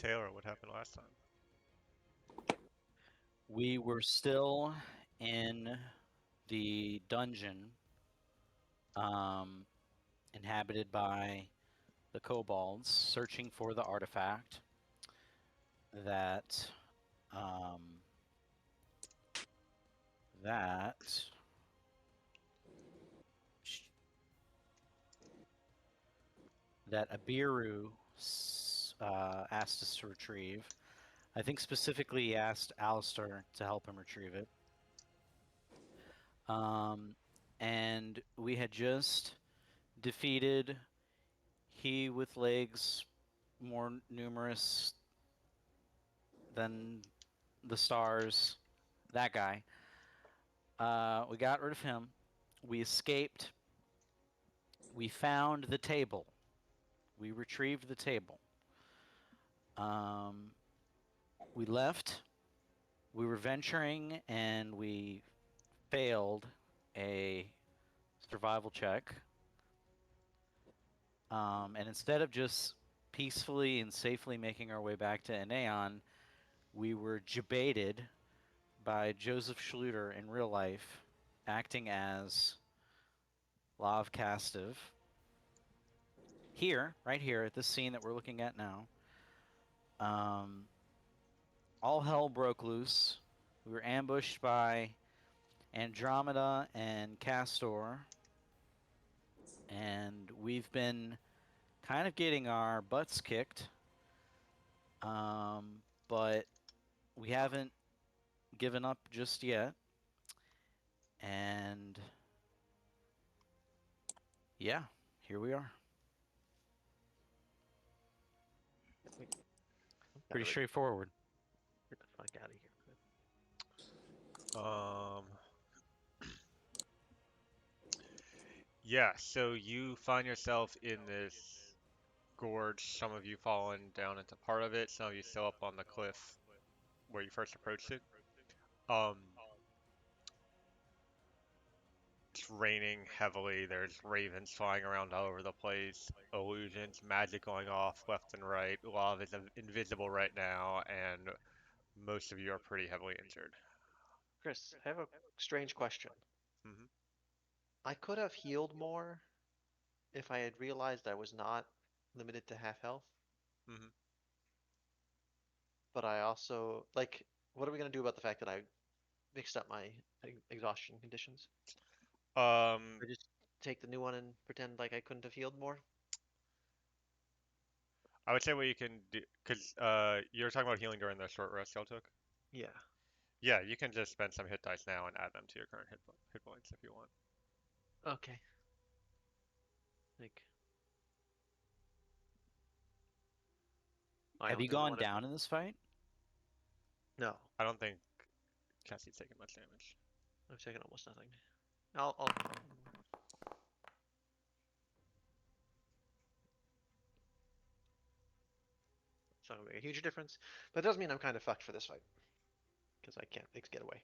Taylor, what happened last time? We were still in the dungeon, um, inhabited by the kobolds, searching for the artifact that um, that that Abiru asked us to retrieve. I think specifically he asked Alistair to help him retrieve it. Um, and we had just defeated he with legs more numerous than the stars. That guy. We got rid of him. We escaped. We found the table. We retrieved the table. Um, we left. We were venturing and we failed a survival check. And instead of just peacefully and safely making our way back to Aeon, we were debated by Joseph Schluter in real life, acting as Lav Castiv. Here, right here, at this scene that we're looking at now, um, all hell broke loose. We were ambushed by Andromeda and Castor, and we've been kind of getting our butts kicked, but we haven't given up just yet. And yeah, here we are. Pretty straightforward. Get the fuck out of here. Um, yeah, so you find yourself in this gorge, some of you falling down into part of it, some of you still up on the cliff where you first approached it. Um, it's raining heavily, there's ravens flying around all over the place, illusions, magic going off left and right, lava is invisible right now, and most of you are pretty heavily injured. Chris, I have a strange question. Hmm. I could have healed more if I had realized I was not limited to half health, Hmm. but I also, like, what are we going to do about the fact that I mixed up my exhaustion conditions? Um, I just take the new one and pretend like I couldn't have healed more? I would say what you can do, because you're talking about healing during the short rest y'all took. Yeah. Yeah, you can just spend some hit dice now and add them to your current hit points if you want. Okay. Like, I Have don't you really gone want to. down in this fight? No, I don't think Cassie's taking much damage. I've taken almost nothing. I'll. It's not gonna make a huge difference, but it does mean I'm kind of fucked for this fight because I can't get away.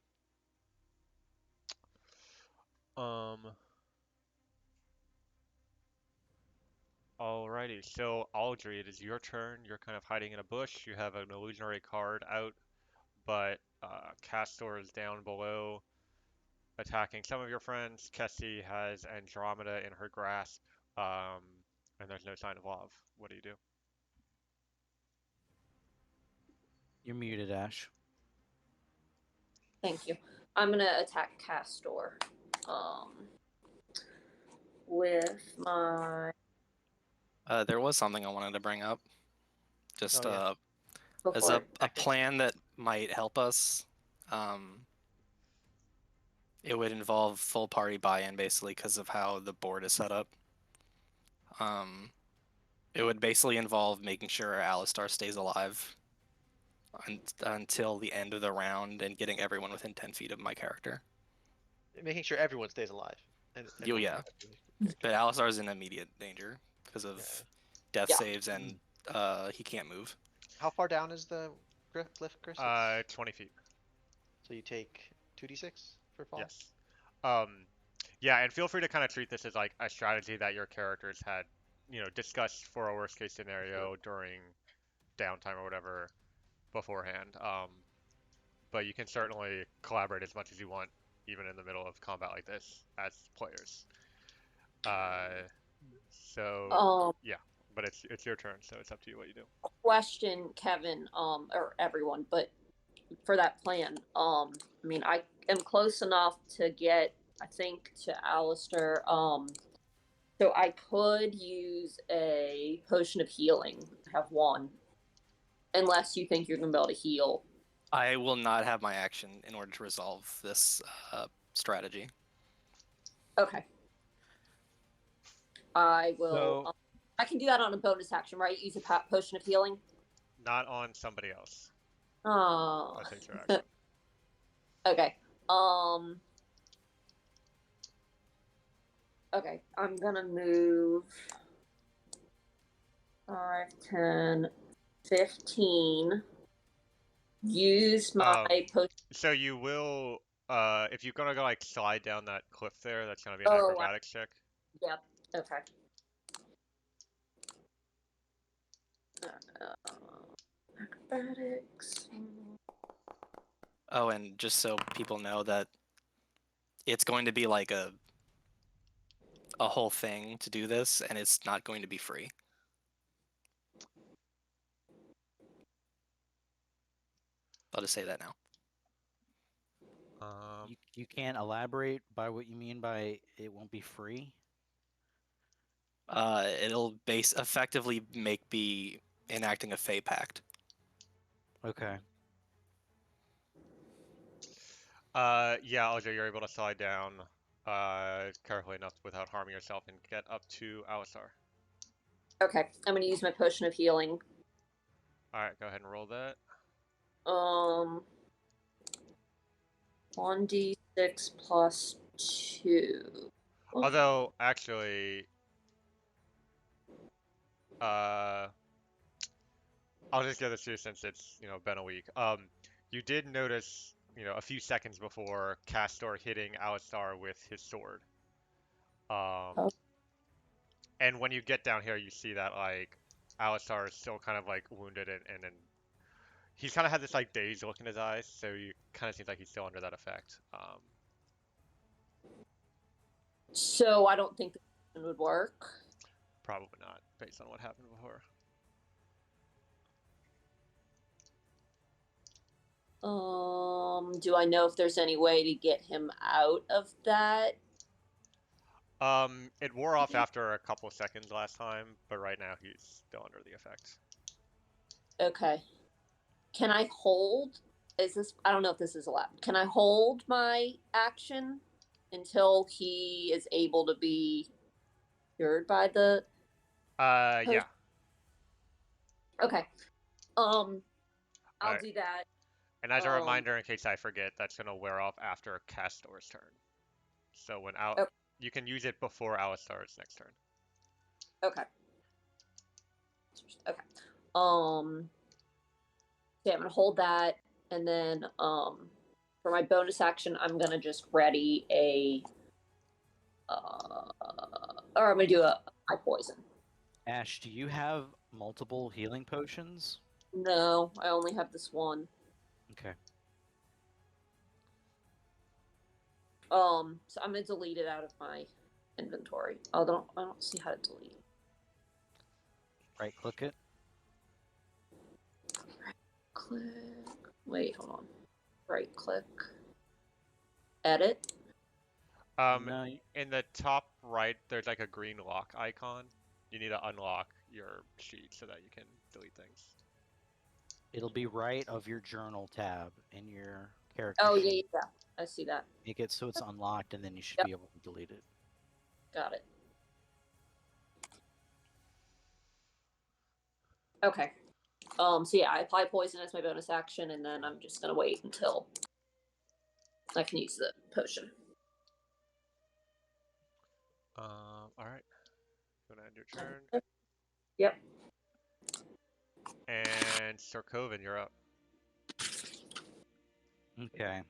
Um, Alrighty, so Aldry, it is your turn. You're kind of hiding in a bush. You have an illusionary card out, but Castor is down below attacking some of your friends. Kessie has Andromeda in her grasp, um, and there's no sign of love. What do you do? You're muted, Ash. Thank you. I'm gonna attack Castor. Um, with my. There was something I wanted to bring up. Just Oh, yeah. as a Tactics. plan that might help us. Um, it would involve full party buy-in basically because of how the board is set up. Um, it would basically involve making sure Alistar stays alive until the end of the round and getting everyone within 10 feet of my character. Making sure everyone stays alive. And Yeah. But Alistar is in immediate danger because of death Yeah. saves and he can't move. How far down is the cliff, Chris? 20 feet. So you take 2d6 for fall? Yes. Um, yeah, and feel free to kind of treat this as like a strategy that your characters had, discussed for a worst case scenario during downtime or whatever beforehand. But you can certainly collaborate as much as you want, even in the middle of combat like this, as players. Uh, so Um, yeah, but it's your turn, so it's up to you what you do. question, Kevin, or everyone, but for that plan, I mean, I am close enough to get, I think, to Alistair. So I could use a potion of healing. I have one, unless you think you're gonna be able to heal. I will not have my action in order to resolve this strategy. Okay. I will. So I can do that on a bonus action, right? Use a potion of healing. Not on somebody else. Oh. That takes your action. Okay. Okay. I'm gonna move 5, 10, 15. Use my potion. So you will, if you're gonna go like slide down that cliff there, that's gonna be an Oh, acrobatics check. Yep. Okay. Acrobatics. Oh, and just so people know that it's going to be like a whole thing to do this, and it's not going to be free. I'll just say that now. you can't elaborate by what you mean by it won't be free? It'll effectively make be enacting a Fey Pact. Okay. Yeah, Alger, you're able to slide down, carefully enough without harming yourself and get up to Alistar. Okay. I'm gonna use my potion of healing. Alright, go ahead and roll that. 1d6 plus 2. Although, actually, I'll just give this to you since it's, been a week. You did notice, a few seconds before Castor hitting Alistar with his sword. Oh. And when you get down here, you see that, like, Alistar is still kind of, like, wounded and then he's kind of had this, like, dazed look in his eyes, so you kind of seems like he's still under that effect. So I don't think the potion would work. Probably not, based on what happened before. Do I know if there's any way to get him out of that? It wore off after a couple seconds last time, but right now he's still under the effect. Okay. Can I hold? I don't know if this is allowed. Can I hold my action until he is able to be cured by the Yeah. Okay. I'll Alright. do that. And as a reminder, in case I forget, that's gonna wear off after Castor's turn. So when you can use it before Alistar's next turn. Okay. Okay. Yeah, I'm gonna hold that, and then for my bonus action, I'm gonna just ready a or I'm gonna do a high poison. Ash, do you have multiple healing potions? No, I only have this one. Okay. So I'm gonna delete it out of my inventory. I don't see how to delete. Right click it. Click. Wait, hold on. Right click. Edit. No, In the top right, there's like a green lock icon. You need to unlock your sheet so that you can delete things. it'll be right of your journal tab in your character Oh sheet. yeah. I see that. Make it so it's unlocked, and then you should Yep. be able to delete it. Got it. Okay. So yeah, I apply poison as my bonus action, and then I'm just gonna wait until I can use the potion. Alright. Gonna end your turn. Yep. And Sir Coven, you're up. Okay.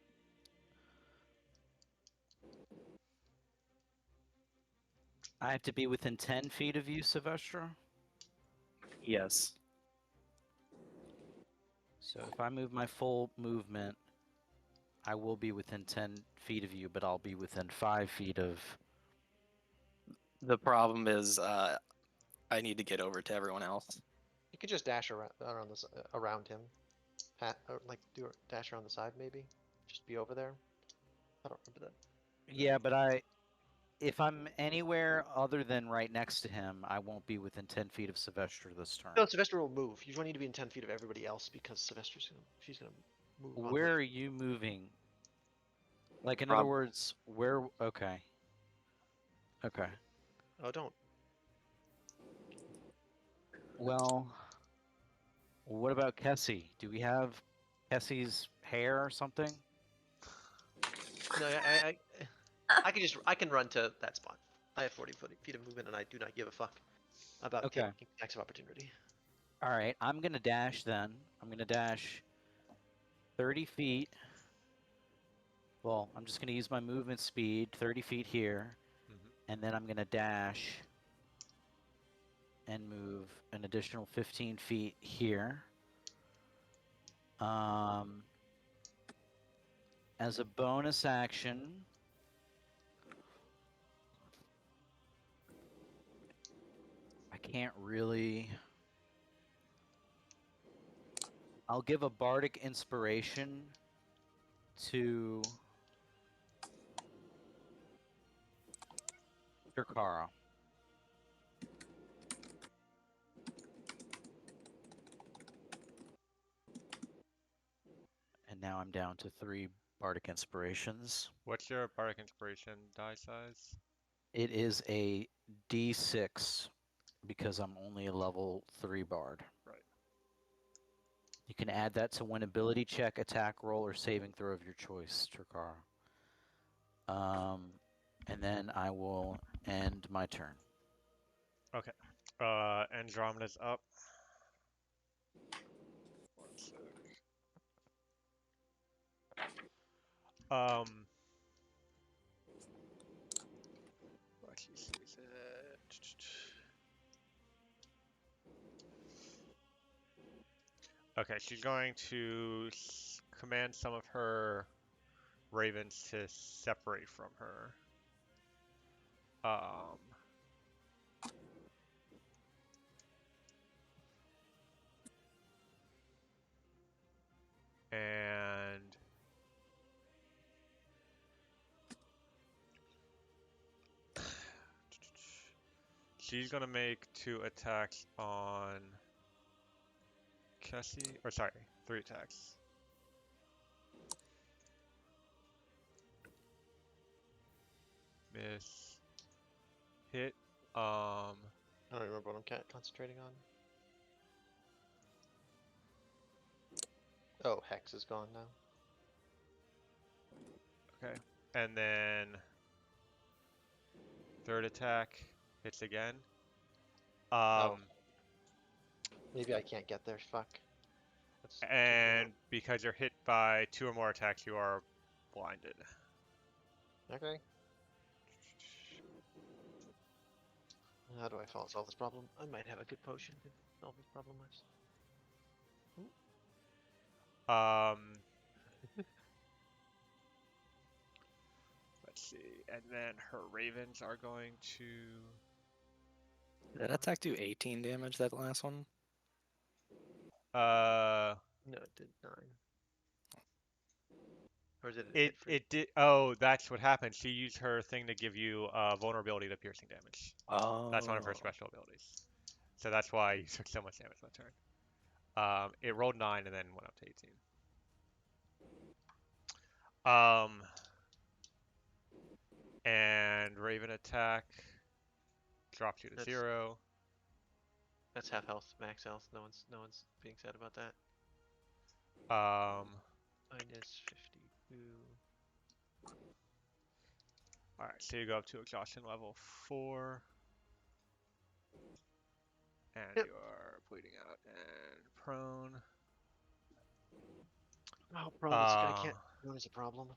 I have to be within 10 feet of you, Sylvestra? Yes. So if I move my full movement, I will be within 10 feet of you, but I'll be within 5 feet of. The problem is, I need to get over to everyone else. You could just dash around this around him, or like do a dash around the side maybe. Just be over there. I don't remember that. Yeah, but if I'm anywhere other than right next to him, I won't be within 10 feet of Sylvester this turn. No, Sylvester will move. You don't need to be in 10 feet of everybody else because she's gonna move on Where her. are you moving? Like, in other Prob- words, where. Okay. Okay. Oh, don't. Well, what about Kessie? Do we have Kessie's hair or something? No, I can run to that spot. I have 40 feet of movement, and I do not give a fuck about Okay. taking attacks of opportunity. All right, I'm going to dash then. I'm going to dash 30 feet. Well, I'm just going to use my movement speed, 30 feet here, and then I'm going to dash and move an additional 15 feet here. As a bonus action, I can't really. I'll give a bardic inspiration to Eochora. And now I'm down to 3 bardic inspirations. What's your bardic inspiration die size? It is a d6 because I'm only a level 3 bard. Right. You can add that to one ability check, attack roll, or saving throw of your choice, Eochora. And then I will end my turn. Okay. Andromeda's up. One sec. What she sees it. Okay, she's going to command some of her ravens to separate from her. And she's gonna make 2 attacks on Kessie, or sorry, 3 attacks. Miss, hit. I don't remember what I'm concentrating on. Oh, Hex is gone now. Okay, and then 3rd attack hits again. Oh. Maybe I can't get there. Fuck. That's too And bad. because you're hit by 2 or more attacks, you are blinded. Okay. How do I solve this problem? I might have a good potion to solve this problem. Let's see, and then her ravens are going to. Did that attack do 18 damage, that last one? No, it did 9. Or did it hit for you? It did. Oh, that's what happened. She used her thing to give you vulnerability to piercing damage. Oh. That's one of her special abilities. So that's why you took so much damage that turn. It rolled 9 and then went up to 18. And Raven attack drops you to 0. That's half health, max health. No one's being sad about that. Minus 52. All right, so you go up to exhaustion level 4, and Yep. you are bleeding out and prone. Oh, I can't. Prone is a problem.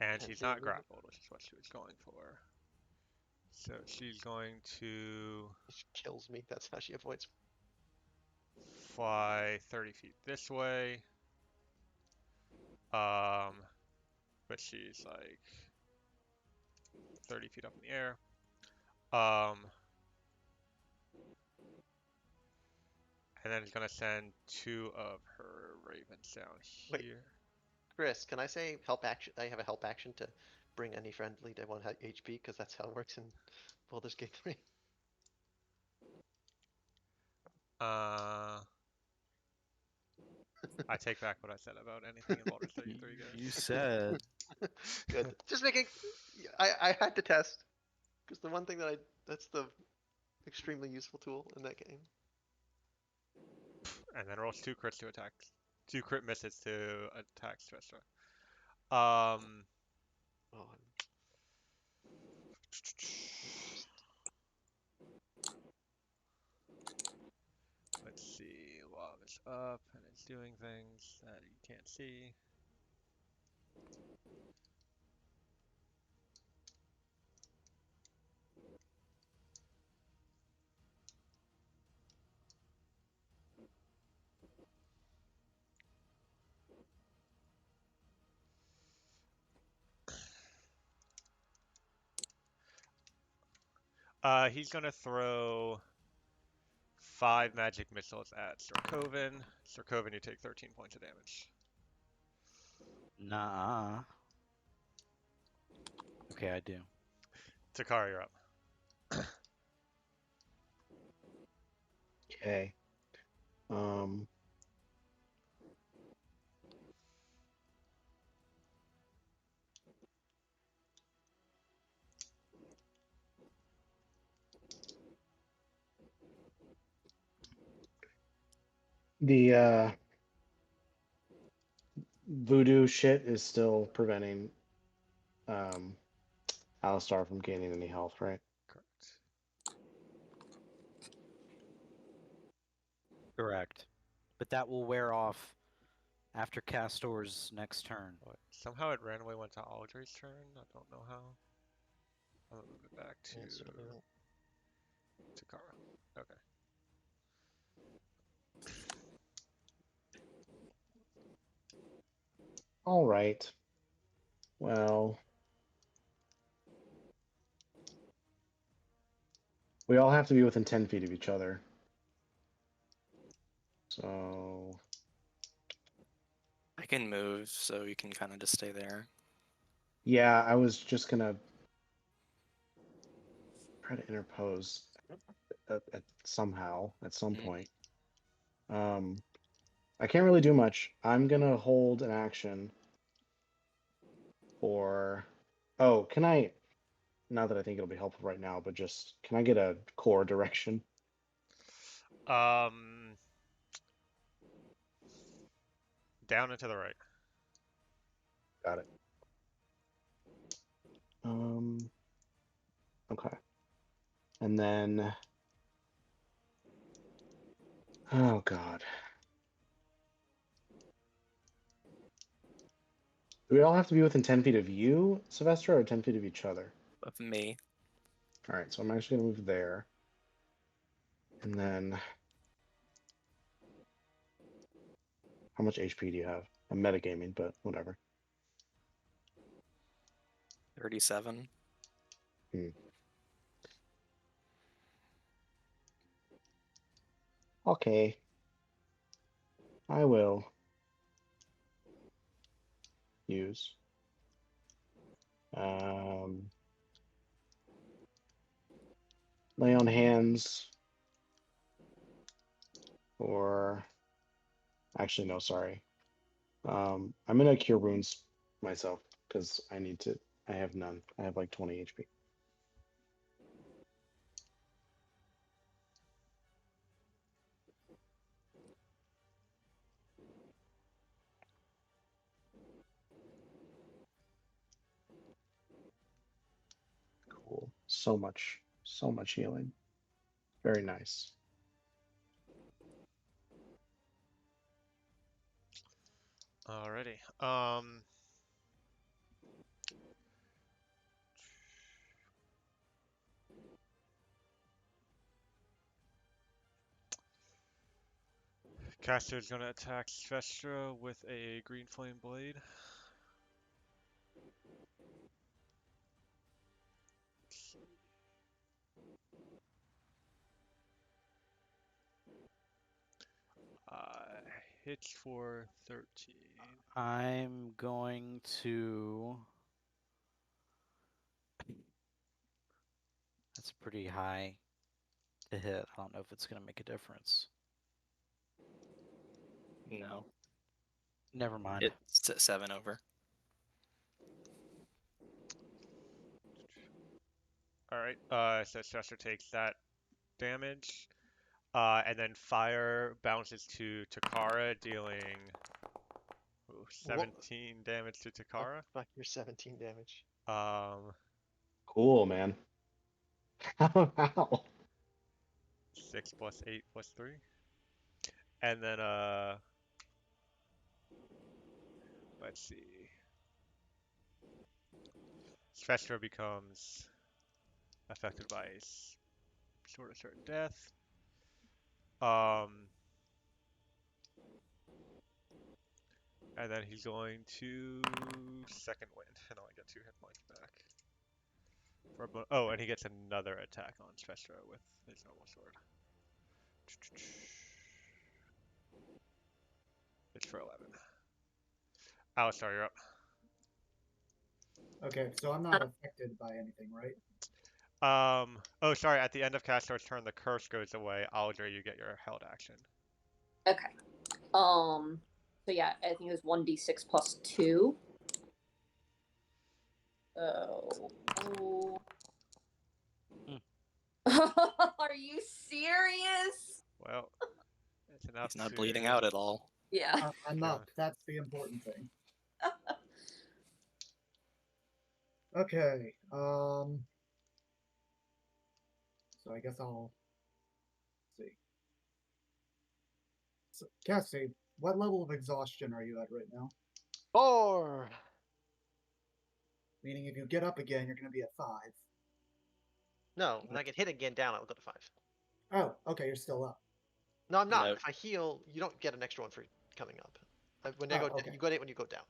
And Can't she's do not it. grappled, which is what she was going for. So she's going to. She kills me. That's how she avoids. fly 30 feet this way. Um, but she's like 30 feet up in the air. And then he's gonna send 2 of her ravens down Wait. here. Chris, can I say help action? I have a help action to bring any friendly to 1 HP because that's how it works in Baldur's Gate 3. Uh, I take back what I said about anything in Baldur's Gate 3, You guys. said. Good. Just making. I had to test because the one thing that's the extremely useful tool in that game. And then rolls 2 crits to attack. 2 crit misses to attack Svestra. Um, Oh, let's see. Lava's up and it's doing things that you can't see. He's gonna throw 5 magic missiles at Sarkovan. Sarkovan, you take 13 points of damage. Nah. Okay, I do. Takara, you're up. Okay. The voodoo shit is still preventing Alistar from gaining any health, right? Correct. Correct. But that will wear off after Castor's next turn. What? Somehow it randomly went to Audrey's turn. I don't know how. I'm gonna move it back to yeah, certainly won't. Takara. Okay. All right. Well, we all have to be within 10 feet of each other. So, I can move, so you can kind of just stay there. yeah, I was just gonna try to interpose somehow at some point. I can't really do much. I'm gonna hold an action for. Oh, can I? Not that I think it'll be helpful right now, but just can I get a core direction? Down and to the right. Got it. Okay. And then, oh God. Do we all have to be within 10 feet of you, Sylvester, or 10 feet of each other? Of me. All right, so I'm actually gonna move there. And then, how much HP do you have? I'm metagaming, but whatever. 37. Okay. I will use lay on hands, or actually no, sorry. I'm gonna cure wounds myself because I need to. I have none. I have like 20 HP. Cool. So much healing. Very nice. Alrighty. Caster's gonna attack Svestra with a green flame blade. Let's see. Hits for 13. I'm going to. That's pretty high to hit. I don't know if it's going to make a difference. No, Never mind. it's at 7 over. Alright, so Svestra takes that damage. And then fire bounces to Takara, dealing 17 damage to Takara. Fuck your 17 damage. Cool, man. How? 6 plus 8 plus 3. And then, let's see. Svestra becomes affected by sort of certain death. And then he's going to second wind and only get 2 hit points back. Oh, and he gets another attack on Svestra with his normal sword. It's for 11. Alistar, you're up. Okay, so I'm not affected by anything, right? Oh, sorry. At the end of Castor's turn, the curse goes away. Aldra, you get your held action. Okay. So yeah, I think it was 1d6 plus 2. Oh. Are you serious? Well, it's enough He's not to... bleeding out at all. Yeah. I'm Yeah. up. That's the important thing. Okay. So I guess I'll see. So, Cassie, what level of exhaustion are you at right now? 4! Meaning, if you get up again, you're going to be at 5. No, when I get hit again down, I'll go to 5. Oh, okay, you're still up. No, I'm not. No. If I heal, you don't get an extra one for coming up. When Oh, I go, okay. you get it when you go down.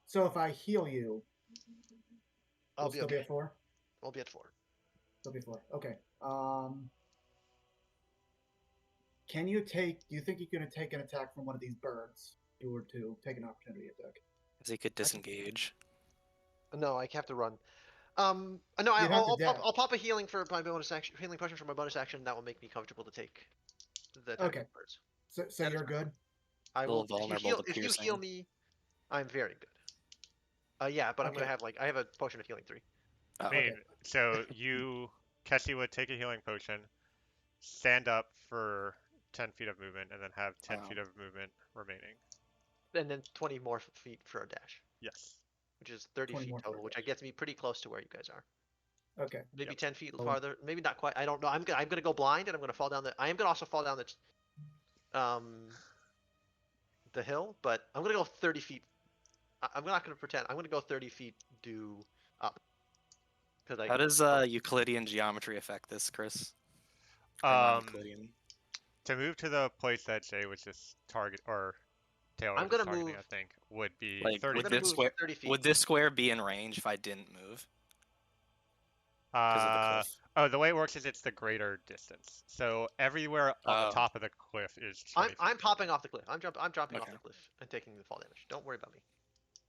So if I heal you, I'll you'll be still okay. be at 4? I'll be at 4. Still be 4. Okay. Can you take? Do you think you're going to take an attack from one of these birds? If you were to take an opportunity attack. Because he could disengage. No, I have to run. No, You'd have to I'll pop a healing for my bonus action, healing potion for my bonus action. That will make me comfortable to take the attack Okay. of birds. So That is you're fine. good. I A little will. vulnerable to If you heal piercing. me, I'm very good. Yeah, but I'm gonna Okay. have I have a potion of healing 3. Oh, I mean, Okay. so Kessie would take a healing potion, stand up for 10 feet of movement, and then have 10 Wow. feet of movement remaining. And then 20 more feet for a dash, Yes. which is 30 20 feet more for a total, which dash. gets me pretty close to where you guys are. Okay. Maybe Yep. 10 feet Oh. farther, maybe not quite. I don't know. I'm gonna go blind, and I'm gonna fall down I am gonna also fall down the hill, but I'm gonna go 30 feet. I'm not gonna pretend. I'm gonna go 30 feet due up. How does Euclidean geometry affect this, Chris? Or non-Euclidean? To move to the place that Jay was just target or Taylor I'm was just gonna targeting, move- I think, would be Like, 30 would I'm gonna feet. this move square 30 feet. would this square be in range if I didn't move? Because of the cliff. Oh, the way it works is it's the greater distance. So everywhere on the Oh. top of the cliff is 20 I'm feet. popping off the cliff. I'm dropping off Okay. the cliff and taking the fall damage. Don't worry about me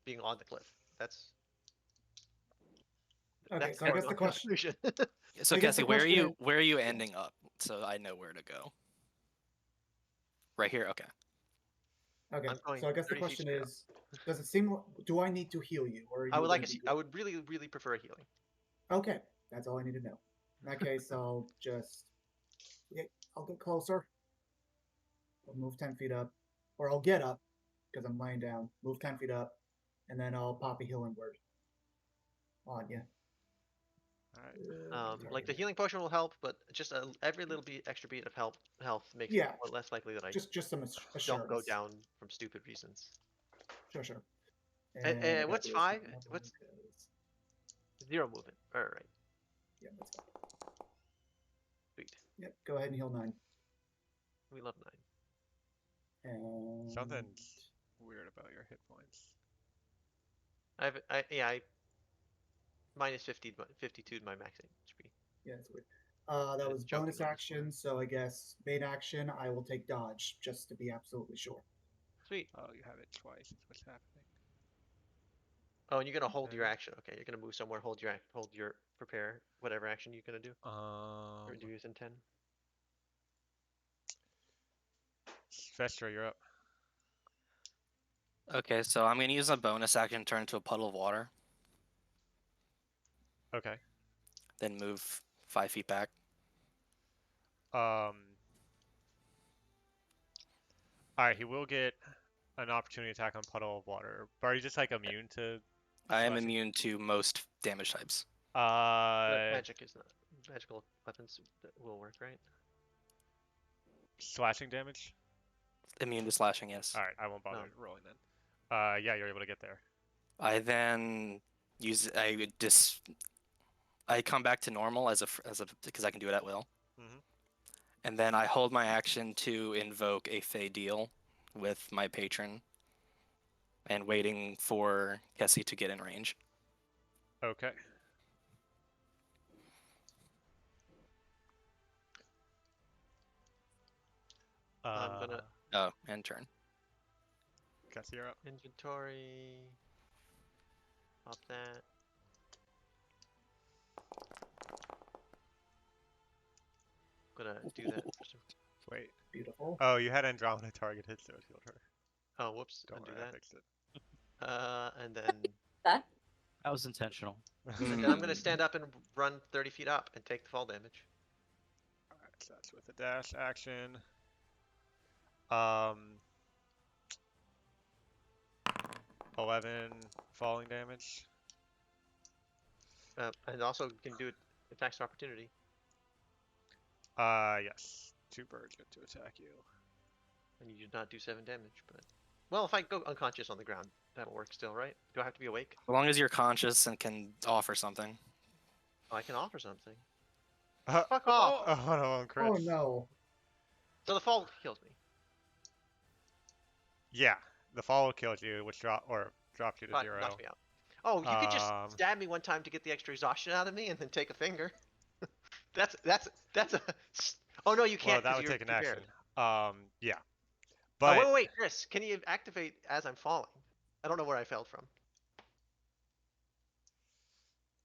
being on the cliff. That's Okay. that's So I guess the question. conclusion. So I guess the Cassie, where are you question is- ending up? So I know where to go. Right here? Okay. Okay. I'm going So I guess the 30 feet question straight up. is: does it seem? Do I need to heal you, or are you I would like gonna a be se- good? I would really, really prefer a healing. Okay, that's all I need to know. In that case, I'll just I'll get closer. I'll move 10 feet up, or I'll get up because I'm laying down. Move 10 feet up, and then I'll pop a healing word on you. Alright. Like the healing potion will help, but just every little bit extra beat of health makes Yeah. it more less likely that I Just some assurance. don't go down from stupid reasons. Sure. And, I got what's this 5? one. What's 0 movement? All right. Yeah, that's fine. Sweet. Yep. Go ahead and heal 9. We love 9. And Something's weird about your hit points. I minus 50, 52 to my max HP. yeah, that's weird. That And was choking bonus on this action, one. so I guess main action I will take dodge just to be absolutely sure. Sweet. Oh, you have it twice. Is what's happening. Oh, and you're gonna hold your Okay. action. Okay, you're gonna move somewhere. Hold your prepare whatever action you're gonna do. Or do within 10. Vestra, you're up. Okay, so I'm gonna use a bonus action, turn into a puddle of water, Okay. then move 5 feet back. All right, he will get an opportunity attack on puddle of water. But are you just like immune to I am slashing? immune to most damage types. But magic is not magical weapons that will work, right? Slashing damage? Immune to slashing, yes. All right, I won't bother No. rolling then. Yeah, you're able to get there. I then use I come back to normal as a because I can do it at will. Mhm. And then I hold my action to invoke a Fey deal with my patron, and waiting for Kessie to get in range. Okay. I'm gonna Oh, and turn. Cassie, you're up. inventory. Pop that. Gonna do that. Wait. Beautiful. Oh, you had Andromeda targeted, so it healed her. Oh, whoops! Don't Undo worry, I that. fixed it. And then That That was intentional. and then I'm gonna stand up and run 30 feet up and take the fall damage. Alright, so that's with the dash action. Um, 11 falling damage. And also can do attacks of opportunity. Yes. 2 birds get to attack you. And you did not do 7 damage, but well, if I go unconscious on the ground, that'll work still, right? Do I have to be awake? As long as you're conscious and can offer something. Oh, I can offer something. Uh, Fuck off! oh no, crits. Oh no. So the fall kills me. Yeah, the fall kills you, which drops you to Right, 0. knocks me out. Oh, you could just Um, stab me one time to get the extra exhaustion out of me, and then take a finger. that's a. Oh no, you well, can't that because would you're take an action. prepared. Yeah. Oh But wait, Chris, can you activate as I'm falling? I don't know where I failed from.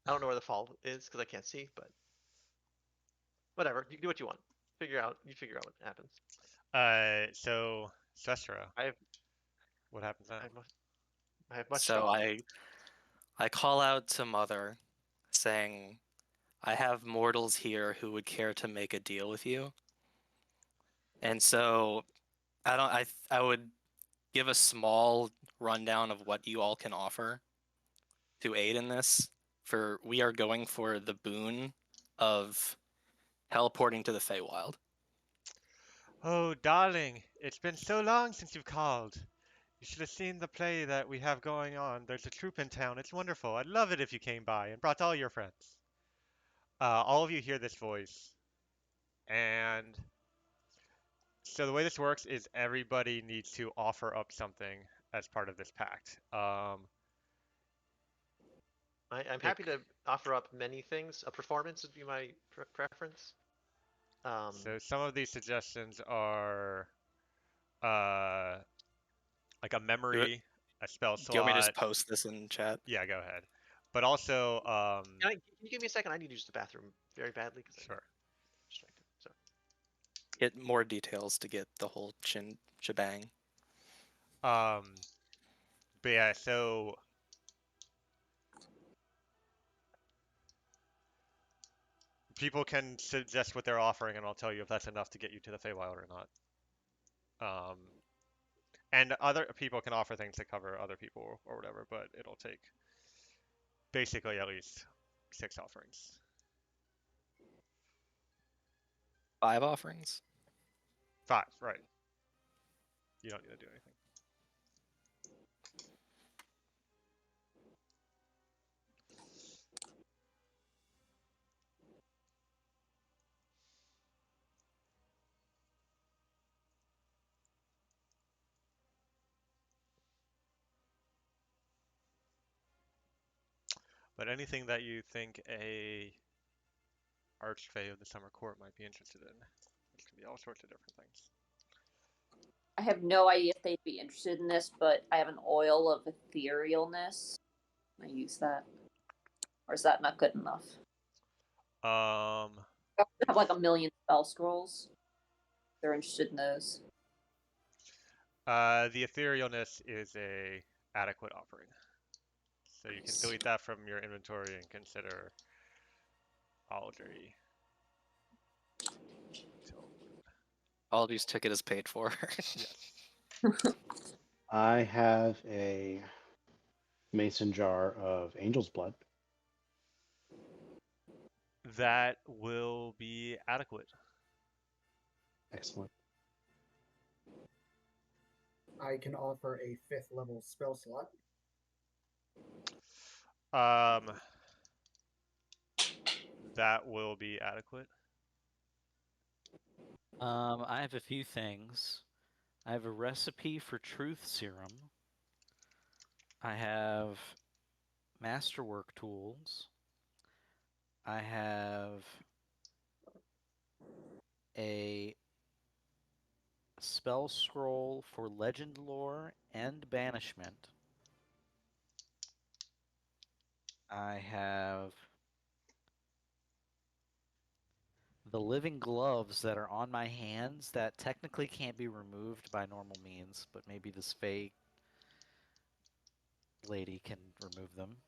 I don't know where the fall is because I can't see, but whatever. You do what you want. You figure out what happens. so Sestra, I have what happens now? I have much So strong. I call out to Mother, saying, I have mortals here who would care to make a deal with you. And so I would give a small rundown of what you all can offer to aid in this. For we are going for the boon of teleporting to the Feywild. Oh, darling, it's been so long since you've called. You should have seen the play that we have going on. There's a troupe in town. It's wonderful. I'd love it if you came by and brought all your friends. All of you hear this voice, and so the way this works is everybody needs to offer up something as part of this pact. I'm It, happy to offer up many things. A performance would be my preference. so some of these suggestions are uh, like a Do it. memory, a spell Do you want me to just slot. post this in chat? Yeah, go ahead. But also, Can you give me a second? I need to use the bathroom very badly because I'm sure. distracted. So Get more details to get the whole shebang. Um, but yeah, so people can suggest what they're offering, and I'll tell you if that's enough to get you to the Feywild or not. Um, and other people can offer things to cover other people or whatever, but it'll take basically at least 6 offerings. 5 offerings? 5, right. You don't need to do anything. But anything that you think a archfey of the Summer Court might be interested in. It could be all sorts of different things. I have no idea if they'd be interested in this, but I have an oil of etherealness. Can I use that? Or is that not good enough? Um, I have like a million spell scrolls. They're interested in those. the etherealness is a adequate offering. So you can delete that from your inventory and consider Aldry. Aldry's ticket is paid for. Yes. I have a mason jar of angel's blood. That will be adequate. Excellent. I can offer a 5th level spell slot. That will be adequate. I have a few things. I have a recipe for truth serum. I have masterwork tools. I have a spell scroll for legend lore and banishment. I have the living gloves that are on my hands that technically can't be removed by normal means, but maybe this fake lady can remove them.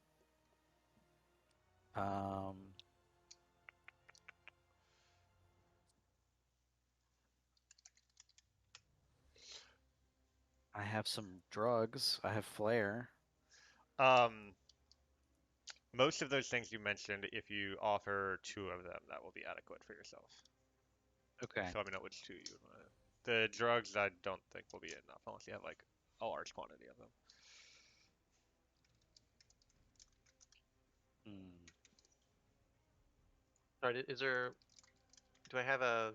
I have some drugs. I have flair. Most of those things you mentioned, if you offer 2 of them, that will be adequate for yourself. Okay. So let me know which 2 you would want. The drugs, I don't think will be enough unless you have like a large quantity of them. Alright, is there... Do I have a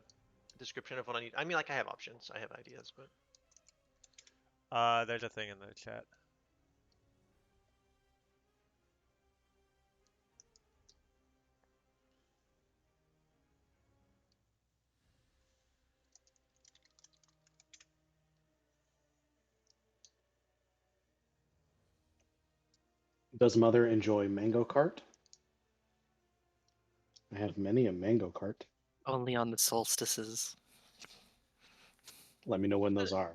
description of what I need? I mean, like, I have options. I have ideas, but... There's a thing in the chat. Does Mother enjoy mango cart? I have many a mango cart. Only on the solstices. Let me know when those are.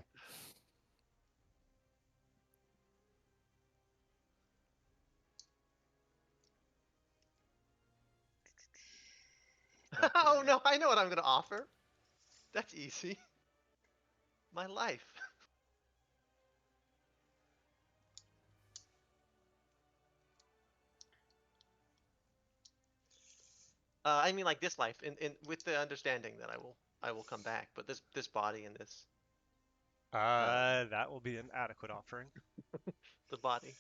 Oh no, I know what I'm gonna offer. That's easy. My life. I mean, like this life, in with the understanding that I will come back, but this body and this That will be an adequate offering. the body.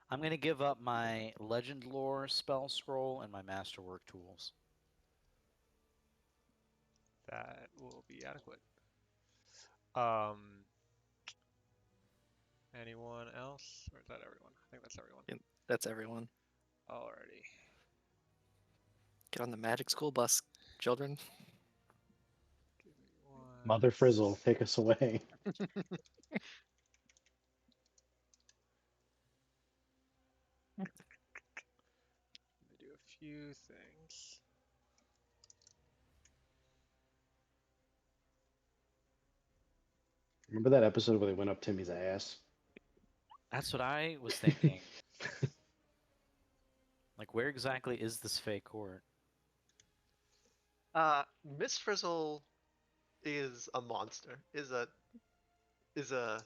I'm going to give up my legend lore spell scroll and my masterwork tools. That will be adequate. Anyone else? Or is that everyone? I think that's everyone. Yeah, that's everyone. Alrighty. Get on the magic school bus, children. Give me one. Mother Frizzle, take us away. Let me do a few things. Remember that episode where they went up Timmy's ass? That's what I was thinking. Like, where exactly is this fake court? Miss Frizzle is a monster. Is a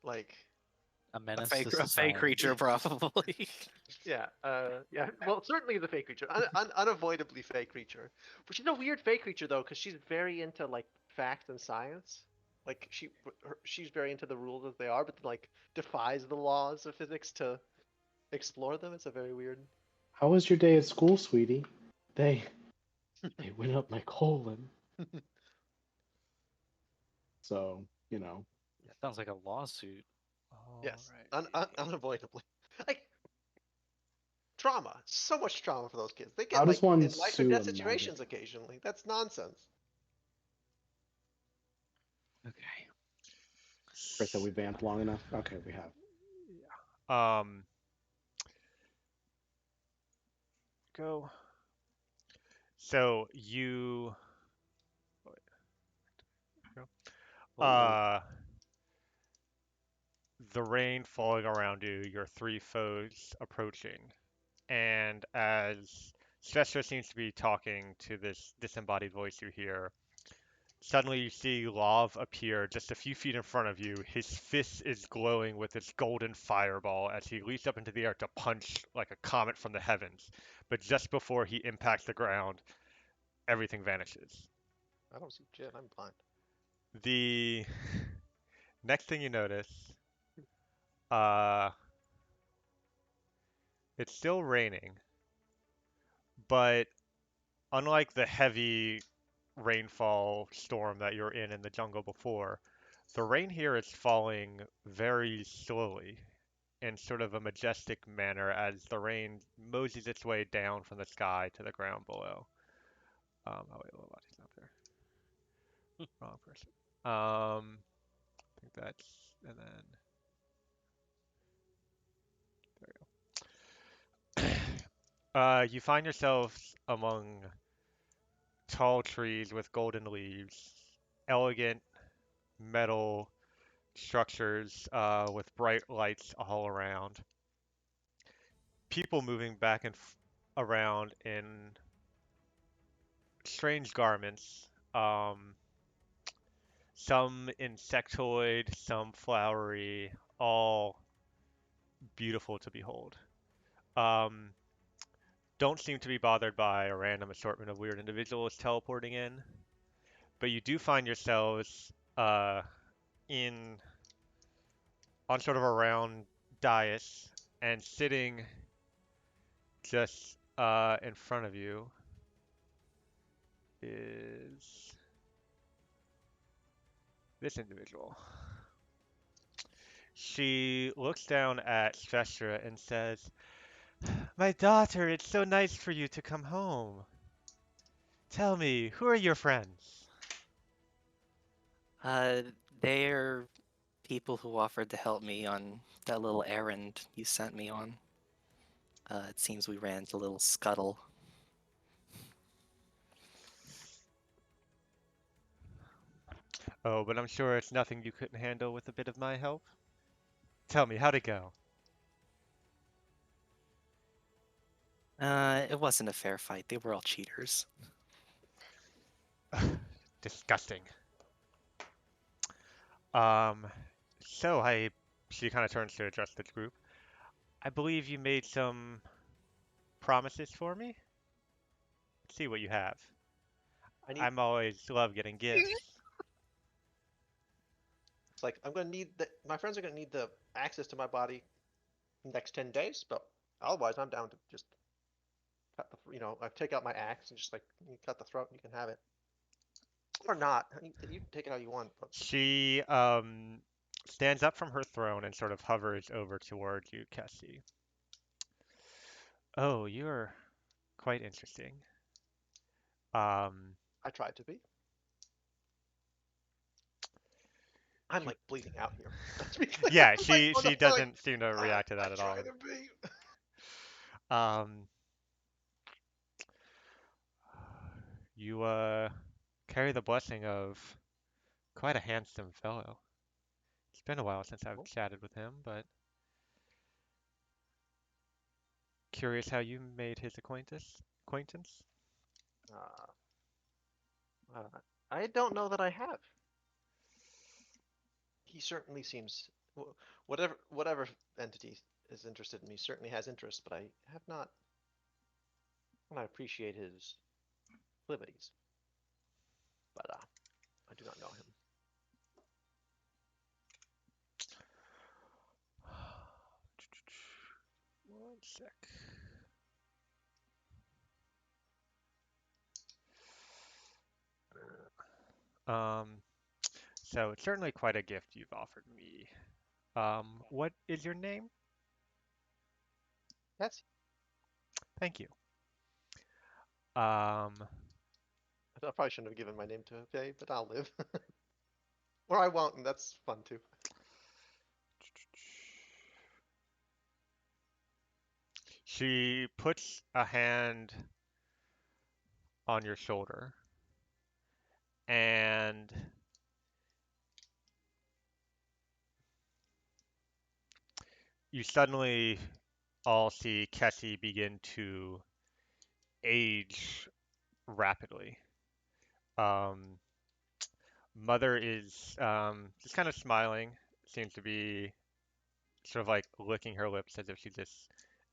like A menace A to fake society. creature, probably. yeah, yeah. Well, certainly the fake creature, unavoidably fake creature. But she's a weird fake creature though, because she's very into like fact and science. Like she's very into the rules as they are, but like defies the laws of physics to explore them. It's a very weird. How was your day at school, sweetie? They went up my colon. So you know. That sounds like a lawsuit. Yes, Alrighty. unavoidably. Like trauma, so much trauma for those kids. They How get does like one in life or sue a death magic? situations occasionally. That's nonsense. Okay. Chris, have we vamped long enough? Okay, we have. Yeah. Go. So you. Oh, Uh, the rain falling around you, your three foes approaching, and as Sestra seems to be talking to this disembodied voice you hear, suddenly you see Lav appear just a few feet in front of you. His fist is glowing with its golden fireball as he leaps up into the air to punch like a comet from the heavens. But just before he impacts the ground, everything vanishes. I don't see shit. I'm blind. The next thing you notice, uh, it's still raining, but unlike the heavy rainfall storm that you're in the jungle before, the rain here is falling very slowly in sort of a majestic manner as the rain moseys its way down from the sky to the ground below. Oh wait, Lobati's not there. Wrong person. I think that's, and then there we go. You find yourselves among tall trees with golden leaves, elegant metal structures with bright lights all around. People moving back and around in strange garments. Some insectoid, some flowery, all beautiful to behold. Um, don't seem to be bothered by a random assortment of weird individuals teleporting in, but you do find yourselves in on sort of a round dais and sitting just in front of you is this individual. She looks down at Shvestra and says, "My daughter, it's so nice for you to come home. Tell me, who are your friends?" Uh, they're people who offered to help me on that little errand you sent me on. It seems we ran into a little scuttle. Oh, but I'm sure it's nothing you couldn't handle with a bit of my help. Tell me, how'd it go? It wasn't a fair fight. They were all cheaters. Disgusting. Um, so I, she kind of turns to address the group. I believe you made some promises for me. Let's see what you have. I need. I'm always love getting gifts. It's like I'm gonna need the. My friends are gonna need the access to my body in the next 10 days, but otherwise I'm down to just cut the. I take out my axe and just like you cut the throat and you can have it, or not. You can take it how you want, but She stands up from her throne and sort of hovers over towards you, Cassie. Oh, you're quite interesting. Um, I tried to be. I'm you, like bleeding out here. To be clear, yeah, I'm like on the she floor, like doesn't seem to react to I that at try all. to be. Um, you carry the blessing of quite a handsome fellow. It's been a while since I've Cool. chatted with him, but curious how you made his acquaintance? Uh, I don't know that I have. He certainly seems whatever entity is interested in me certainly has interest, but I have not. And I appreciate his proclivities, but I do not know him. One sec. Um, So it's certainly quite a gift you've offered me. What is your name? That's. Thank you. Um, I probably shouldn't have given my name to Faye, but I'll live. Or I won't, and that's fun too. she puts a hand on your shoulder, and you suddenly all see Kessie begin to age rapidly. Um, Mother is just kind of smiling, seems to be sort of like licking her lips as if she just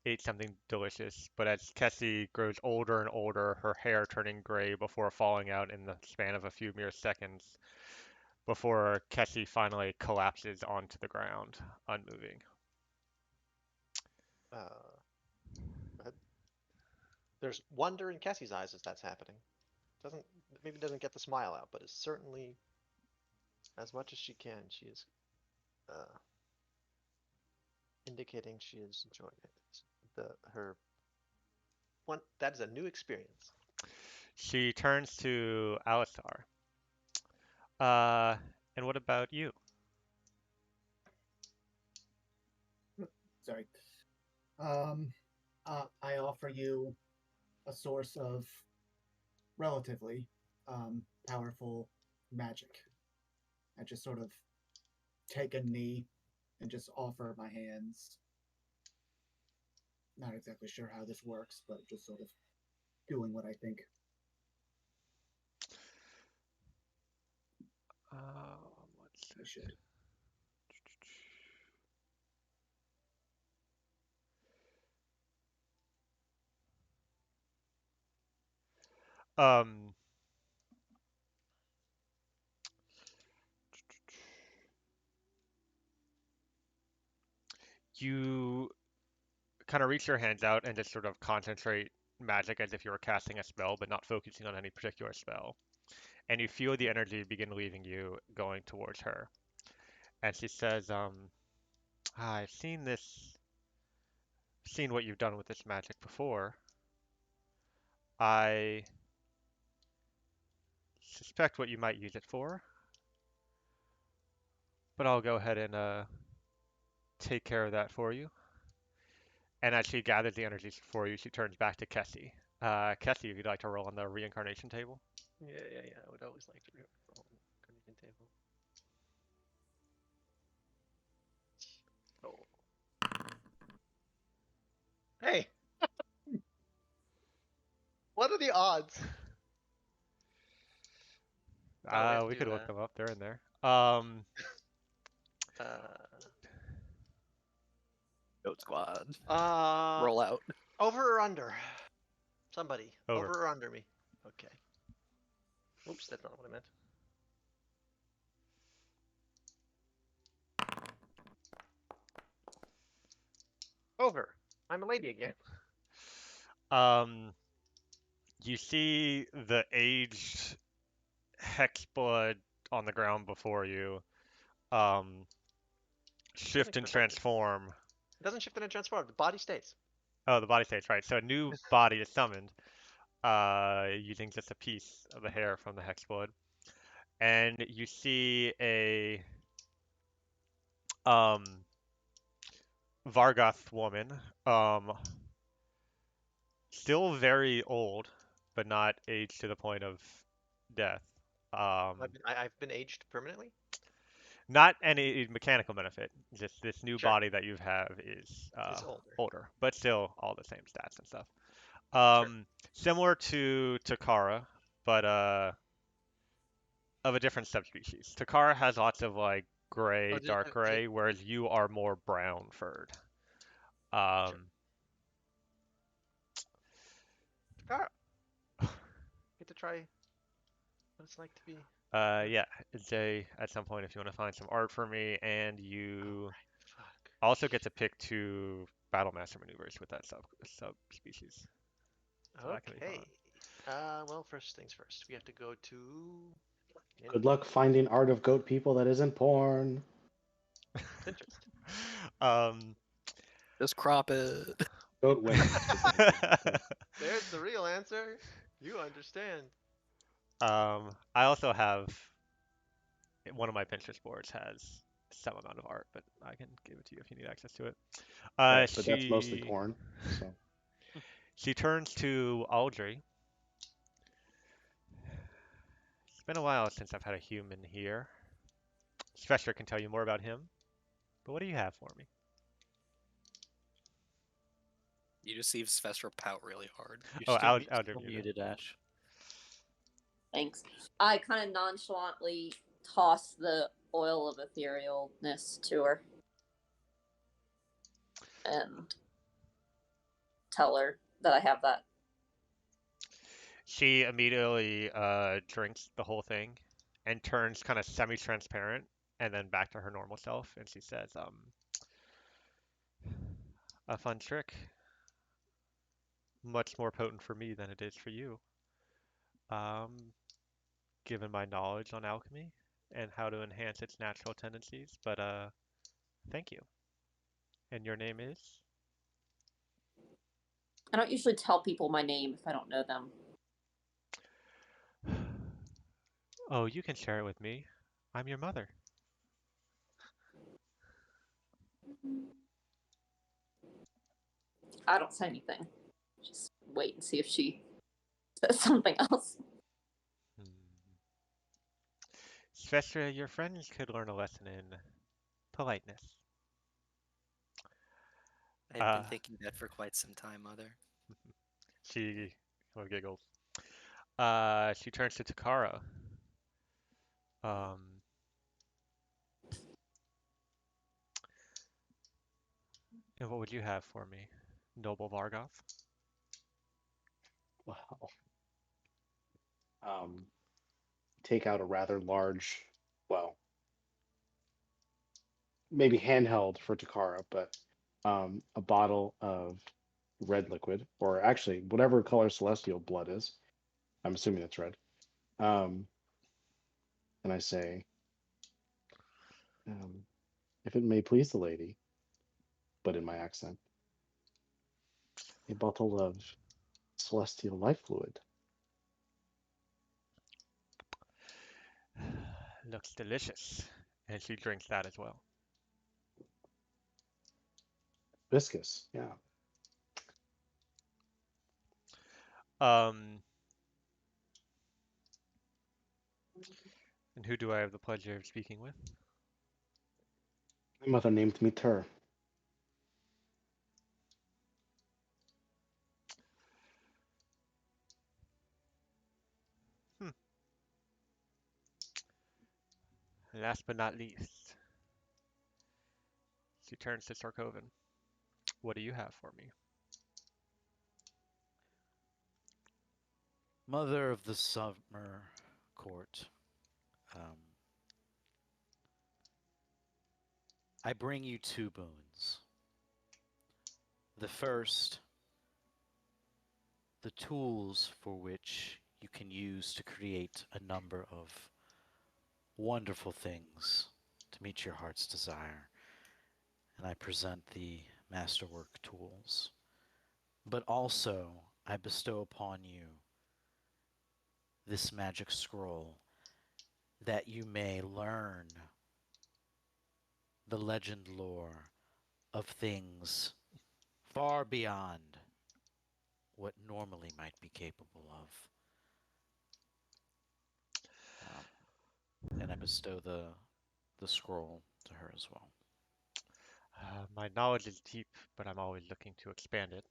ate something delicious. But as Kessie grows older and older, her hair turning gray before falling out in the span of a few mere seconds, before Kessie finally collapses onto the ground, unmoving. Uh, there's wonder in Cassie's eyes as that's happening. Doesn't maybe doesn't get the smile out, but is certainly as much as she can. She is indicating she is enjoying it. Her one that is a new experience. She turns to Alistar. Uh, and what about you? Sorry. Um, I offer you a source of relatively powerful magic. I just sort of take a knee and just offer my hands. Not exactly sure how this works, but just sort of doing what I think Let's I should. Um, you kind of reach your hands out and just sort of concentrate magic as if you were casting a spell, but not focusing on any particular spell. And you feel the energy begin leaving you, going towards her. And she says, I've seen what you've done with this magic before. I suspect what you might use it for, but I'll go ahead and take care of that for you. And as she gathers the energies for you, she turns back to Kessie. Kessie, if you'd like to roll on the reincarnation table. Yeah. I would always like to roll on the table. Oh. Hey, what are the odds? Oh, we have to We do could look them up. They're in there. Goat Squad. Uh, Roll out. over or under? Somebody. Over. Over or under me? Okay. Oops, that's not what I meant. Over. I'm a lady again. Um, you see the aged hex blood on the ground before you, um, shift and transform. It doesn't shift and transform. The body stays. Oh, the body states, right. So a new body is summoned, using just a piece of the hair from the hex blood. And you see a um, Vargoth woman, still very old, but not aged to the point of death. Um, I've been aged permanently. Not any mechanical benefit. Just this new Sure. body that you have is It's older. older, but still all the same stats and stuff. Sure. Similar to Takara, but of a different subspecies. Takara has lots of like Oh, gray, did, dark did it? gray, whereas you are more brown furred. Sure. Um, Takara, get to try what it's like to be. yeah, Jay, at some point, if you want to find some art for me, and Oh, you right. Fuck. also get to pick two battle master maneuvers with that subspecies. So that can be Okay. fun. Well, first things first. We have to go to Good luck finding art of goat people that isn't porn. Pinterest. Um, Just crop it. Goat women specifically. Yes. There's the real answer. You understand. I also have one of my Pinterest boards has some amount of art, but I can give it to you if you need access to it. Right, but that's mostly porn. So She turns to Audrey. It's been a while since I've had a human here. Sveshter can tell you more about him, but what do you have for me? You just see Svestra pout really hard. You're Oh, still, Audrey still muted. muted, Ash. Thanks. I kind of nonchalantly toss the oil of etherealness to her and tell her that I have that. She immediately drinks the whole thing and turns kind of semi-transparent and then back to her normal self, and she says, a fun trick. Much more potent for me than it is for you. Um, Given my knowledge on alchemy and how to enhance its natural tendencies, but thank you. And your name is? I don't usually tell people my name if I don't know them. Oh, you can share it with me. I'm your mother. I don't say anything. Just wait and see if she says something else. Svestra, your friends could learn a lesson in politeness. I've been thinking that for quite some time, Mother. She giggles. She turns to Takara. Um, and what would you have for me, Noble Vargoth? wow. Take out a rather large, well, maybe handheld for Takara, but a bottle of red liquid, or actually whatever color celestial blood is. I'm assuming it's red. And I say, if it may please the lady, but in my accent, a bottle of celestial life fluid. Looks delicious. And she drinks that as well. Viscous, yeah. Um, and who do I have the pleasure of speaking with? My mother named me Tur. Hmm. Last but not least, she turns to Sarkovan. What do you have for me? Mother of the Summer Court, um, I bring you two boons. The first, the tools for which you can use to create a number of wonderful things to meet your heart's desire. And I present the masterwork tools. But also, I bestow upon you this magic scroll that you may learn the legend lore of things far beyond what normally might be capable of. And I bestow the scroll to her as well. My knowledge is deep, but I'm always looking to expand it.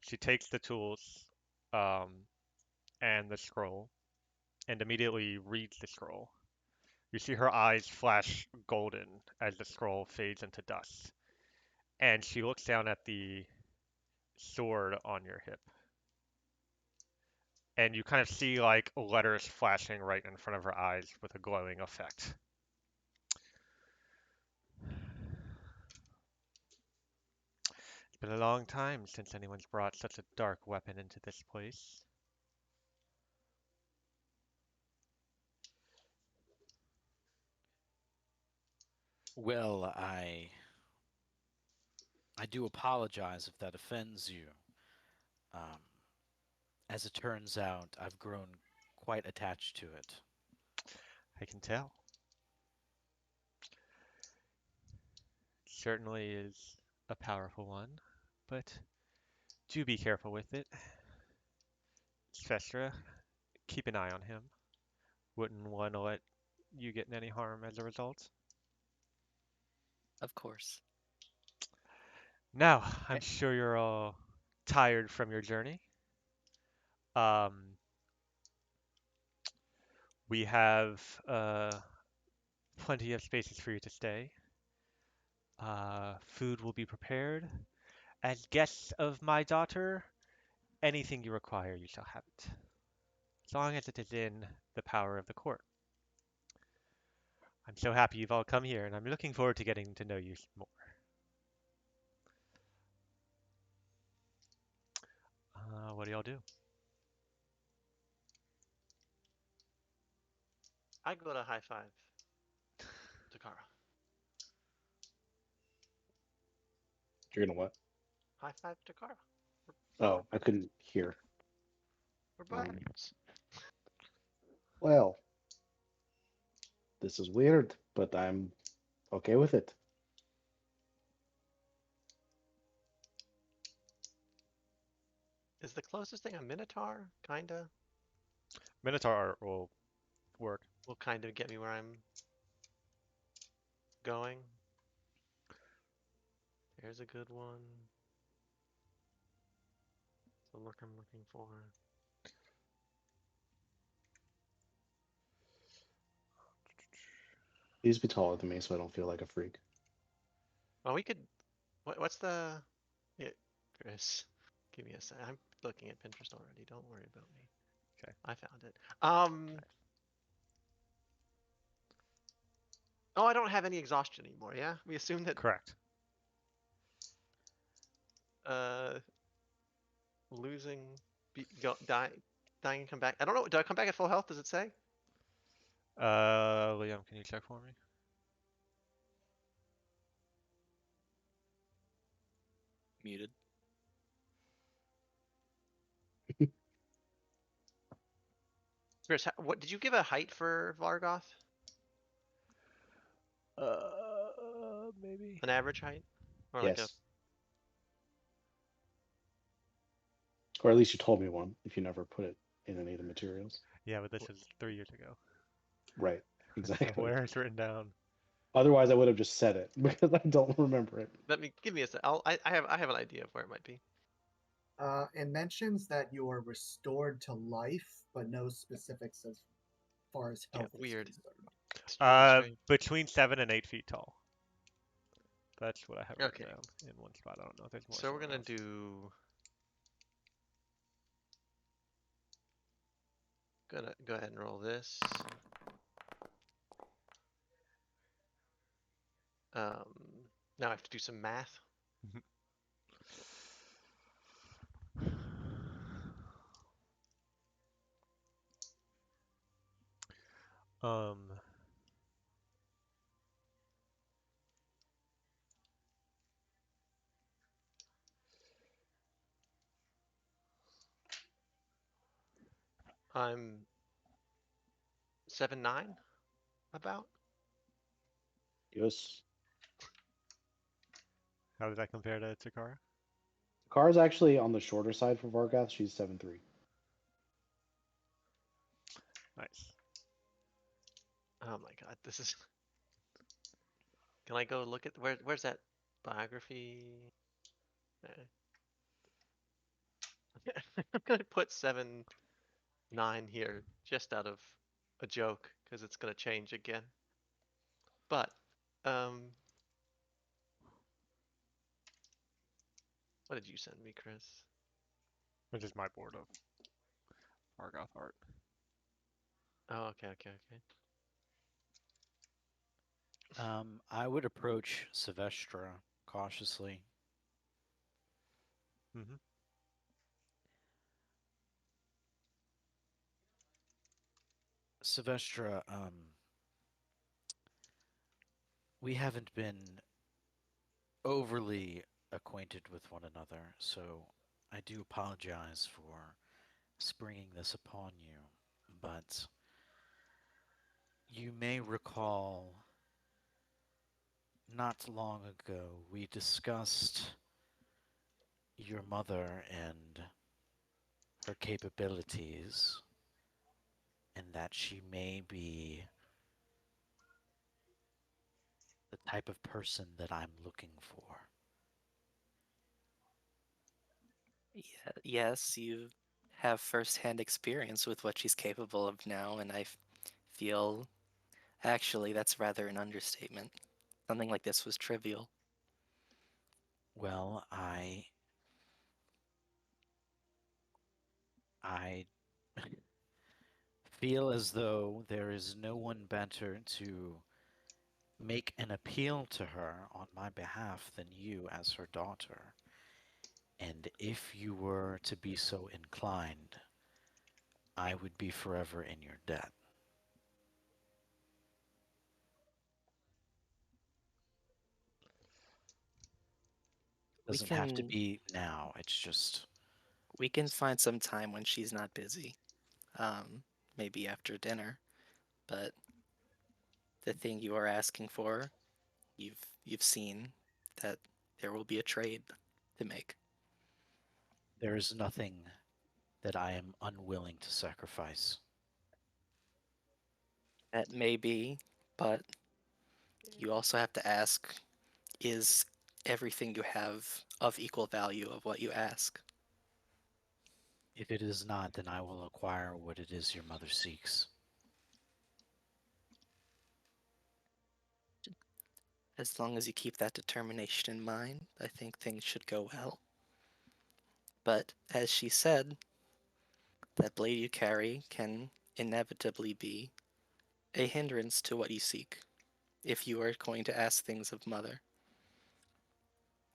She takes the tools um, and the scroll and immediately reads the scroll. You see her eyes flash golden as the scroll fades into dust. And she looks down at the sword on your hip. And you kind of see like letters flashing right in front of her eyes with a glowing effect. It's been a long time since anyone's brought such a dark weapon into this place. Well, I do apologize if that offends you. Um, as it turns out, I've grown quite attached to it. I can tell. Certainly is a powerful one, but do be careful with it. Sestra, keep an eye on him. Wouldn't want to let you get in any harm as a result. Of course. Now, I'm sure you're all tired from your journey. Um, we have plenty of spaces for you to stay. Food will be prepared. As guests of my daughter, anything you require, you shall have it, as long as it is in the power of the court. I'm so happy you've all come here, and I'm looking forward to getting to know you more. What do y'all do? I go to high five Takara. You're gonna what? High five Takara. Oh, I couldn't hear. We're Um, buddies. Well, this is weird, but I'm okay with it. Is the closest thing a Minotaur? Kinda. Minotaur will work. Will kind of get me where I'm going. There's a good one. The look I'm looking for. Please be taller than me so I don't feel like a freak. Well, we could. What's the? Yeah, Chris. Give me a sec. I'm looking at Pinterest already. Don't worry about me. Okay. I found it. Oh, I don't have any exhaustion anymore. Yeah, we assume that. Correct. Uh, losing, dying and come back. I don't know. Do I come back at full health? Does it say? Liam, can you check for me? Muted. Chris, what did you give a height for Vargoth? Maybe. An average height, or like a? Yes. Or at least you told me one if you never put it in any of the materials. Yeah, but this is 3 years ago. Right. Exactly. Where it's written down. Otherwise, I would have just said it because I don't remember it. Let me give me a sec. I have an idea of where it might be. It mentions that you are restored to life, but no specifics as far as Yeah, health is weird. concerned. It's really strange. Between 7 and 8 feet tall. That's what I have written Okay. down in one spot. I don't know if there's more. So we're somewhere gonna else. do. Gonna go ahead and roll this. Now I have to do some math. Um, I'm 7'9", about. Yes. how does that compare to Takara? Car's actually on the shorter side for Vargoth. She's 7'3". Nice. Oh my god, this is. Can I go look at where's that biography? I'm gonna put 7'9" here just out of a joke because it's gonna change again. But what did you send me, Chris? Which is my board of Argoth art. Oh, okay. I would approach Silvestra cautiously. Mm-hmm. Silvestra, we haven't been overly acquainted with one another, so I do apologize for springing this upon you. But you may recall not long ago we discussed your mother and her capabilities, and that she may be the type of person that I'm looking for. Yeah, yes, you have first-hand experience with what she's capable of now, and feel actually that's rather an understatement. Something like this was trivial. Well, I feel as though there is no one better to make an appeal to her on my behalf than you as her daughter. And if you were to be so inclined, I would be forever in your debt. We Doesn't have to can be now, it's just we can find some time when she's not busy. Um, Maybe after dinner. But the thing you are asking for, you've seen that there will be a trade to make. there is nothing that I am unwilling to sacrifice. That may be, but you also have to ask, is everything you have of equal value of what you ask? If it is not, then I will acquire what it is your mother seeks. As long as you keep that determination in mind, I think things should go well. But as she said, that blade you carry can inevitably be a hindrance to what you seek if you are going to ask things of mother.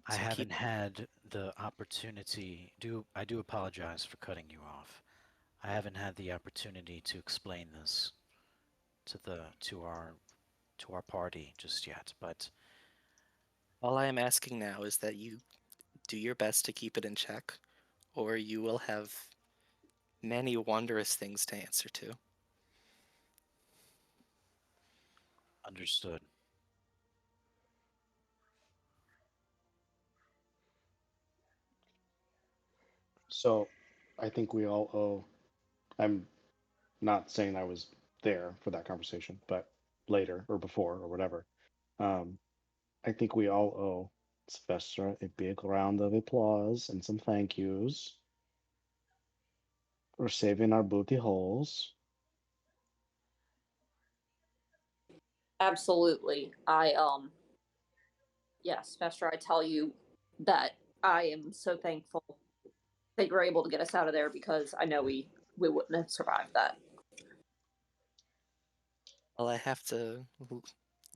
I So keep haven't had the opportunity. I do apologize for cutting you off. I haven't had the opportunity to explain this to the to our party just yet, but all I am asking now is that you do your best to keep it in check, or you will have many wondrous things to answer to. understood. So I think we all owe. I'm not saying I was there for that conversation, but later or before or whatever. Um, I think we all owe Sylvester a big round of applause and some thank yous for saving our booty holes. Absolutely. Yes, Fester, I tell you that I am so thankful that you were able to get us out of there because I know we wouldn't have survived that. Well, I have to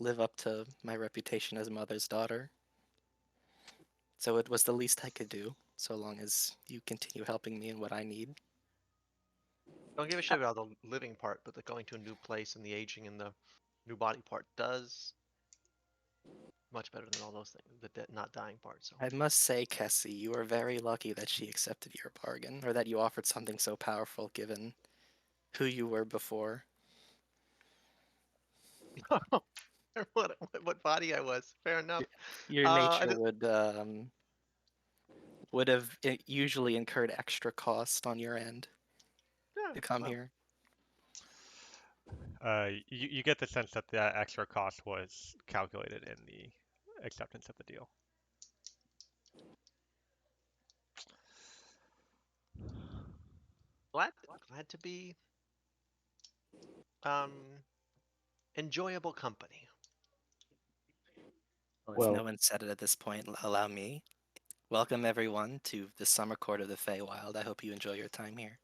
live up to my reputation as mother's daughter. So it was the least I could do, so long as you continue helping me in what I need. Don't give a shit about the living part, but the going to a new place and the aging and the new body part does much better than all those things. The not dying part. So I must say, Cassie, you are very lucky that she accepted your bargain, or that you offered something so powerful given who you were before. what body I was. Fair enough. Your I nature just, would have usually incurred extra cost on your end yeah, to come well, here. You get the sense that that extra cost was calculated in the acceptance of the deal. glad to be um enjoyable company. Well, if no Well, one said it at this point, allow me. Welcome everyone to the summer court of the Feywild. I hope you enjoy your time here.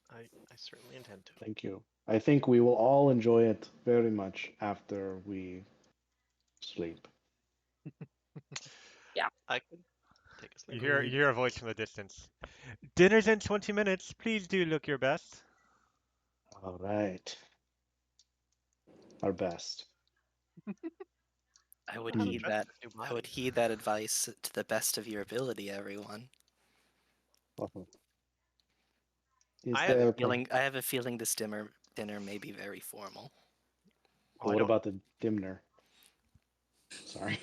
I certainly intend to. thank you. I think we will all enjoy it very much after we sleep. Yeah. I could take a sleep. You Agreed. hear a voice from the distance. Dinner's in 20 minutes. Please do look your best. All right. Our best. I would Not heed that. attractive new I would bodies. heed that advice to the best of your ability, everyone. Awesome. Is I I have have- a there a plan? feeling. I have a feeling this dinner may be very formal. Oh, I What don't. about the dimner? Sorry,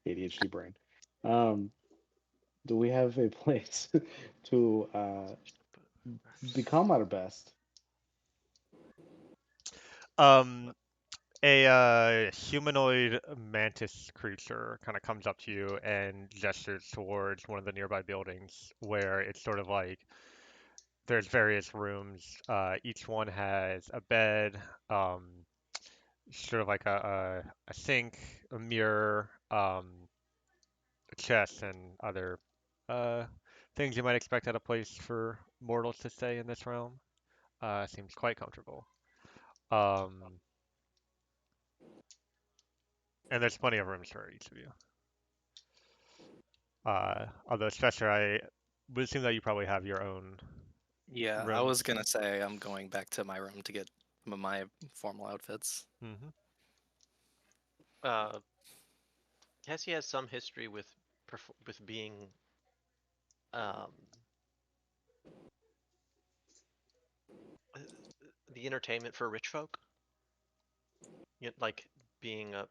ADHD brain. Um, do we have a place to become our best? Um, a humanoid mantis creature kind of comes up to you and gestures towards one of the nearby buildings where it's sort of like there's various rooms. Each one has a bed, sort of like a sink, a mirror, a chest, and other uh, things you might expect at a place for mortals to stay in this realm. Seems quite comfortable. Um, and there's plenty of rooms for each of you. Although, Spencer, I would assume that you probably have your own Yeah, I was rooms. gonna say I'm going back to my room to get my formal outfits. Hmm. Uh, Cassie has some history with being um uh, the entertainment for rich folk. Like being a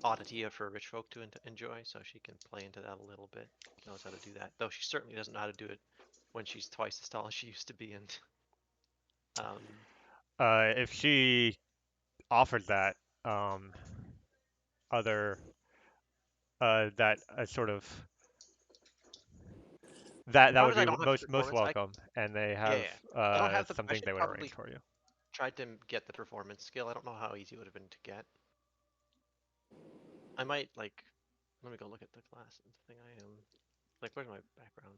oddity for rich folk to enjoy, so she can play into that a little bit. Knows how to do that, though she certainly doesn't know how to do it when she's twice as tall as she used to be. And um, If she offered that, um, other that sort of that the that problem would is I be don't have the most performance. welcome, and they Yeah, have yeah. I don't have the. I something should they would probably arrange for you. try to get the performance skill. I don't know how easy it would have been to get. I might like. Let me go look at the class and the thing I am. Like, where's my background?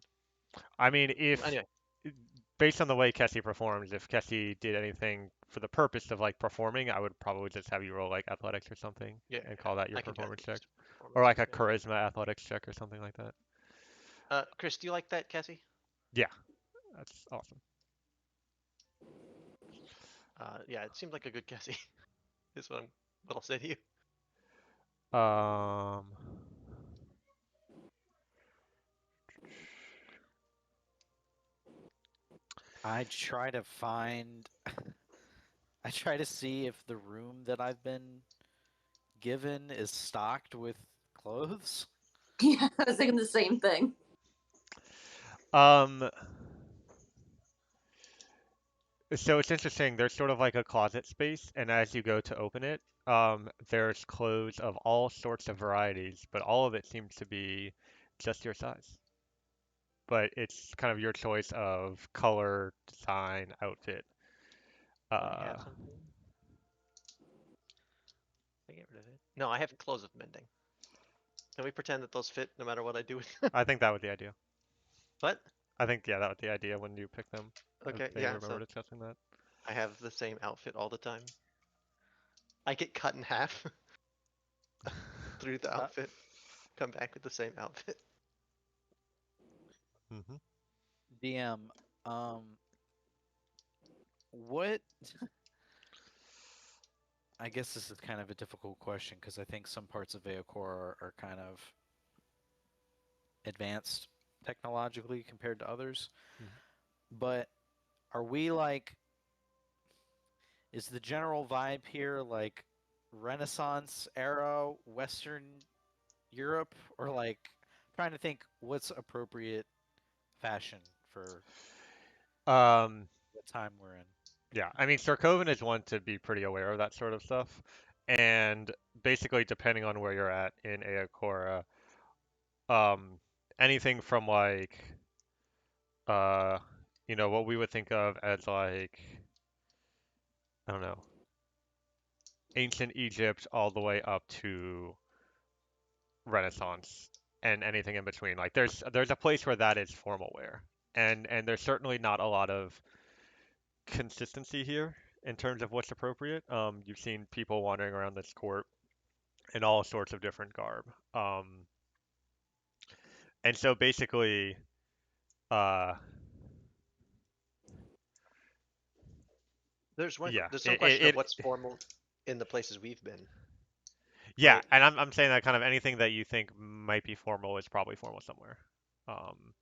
I mean, if Anyway, based on the way Kessie performs, if Kessie did anything for the purpose of like performing, I would probably just have you roll like athletics or something yeah, and call that your I can try to performance do check, just or performance. like a Yeah. charisma athletics check or something like that. Chris, do you like that, Cassie? Yeah, that's awesome. Yeah, it seemed like a good Cassie. Is what I'll say to you. Um, I try to find. I try to see if the room that I've been given is stocked with clothes. Yeah, I was thinking the same thing. um, so it's interesting. There's sort of like a closet space, and as you go to open it, there's clothes of all sorts of varieties, but all of it seems to be just your size. But it's kind of your choice of color, design, outfit. Do I Uh, have something? I get rid of it. No, I have clothes of mending. Can we pretend that those fit no matter what I do with them? I think that was the idea. What? I think, yeah, that was the idea when you picked them. I Okay, vaguely yeah, remember so discussing that. I have the same outfit all the time. I get cut in half through the outfit, come back with the same outfit. Hmm. DM, um, what? I guess this is kind of a difficult question because I think some parts of Eochora are kind of advanced technologically compared to others. Mhm. But are we like, is the general vibe here like Renaissance era Western Europe, or like trying to think what's appropriate fashion for Um, the time we're in? yeah, I mean, Sarkovan is one to be pretty aware of that sort of stuff. And basically, depending on where you're at in Aokora, um, anything from like, uh, what we would think of as like, I don't know, ancient Egypt all the way up to Renaissance and anything in between. Like there's a place where that is formal wear. And there's certainly not a lot of consistency here in terms of what's appropriate. You've seen people wandering around this court in all sorts of different garb. And so basically, uh, There's yeah, there's some question of it what's formal. in the places we've been. Yeah, Right. and I'm saying that kind of anything that you think might be formal is probably formal somewhere. Um,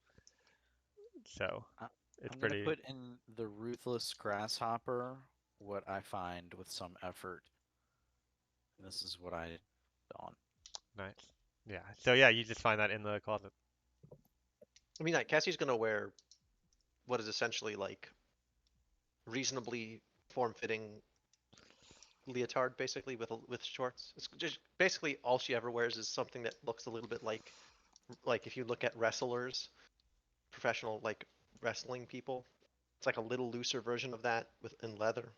so I- it's I'm gonna pretty put in the ruthless grasshopper what I find with some effort. And this is what I on. nice. Yeah. So yeah, you just find that in the closet. I mean, like Cassie's gonna wear what is essentially like reasonably form-fitting leotard, basically with shorts. It's just basically all she ever wears is something that looks a little bit like if you look at wrestlers, professional like wrestling people. It's like a little looser version of that with in leather,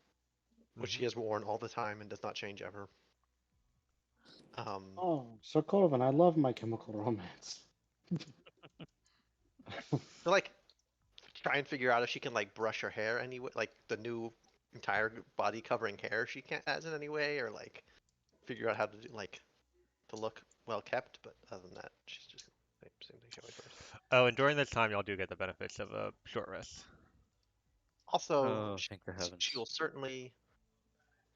which Mhm. she has worn all the time and does not change ever. Um, Oh, so Coven, I love My Chemical Romance. to like try and figure out if she can like brush her hair anyway, like the new entire body covering hair she can't has in any way, or like figure out how to do like to look well kept. But other than that, she's just same thing she always wears. Oh, and during this time, y'all do get the benefits of a short rest. Also, Oh, thank the she heavens. will certainly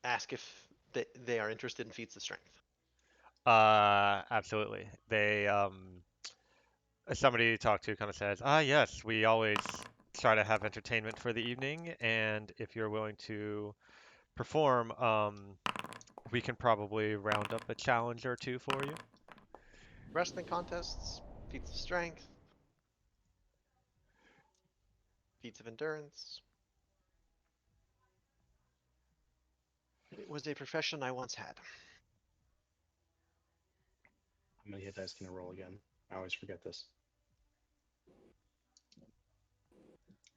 ask if they are interested in feats of strength. Absolutely. Somebody you talked to kind of says, yes, we always try to have entertainment for the evening, and if you're willing to perform, we can probably round up a challenge or two for you. Wrestling contests, feats of strength, feats of endurance. It was a profession I once had. How many hit dice can I roll again? I always forget this.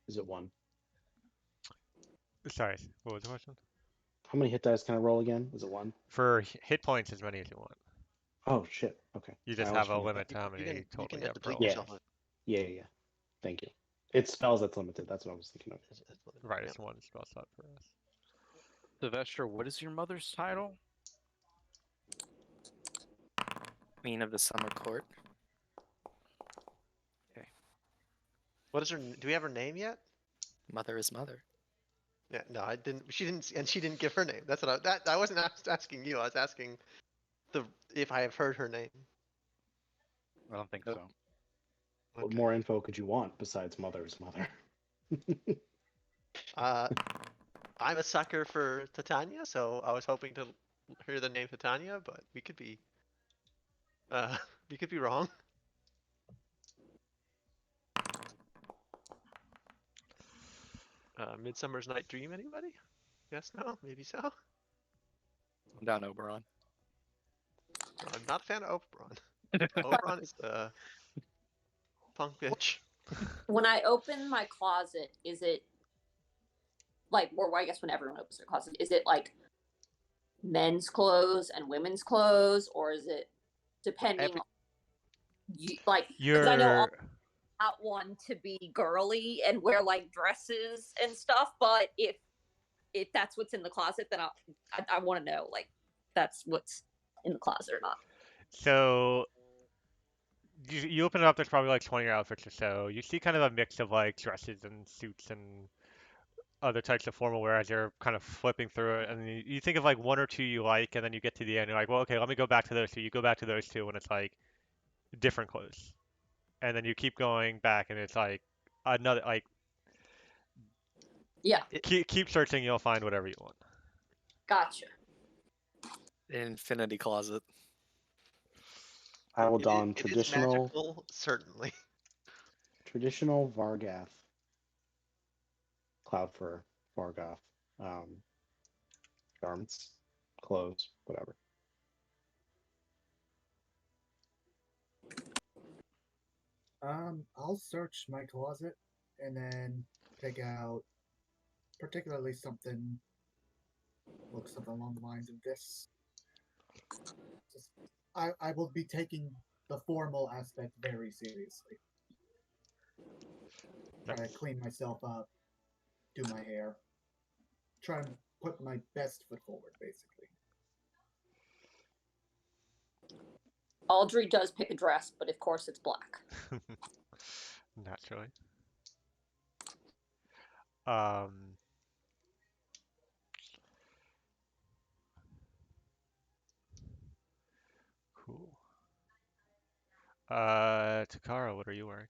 Is it one? Sorry, what was the question? How many hit dice can I roll again? Is it one? For hit points, as many as you want. Oh shit. Okay. You I just always have a forget that. limit to how many You total can you have per deplete level. Yeah. yourself. Yeah. Thank you. It's spells that's limited. That's what I was thinking of. Right, Yeah. it's one spell slot per us. Sylvester, what is your mother's title? Queen of the Summer Court. What is her? Do we have her name yet? Mother is mother. Yeah, no, I didn't. She didn't, and she didn't give her name. That's what I wasn't asking you. I was asking if I have heard her name. I don't think Uh, so. What Okay. more info could you want besides mother's mother? Uh, I'm a sucker for Titania, so I was hoping to hear the name Titania, but we could be, uh, we could be wrong. Midsummer's Night Dream, anybody? Yes, no, maybe so. I'm down Oberon. No, I'm not a fan of Oberon. Oberon is a punk bitch. When I open my closet, is it like, or I guess when everyone opens their closet, is it like men's clothes and women's clothes, or is it depending on you, like, because I know You're not one to be girly and wear like dresses and stuff, but if that's what's in the closet, then I want to know like that's what's in the closet or not. so you open it up. There's probably like 20 outfits or so. You see kind of a mix of like dresses and suits and other types of formal wear as you're kind of flipping through it, and you think of like one or two you like, and then you get to the end, you're like, well, okay, let me go back to those two. You go back to those two, and it's like different clothes, and then you keep going back, and it's like another like Yeah, keep searching, you'll find whatever you want. gotcha. Infinity Closet. I will don It is magical, certainly. traditional Vargath, cloud fur, Vargoth, garments, clothes, whatever. I'll search my closet and then pick out particularly something along the lines of this. Just, I will be taking the formal aspect very seriously. Try to Nice. clean myself up, do my hair, try and put my best foot forward, basically. Audrey does pick a dress, but of course it's black. Naturally. Um, Takara, what are you wearing?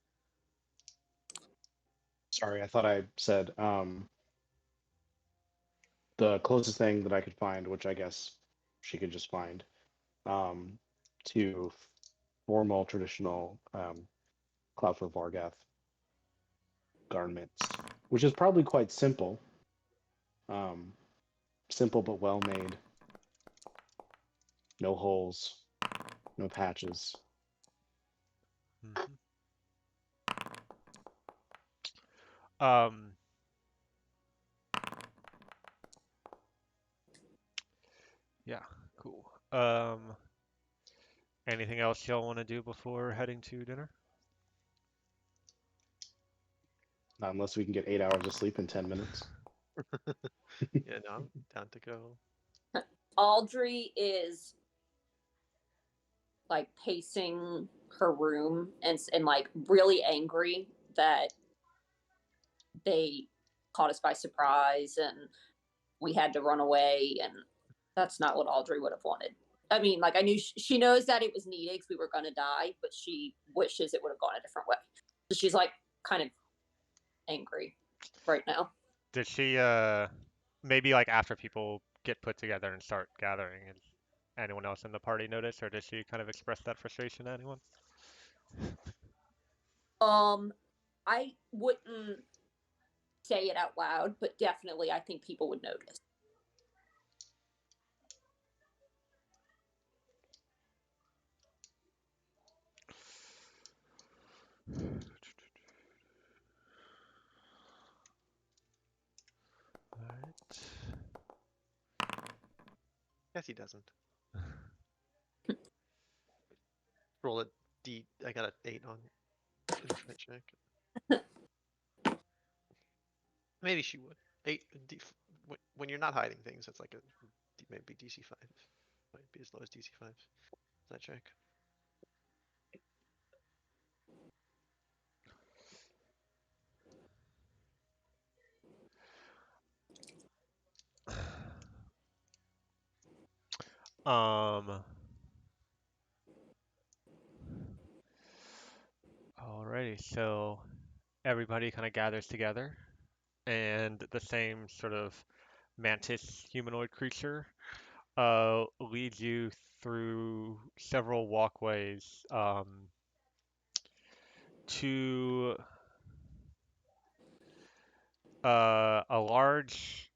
Sorry, I thought I said the closest thing that I could find, which I guess she could just find, um, to formal traditional Cloud for Vargath garments, which is probably quite simple. Um, Simple but well made. No holes, no patches. Mhm. Um, yeah, cool. Anything else y'all want to do before heading to dinner? Not unless we can get 8 hours of sleep in 10 minutes. Yeah, no, I'm down to go. Audrey is like pacing her room and like really angry that they caught us by surprise and we had to run away, and that's not what Audrey would have wanted. I mean, like I knew she knows that it was needed because we were going to die, but she wishes it would have gone a different way. So she's like kind of angry right now. Did she maybe like after people get put together and start gathering, and anyone else in the party notice, or does she kind of express that frustration to anyone? I wouldn't say it out loud, but definitely I think people would notice. Alright. Guess he doesn't. Roll a D. I got an 8 on insight check. Maybe she would. 8 when you're not hiding things, it's like a maybe DC 5. Might be as low as DC 5. That check. Alrighty, so everybody kind of gathers together, and the same sort of mantis humanoid creature leads you through several walkways to a large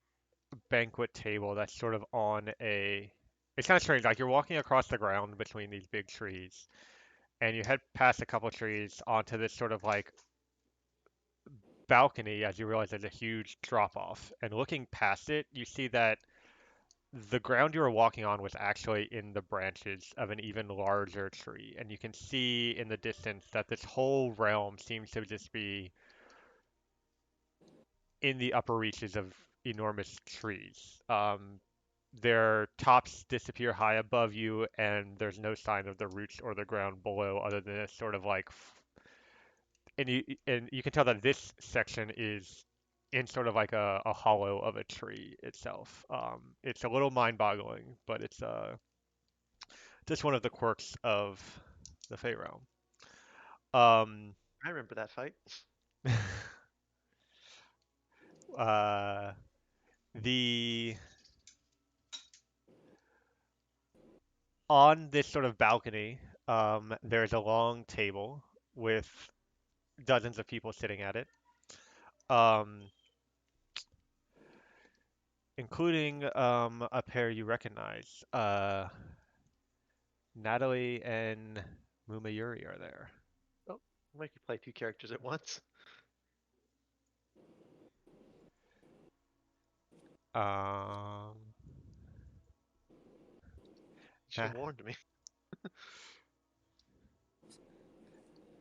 banquet table that's sort of on a. It's kind of strange. Like you're walking across the ground between these big trees, and you head past a couple trees onto this sort of like balcony as you realize there's a huge drop off. And looking past it, you see that the ground you were walking on was actually in the branches of an even larger tree. And you can see in the distance that this whole realm seems to just be in the upper reaches of enormous trees. Their tops disappear high above you, and there's no sign of the roots or the ground below, other than a sort of like, and you can tell that this section is in sort of like a hollow of a tree itself. It's a little mind-boggling, but it's just one of the quirks of the Fey realm. Um, I remember that fight. uh, the on this sort of balcony, there's a long table with dozens of people sitting at it, um, including a pair you recognize. Natalie and Mumayuri are there. Oh, I'll make you play 2 characters at once. Um, You should have warned me.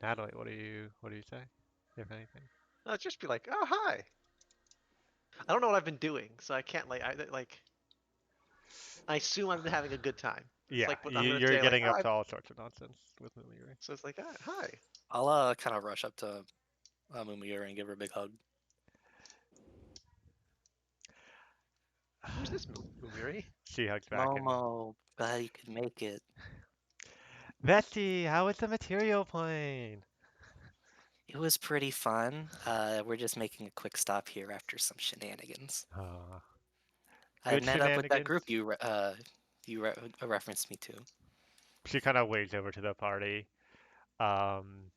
Natalie, what do you say, if anything? I'd just be like, oh hi. I don't know what I've been doing, so I can't I assume I've been having a good time. It's Yeah, like what I'm gonna you're say, like, getting oh, up to all sorts of nonsense with Mumayuri. so it's like, ah, hi. I'll kind of rush up to Mumiyuri and give her a big hug. Who's this Mumiri? She hugs back and Momo, glad you could make it. Bessie, how was the material plane? It was pretty fun. We're just making a quick stop here after some shenanigans. I Good met up with that shenanigans. group you referenced me to. She kind of waves over to the party. Um,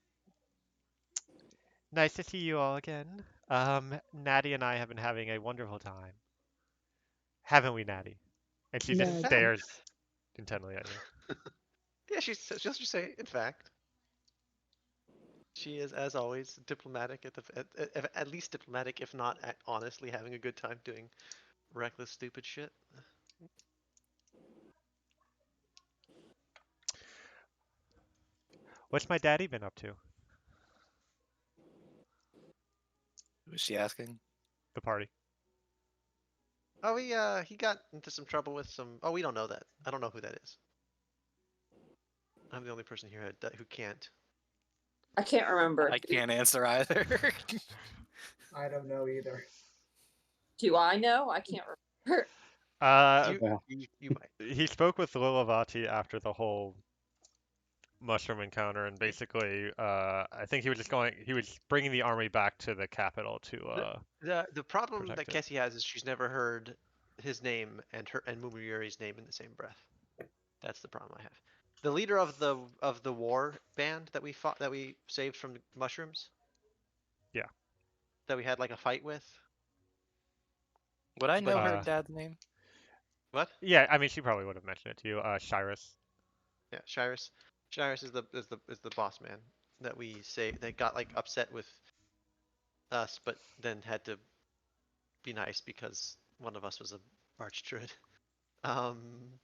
Nice to see you all again. Natty and I have been having a wonderful time. Haven't we, Natty? And she just In Nah, fact, stares intently at you. yeah, she'll just say, in fact. She is, as always, diplomatic at least diplomatic, if not honestly having a good time doing reckless, stupid shit. What's my daddy been up to? Who was she asking? The party. Oh, he got into some trouble with some. Oh, we don't know that. I don't know who that is. I'm the only person here who can't. I can't remember. I can't answer either. I don't know either. Do I know? I can't remember. You, Well, you might. He spoke with Lilavati after the whole mushroom encounter, and basically, I think he was bringing the army back to the capital to The problem that protect it. Kessie has is she's never heard his name and Mumuyuri's name in the same breath. That's the problem I have. The leader of the war band that we saved from mushrooms. Yeah. That we had like a fight with. Would I know her Uh, dad's name? What? yeah, I mean, she probably would have mentioned it to you. Shyrus. Yeah, Shyrus. Shyrus is the boss man that we say that got like upset with us, but then had to be nice because one of us was a arch druid. Um,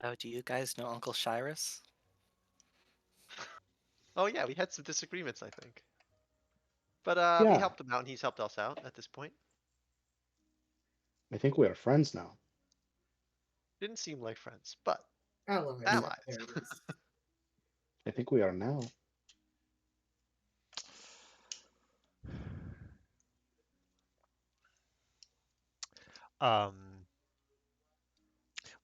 Oh, do you guys know Uncle Shyrus? oh yeah, we had some disagreements, I think. But we yeah, helped him out, and he's helped us out at this point. I think we are friends now. Didn't seem like friends, but Allies. allies. There it is. I think we are now. Um,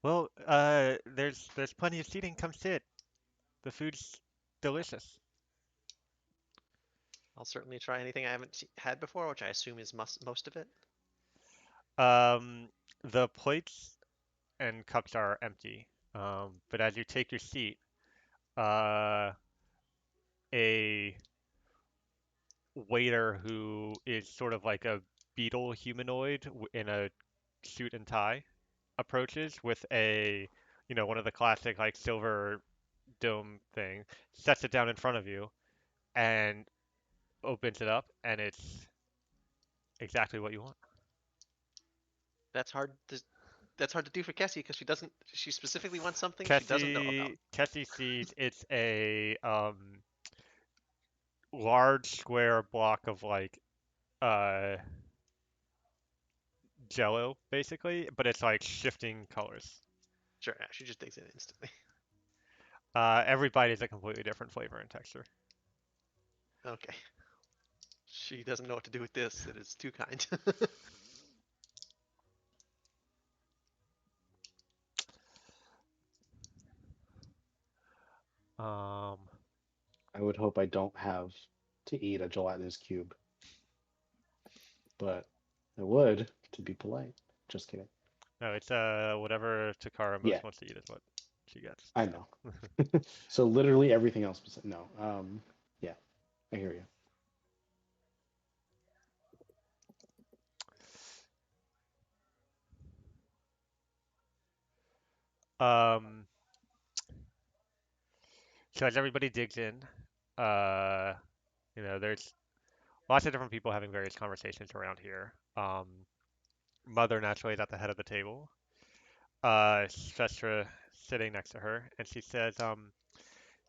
well, there's plenty of seating. Come sit. The food's delicious. I'll certainly try anything I haven't had before, which I assume is most of it. The plates and cups are empty. But as you take your seat, uh, a waiter who is sort of like a beetle humanoid in a suit and tie approaches with one of the classic like silver dome thing, sets it down in front of you, and opens it up, and it's exactly what you want. That's hard to that's hard to do for Kessie because she doesn't. She specifically wants something she doesn't know about. Kessie sees it's a large square block of like uh jello basically, but it's like shifting colors. Sure, yeah, she just digs in instantly. Every bite is a completely different flavor and texture. Okay, she doesn't know what to do with this. It is too kind. Um, I would hope I don't have to eat a gelatinous cube, but I would to be polite. Just kidding. no, it's whatever Takara Yeah, most wants to eat is what she gets. I know. So literally everything else was no. Yeah, I hear you. Um, so as everybody digs in, uh, there's lots of different people having various conversations around here. Mother naturally is at the head of the table. Sestra sitting next to her, and she says,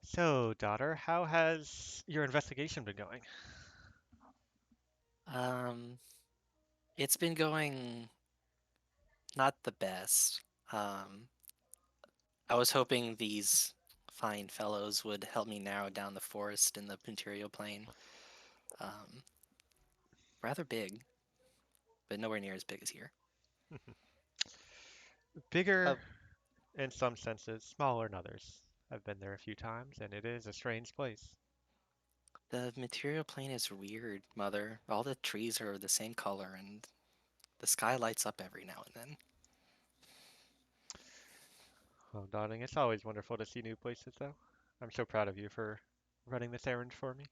"So, daughter, how has your investigation been going?" Um, it's been going not the best. Um, I was hoping these fine fellows would help me narrow down the forest in the material plane. Um, rather big, but nowhere near as big as here. Bigger uh, in some senses, smaller in others. I've been there a few times, and it is a strange place. The material plane is weird, Mother. All the trees are the same color, and the sky lights up every now and then. Oh, darling, it's always wonderful to see new places, though. I'm so proud of you for running this errand for me.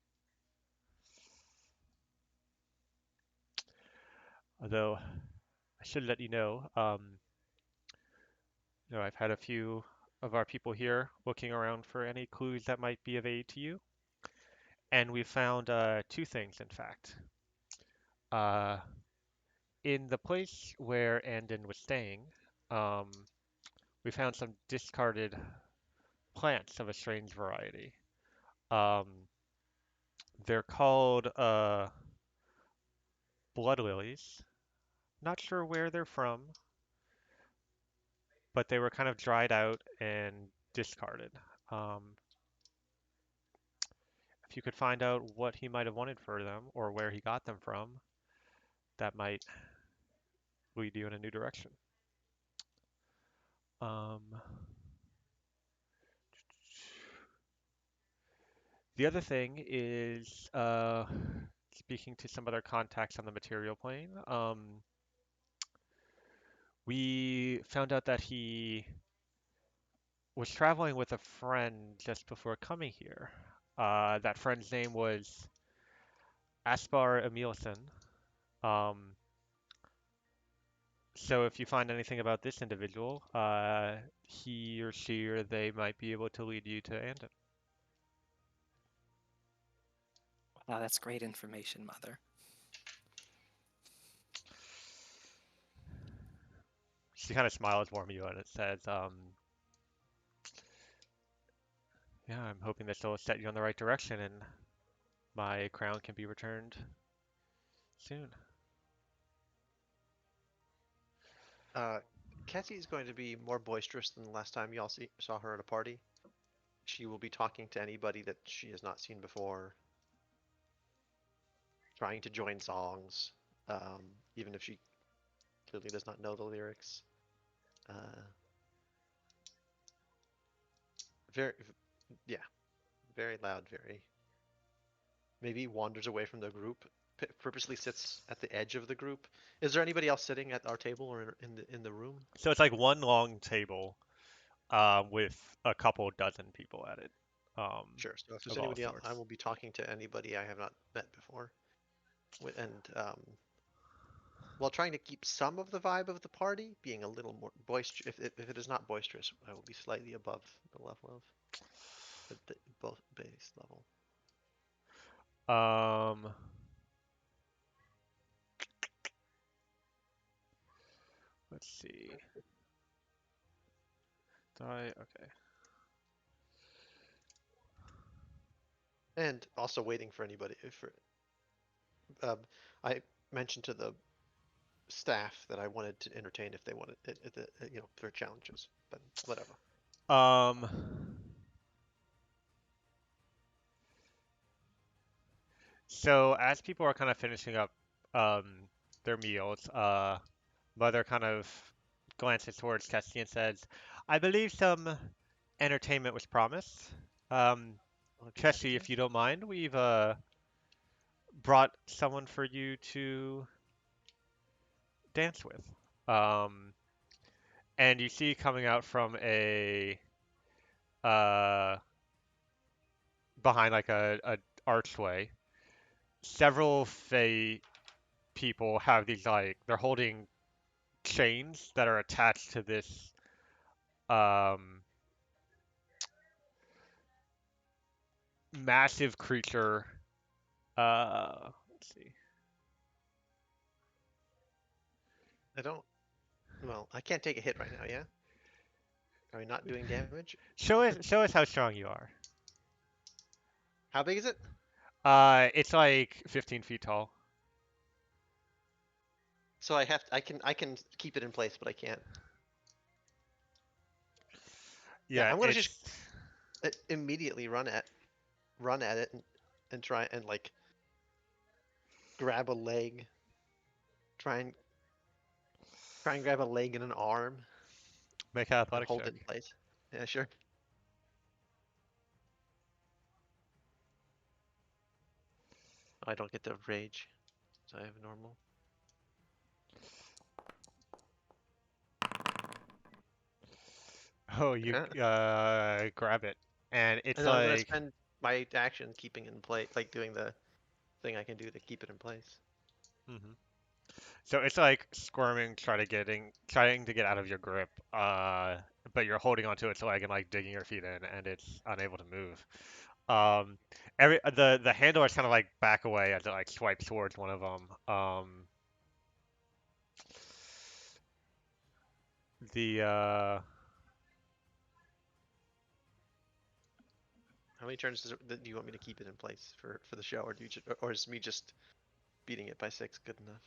Although, I should let you know, I've had a few of our people here looking around for any clues that might be of aid to you, and we found two things, in fact. Uh, in the place where Andon was staying, um, we found some discarded plants of a strange variety. Um, they're called blood lilies. Not sure where they're from, but they were kind of dried out and discarded. Um, if you could find out what he might have wanted for them or where he got them from, that might lead you in a new direction. Um, the other thing is speaking to some other contacts on the material plane. We found out that he was traveling with a friend just before coming here. That friend's name was Aspar Emilson. Um, so if you find anything about this individual, he or she or they might be able to lead you to Andon. Wow, that's great information, Mother. She kind of smiles warm at you and it says, yeah, I'm hoping this will set you on the right direction and my crown can be returned soon. Uh, Cassie is going to be more boisterous than the last time y'all saw her at a party. She will be talking to anybody that she has not seen before, trying to join songs, even if she clearly does not know the lyrics. Uh, very, yeah, very loud, very. Maybe wanders away from the group, purposely sits at the edge of the group. Is there anybody else sitting at our table or in the room? So it's like one long table with a couple dozen people at it, um, Sure. So if there's of all anybody else, I sorts. will be talking to anybody I have not met before, and while trying to keep some of the vibe of the party, being a little more boisterous. If it is not boisterous, I will be slightly above the level of the both base level. Um, let's see. Okay. And also waiting for anybody. For um, I mentioned to the staff that I wanted to entertain if they wanted their challenges, but whatever. Um, so as people are kind of finishing up their meals, Mother kind of glances towards Kessie and says, "I believe some entertainment was promised. Um, I'd be happy Kessie, to. if you don't mind, we've brought someone for you to dance with." Um, and you see coming out from a uh, behind like a archway, several Fey people have these like they're holding chains that are attached to this um, massive creature. Let's see. I don't. Well, I can't take a hit right now. Yeah. Are we not doing damage? Show us how strong you are. How big is it? It's like 15 feet tall. So I can keep it in place, but I can't. Yeah, Yeah, I'm gonna just it's immediately run at it and try and like grab a leg, try and grab a leg and an arm make an and athletic hold check. it in place. Yeah, sure. I don't get to rage, so I have normal. Oh, you Yeah. grab it, and it's And then I'm gonna like, spend my action keeping it in place, like doing the thing I can do to keep it in place. mhm. So it's like squirming, trying to get out of your grip, but you're holding onto its leg and like digging your feet in, and it's unable to move. Um, the handlers kind of like back away as it like swipes towards one of them. The How many turns do you want me to keep it in place for the show, or do you or is me just beating it by 6 good enough?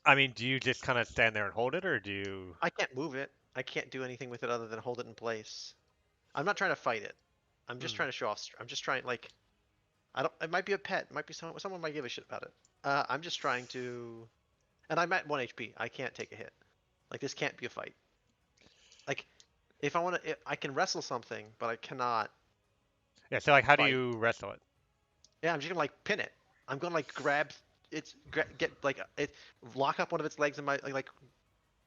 I mean, do you just kind of stand there and hold it, or do you? I can't move it. I can't do anything with it other than hold it in place. I'm not trying to fight it. I'm just Hmm. trying to show off. I'm just trying like I don't. It might be a pet. It might be someone might give a shit about it. I'm just trying to. And I'm at 1 HP. I can't take a hit. Like this can't be a fight. Like if I want to, I can wrestle something, but I cannot Yeah. So like, how do fight. you wrestle it? Yeah, I'm just gonna like pin it. I'm gonna like grab its get like it lock up one of its legs in my like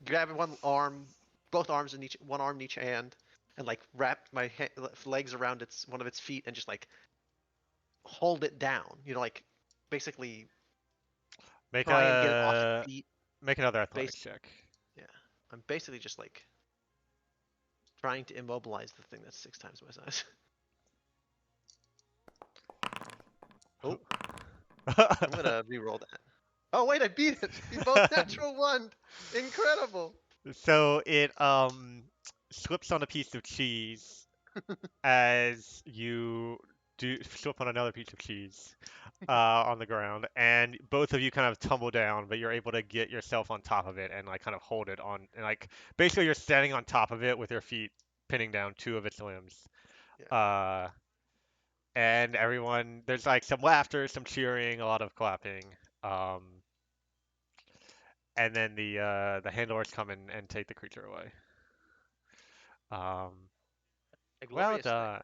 grab one arm, both arms in each one arm in each hand, and like wrap my legs around its one of its feet and just like hold it down. You know, like basically Make try and get it off its a feet. make another athletics Base, check. yeah. I'm basically just like trying to immobilize the thing that's 6 times my size. Oh, I'm gonna re-roll that. Oh wait, I beat it. We both natural one. Incredible. So it slips on a piece of cheese as you do slip on another piece of cheese on the ground, and both of you kind of tumble down, but you're able to get yourself on top of it and like kind of hold it on, and like basically you're standing on top of it with your feet pinning down two of its limbs. Yeah. Uh, and everyone, there's like some laughter, some cheering, a lot of clapping. Um, and then the handlers come in and take the creature away. Um, A well glorious thing. done.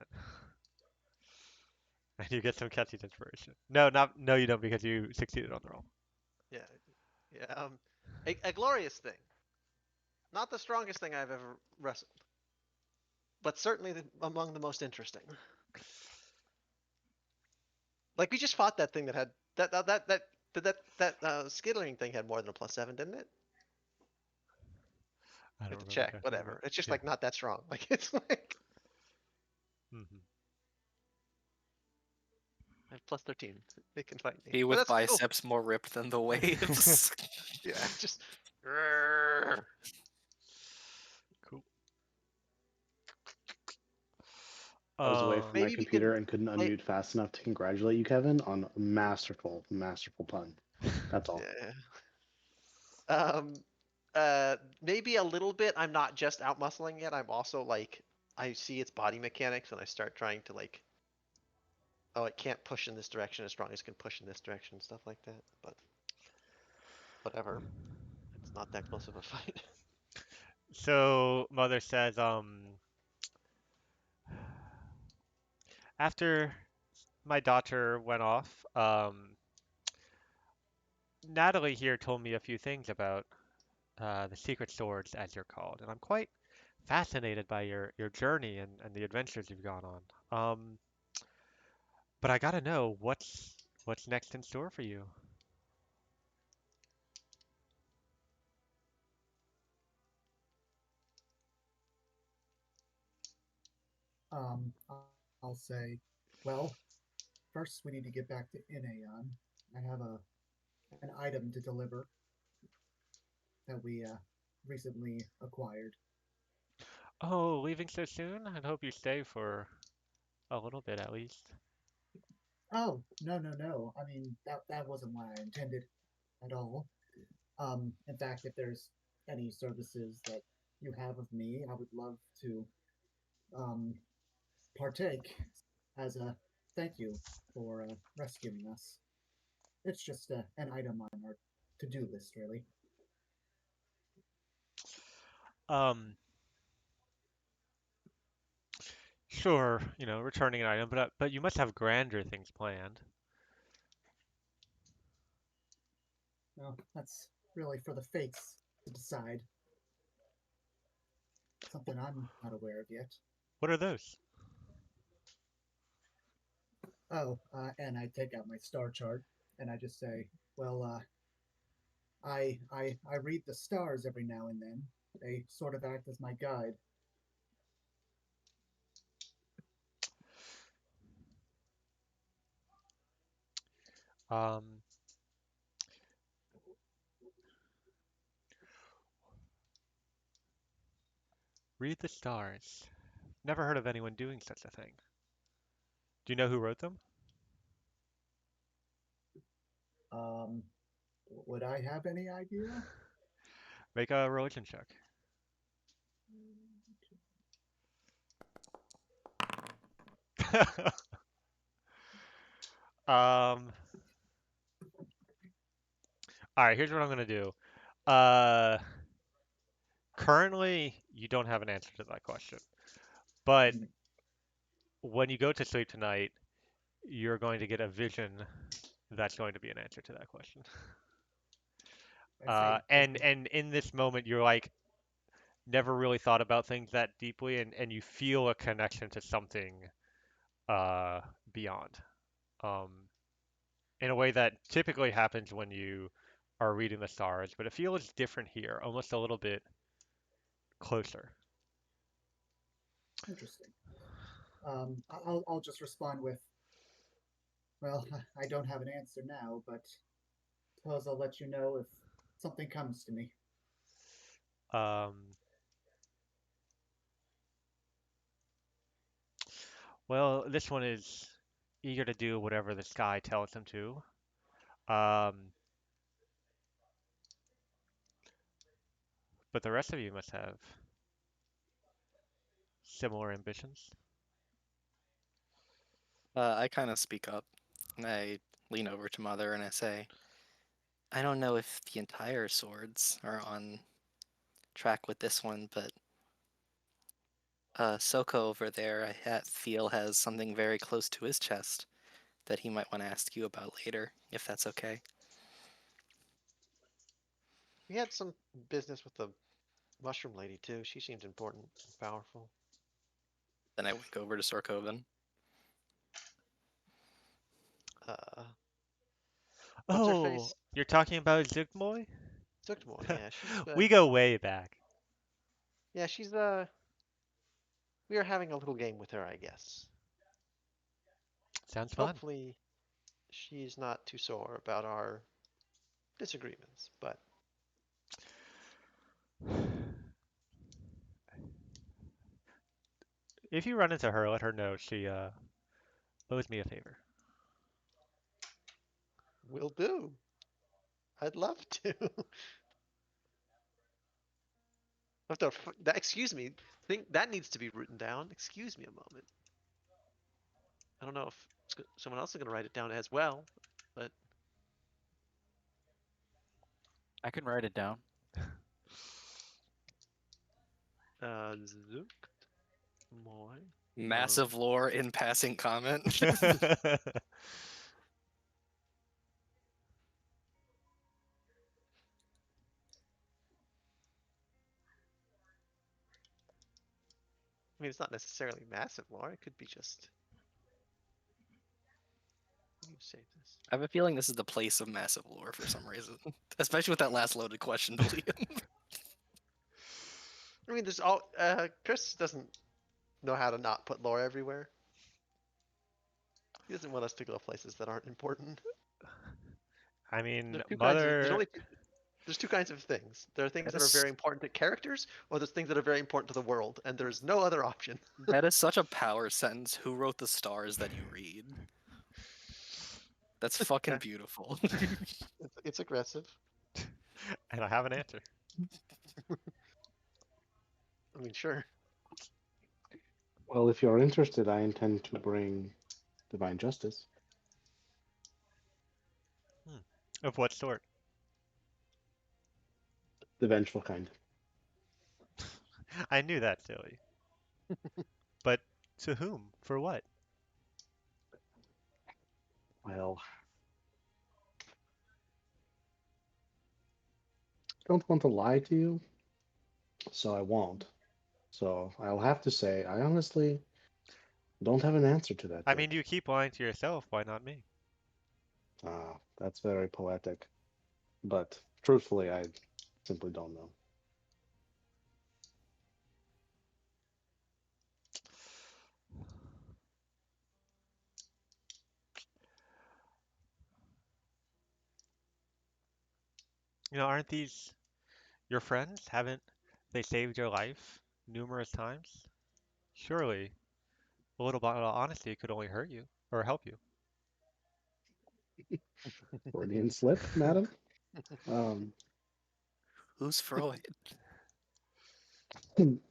And you get some catchy inspiration. No, you don't because you succeeded on the roll. Yeah. Yeah. A glorious thing. Not the strongest thing I've ever wrestled, but certainly among the most interesting. Like we just fought that thing that had that skittering thing had more than a +7, didn't it? I We have don't to remember check. casting that. Whatever. It's just Yeah. like not that strong. Like it's like Hmm. I have +13. They can fight me, He but with that's cool. biceps more ripped than the waves. Yeah. Just. Cool. I was away from my Maybe we can computer and couldn't play. unmute fast enough to congratulate you, Kevin, on a masterful, masterful pun. That's all. Yeah. Um. Maybe a little bit. I'm not just out muscling it. I'm also like I see its body mechanics and I start trying to like. Oh, it can't push in this direction as strong as it can push in this direction, stuff like that. But whatever. It's not that close of a fight. So mother says, after my daughter went off, Natalie here told me a few things about the secret swords, as you're called, and I'm quite fascinated by your journey and the adventures you've gone on. But I gotta know what's next in store for you. I'll say, well, first we need to get back to Inaon. I have an item to deliver that we recently acquired. Oh, leaving so soon? I hope you stay for a little bit at least. Oh, no, no, no. I mean, that wasn't what I intended at all. In fact, if there's any services that you have of me, I would love to um, partake as a thank you for rescuing us. It's just an item on our to-do list, really. Um, Sure, returning an item, but you must have grander things planned. Well, that's really for the fates to decide. Something I'm not aware of yet. What are those? Oh, and I take out my star chart and I just say, well, I read the stars every now and then. They sort of act as my guide. Um, Read the stars. Never heard of anyone doing such a thing. Do you know who wrote them? Um, would I have any idea? Make a religion check. Um, all right, here's what I'm gonna do. Uh, Currently, you don't have an answer to that question, but when you go to sleep tonight, you're going to get a vision that's going to be an answer to that question. I see. And in this moment, you're like never really thought about things that deeply, and you feel a connection to something uh, beyond, um, in a way that typically happens when you are reading the stars, but it feels different here, almost a little bit closer. Interesting. I'll just respond with, well, I don't have an answer now, but suppose I'll let you know if something comes to me. Um, well, this one is eager to do whatever the sky tells him to. Um, but the rest of you must have similar ambitions. I kind of speak up. I lean over to Mother and I say, I don't know if the entire swords are on track with this one, but Soko over there, feel has something very close to his chest that he might want to ask you about later, if that's okay. We had some business with the mushroom lady too. She seems important and powerful. Then I wink over to Sorkoven. Uh, what's her Oh, face? you're talking about Zugmoy? Zuktmoy. Yeah, she's We go way back. yeah, she's we are having a little game with her, I guess. Sounds fun. Hopefully, she's not too sore about our disagreements, but If you run into her, let her know she owes me a favor. will do. I'd love to. Excuse me. Think that needs to be written down. Excuse me a moment. I don't know if someone else is going to write it down as well, but I can write it down. Zook Moy. Massive lore in passing comment. I mean, it's not necessarily massive lore. It could be just. Let me save this. I have a feeling this is the place of massive lore for some reason, especially with that last loaded question to Liam. I mean, there's all. Chris doesn't know how to not put lore everywhere. He doesn't want us to go places that aren't important. I mean, There's two kinds of. Mother. There's two kinds of things. There are things That that are is very important to characters, or there's things that are very important to the world, and there's no other option. that is such a power sentence. Who wrote the stars that you read? That's fucking beautiful. It's aggressive. And I have an answer. I mean, sure. Well, if you're interested, I intend to bring divine justice. Of what sort? The vengeful kind. I knew that, silly. But To whom? For what? Well, I don't want to lie to you, so I won't. So I'll have to say, I honestly don't have an answer to that I mean, yet. you keep lying to yourself. Why not me? Ah, that's very poetic. But truthfully, I simply don't know. Aren't these your friends? Haven't they saved your life numerous times? Surely, a little bit of honesty could only hurt you or help you. Freudian slip, madam? Um, Who's Freud?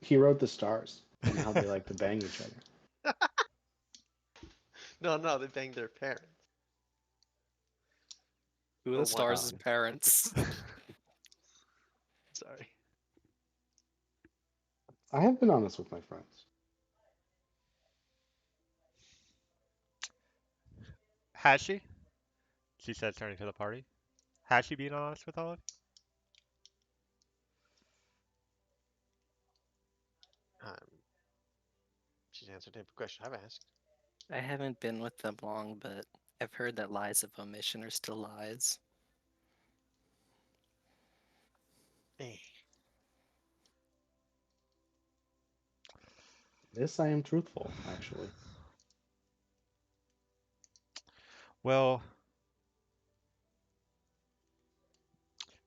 he wrote the stars and how they like to bang each other. No, no, they banged their parents. Who are Or the one. stars' parents? Sorry. I have been honest with my friends. Has she? She says, turning to the party. Has she been honest with all of Um, she's answered every question I've asked. I haven't been with them long, but I've heard that lies of omission are still lies. Eh. This I am truthful, actually. Well,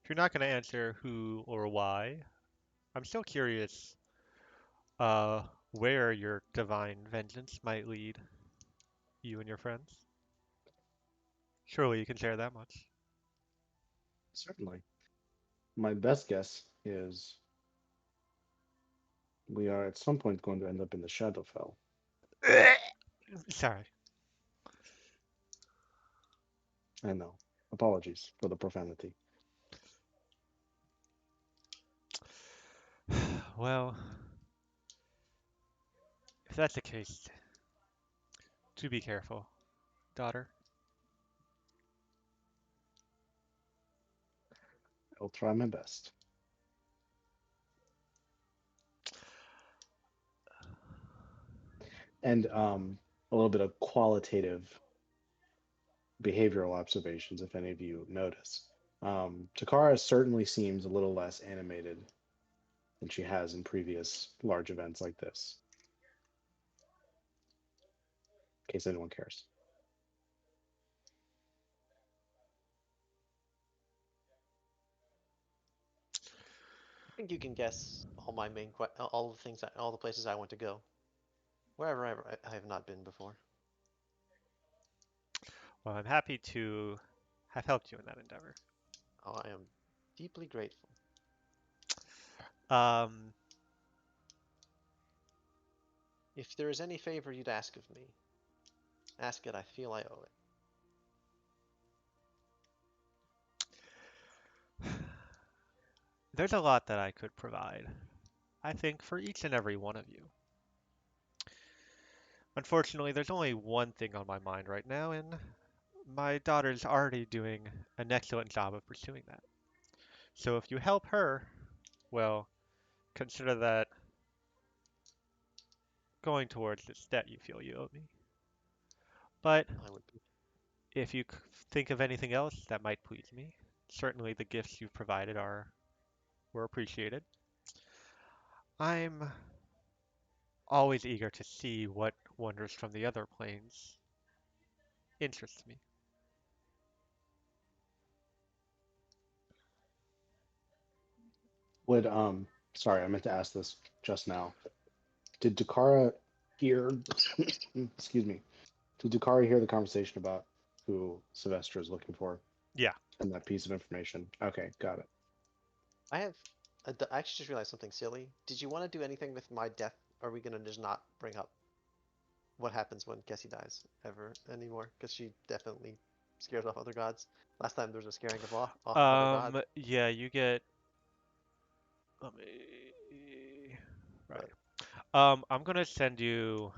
if you're not going to answer who or why, I'm still curious uh, where your divine vengeance might lead you and your friends. Surely you can share that much. Certainly. My best guess is we are at some point going to end up in the Shadowfell. Sorry. I know. Apologies for the profanity. Well, if that's the case, do be careful, daughter. I'll try my best. And a little bit of qualitative behavioral observations, if any of you notice. Takara certainly seems a little less animated than she has in previous large events like this, in case anyone cares. I think you can guess all my main, all the things, all the places I want to go, wherever I have not been before. Well, I'm happy to have helped you in that endeavor. Oh, I am deeply grateful. Um, If there is any favor you'd ask of me, ask it. I feel I owe it. there's a lot that I could provide, I think, for each and every one of you. Unfortunately, there's only one thing on my mind right now, and my daughter's already doing an excellent job of pursuing that. So if you help her, well, consider that going towards this debt you feel you owe me. But I would be. if you think of anything else that might please me, certainly the gifts you've provided were appreciated. I'm always eager to see what wonders from the other planes interest me. Would sorry, I meant to ask this just now. Did Dakara hear excuse me. Did Dakara hear the conversation about who Sylvester is looking for Yeah. and that piece of information? Okay, got it. I have. I actually just realized something silly. Did you want to do anything with my death? Or are we gonna just not bring up what happens when Kessie dies ever anymore? Because she definitely scares off other gods. Last time there was a scaring off of other gods. Yeah, you get. Let me. Right. But I'm gonna send you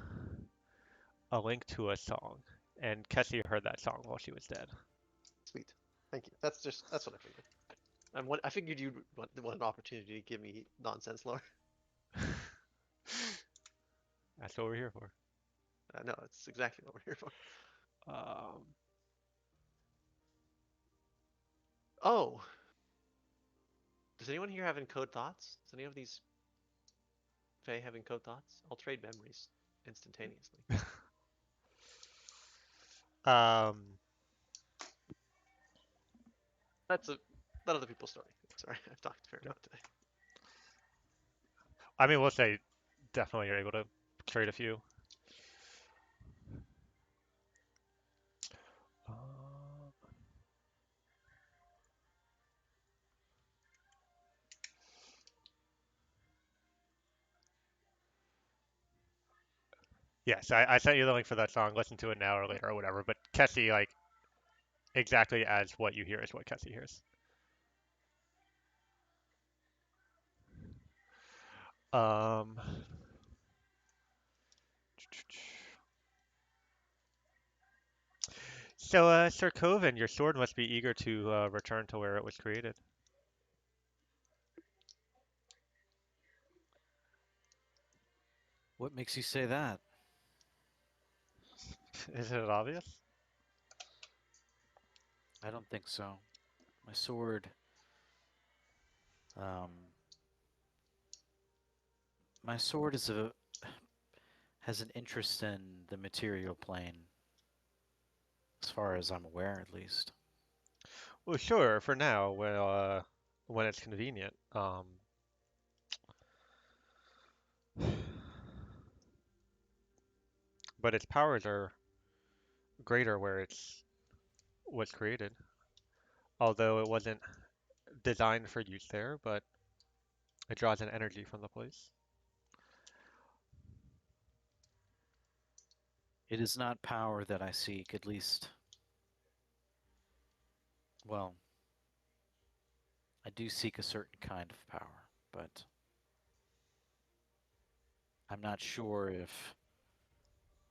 a link to a song, and Kessie heard that song while she was dead. Sweet. Thank you. That's what I figured. I figured you'd want an opportunity to give me nonsense lore. That's what we're here for. No, it's exactly what we're here for. Um, Oh, does anyone here have encode thoughts? Does any of these Fae have encode thoughts? I'll trade memories instantaneously. um, That's that other people's story. Sorry, I've talked a fair amount today. I mean, we'll say definitely you're able to trade a few. Yes, I sent you the link for that song. Listen to it now or later or whatever. But Kessie, like, exactly as what you hear is what Kessie hears. Um, so, Sir Coven, your sword must be eager to return to where it was created. What makes you say that? Isn't it obvious? I don't think so. My sword. Um, my sword has an interest in the material plane, as far as I'm aware, at least. Well, sure, for now, when it's convenient. But its powers are greater where it's was created. Although it wasn't designed for use there, but it draws an energy from the place. It is not power that I seek, at least. Well, I do seek a certain kind of power, but I'm not sure if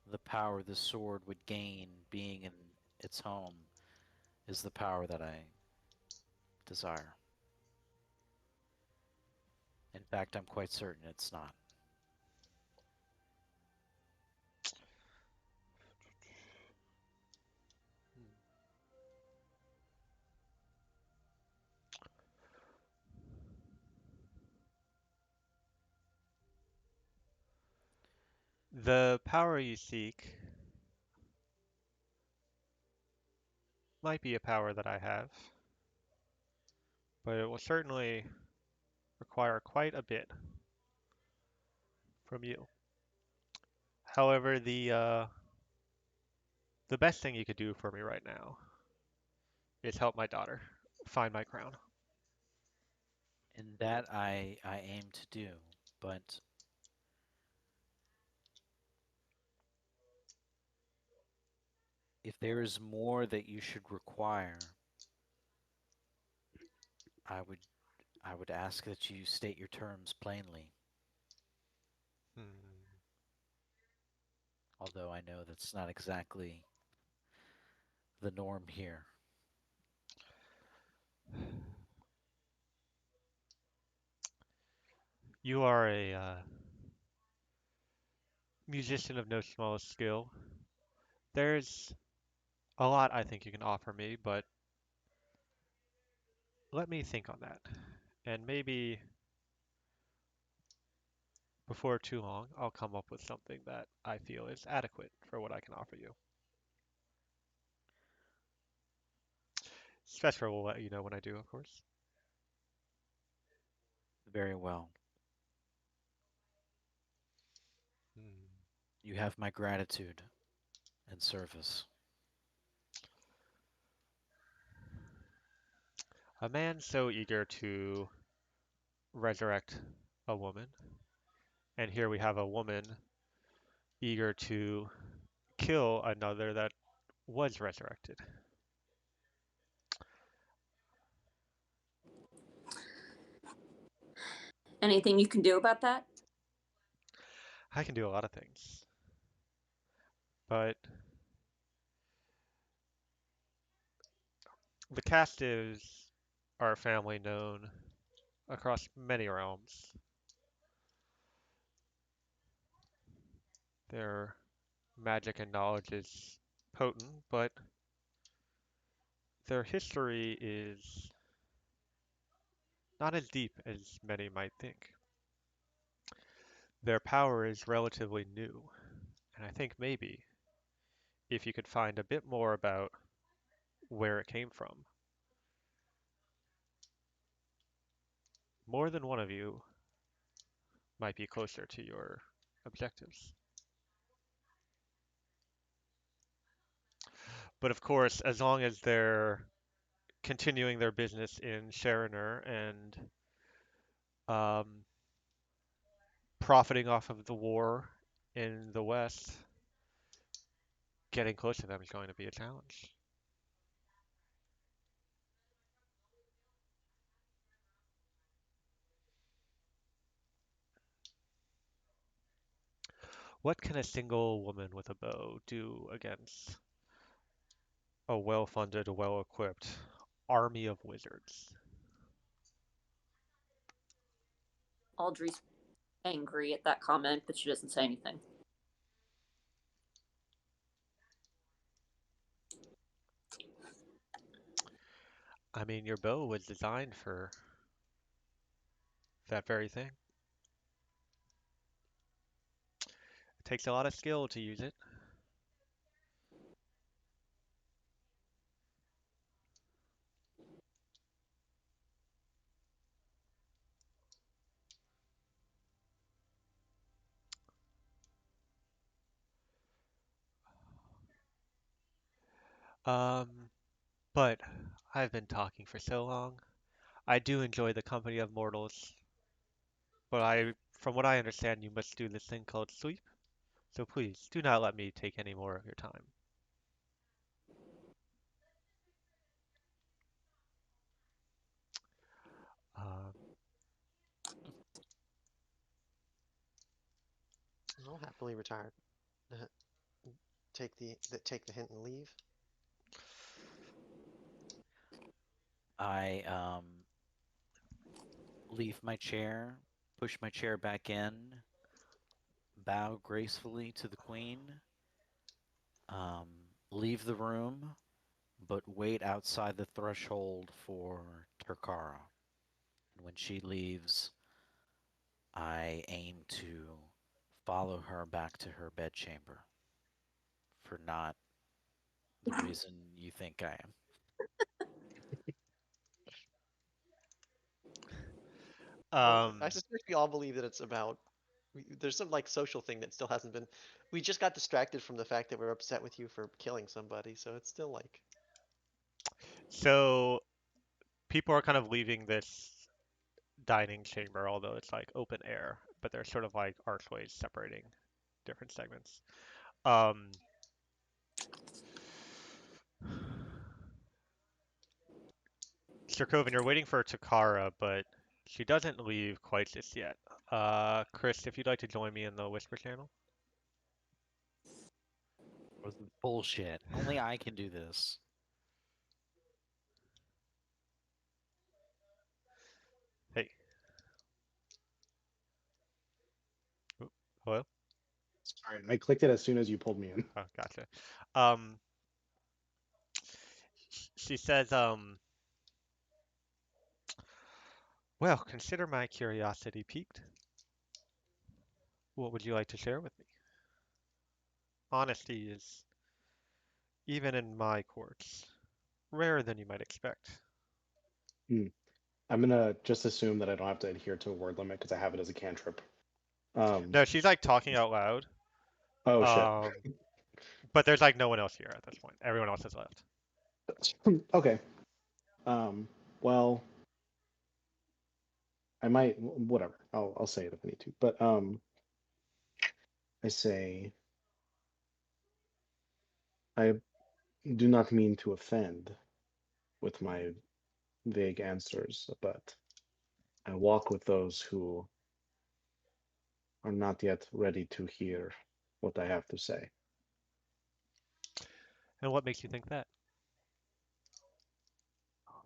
the power the sword would gain being in its home is the power that I desire. In fact, I'm quite certain it's not. The power you seek might be a power that I have, but it will certainly require quite a bit from you. However, the best thing you could do for me right now is help my daughter find my crown. And that I aim to do, but if there is more that you should require, I would ask that you state your terms plainly. Hmm. Although I know that's not exactly the norm here. You are a musician of no small skill. There's a lot I think you can offer me, but let me think on that. And maybe before too long, I'll come up with something that I feel is adequate for what I can offer you. Vesper will let you know when I do, of course. Very well. Hmm. You have my gratitude and service. A man so eager to resurrect a woman, and here we have a woman eager to kill another that was resurrected. Anything you can do about that? I can do a lot of things. but the Castives are a family known across many realms. Their magic and knowledge is potent, but their history is not as deep as many might think. Their power is relatively new, and I think maybe if you could find a bit more about where it came from, more than one of you might be closer to your objectives. But of course, as long as they're continuing their business in Sharoner and um, profiting off of the war in the West, getting close to them is going to be a challenge. What can a single woman with a bow do against a well-funded, well-equipped army of wizards? Audrey's angry at that comment, but she doesn't say anything. I mean, your bow was designed for that very thing. It takes a lot of skill to use it. Um, but I've been talking for so long. I do enjoy the company of mortals, but from what I understand, you must do this thing called sleep. So please, do not let me take any more of your time. Um, I'll happily retire. Uh, take the hint and leave. I leave my chair, push my chair back in, bow gracefully to the queen, um, leave the room, but wait outside the threshold for Terkara. And when she leaves, I aim to follow her back to her bedchamber for not the reason you think I am. Well, I um, suspect we all believe that it's about. There's some like social thing that still hasn't been. We just got distracted from the fact that we're upset with you for killing somebody, so it's still like. so people are kind of leaving this dining chamber, although it's like open air, but there's sort of like archways separating different segments. Um, Sir Coven, you're waiting for Takara, but she doesn't leave quite just yet. Chris, if you'd like to join me in the Whisper Channel. Bullshit. Only I can do this. Hey. Oop, hello? Sorry, I clicked it as soon as you pulled me in. Oh, gotcha. Um, she says, well, consider my curiosity piqued. What would you like to share with me? Honesty is, even in my courts, rarer than you might expect. Hmm. I'm gonna just assume that I don't have to adhere to a word limit because I have it as a cantrip. Um, No, she's like talking out loud. oh shit. Um, but there's like no one else here at this point. Everyone else has left. Okay. Well, I might whatever. I'll say it if I need to. But I say I do not mean to offend with my vague answers, but I walk with those who are not yet ready to hear what I have to say. And what makes you think that?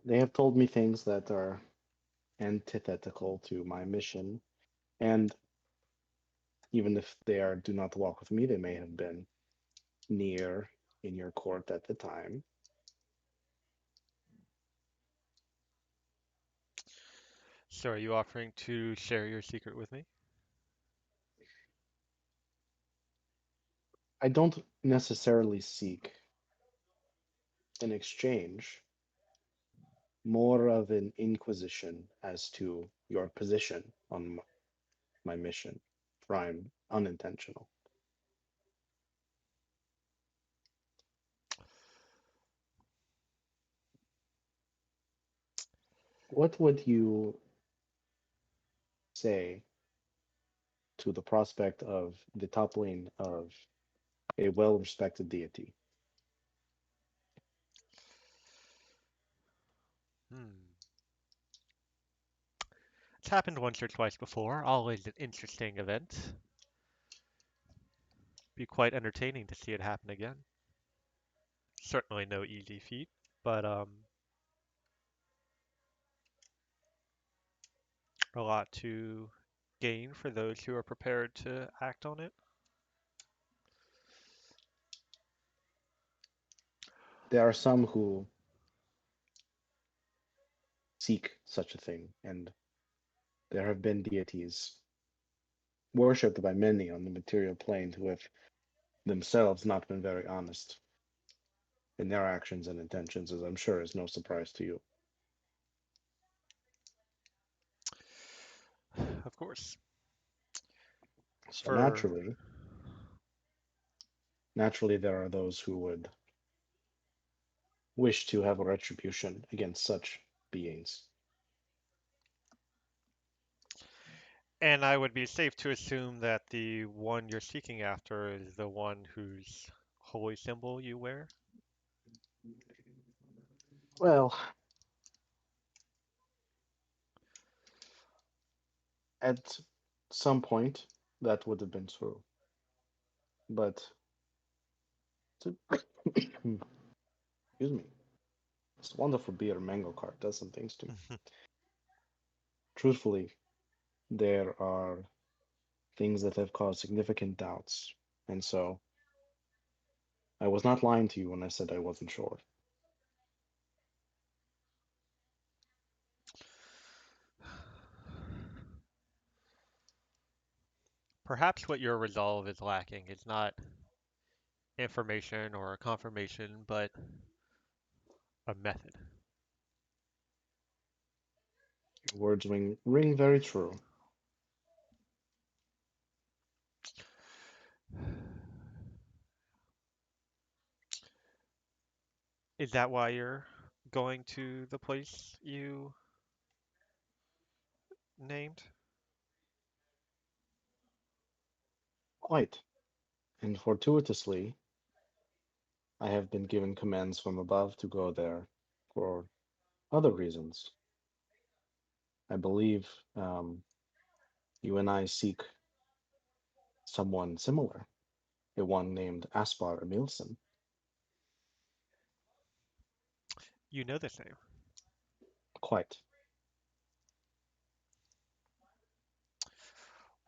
They have told me things that are antithetical to my mission, and even if they are do not walk with me, they may have been near in your court at the time. So are you offering to share your secret with me? I don't necessarily seek an exchange, more of an inquisition as to your position on my mission, for I'm unintentional. What would you say to the prospect of the toppling of a well respected deity? Hmm. It's happened once or twice before, always an interesting event. Be quite entertaining to see it happen again. Certainly no easy feat, but a lot to gain for those who are prepared to act on it. There are some who seek such a thing, and there have been deities worshipped by many on the material plane who have themselves not been very honest in their actions and intentions, as I'm sure is no surprise to you. Of course. So For naturally, there are those who would wish to have a retribution against such beings. And I would be safe to assume that the one you're seeking after is the one whose holy symbol you wear? Well, at some point, that would have been true. But, to, excuse me, this wonderful beer mango cart does some things to me. Truthfully, there are things that have caused significant doubts. And so I was not lying to you when I said I wasn't sure. Perhaps what your resolve is lacking is not information or confirmation, but a method. Your words ring very true. Is that why you're going to the place you named? Quite. And fortuitously, I have been given commands from above to go there for other reasons. I believe you and I seek someone similar, a one named Aspar Emilson. You know this name. Quite.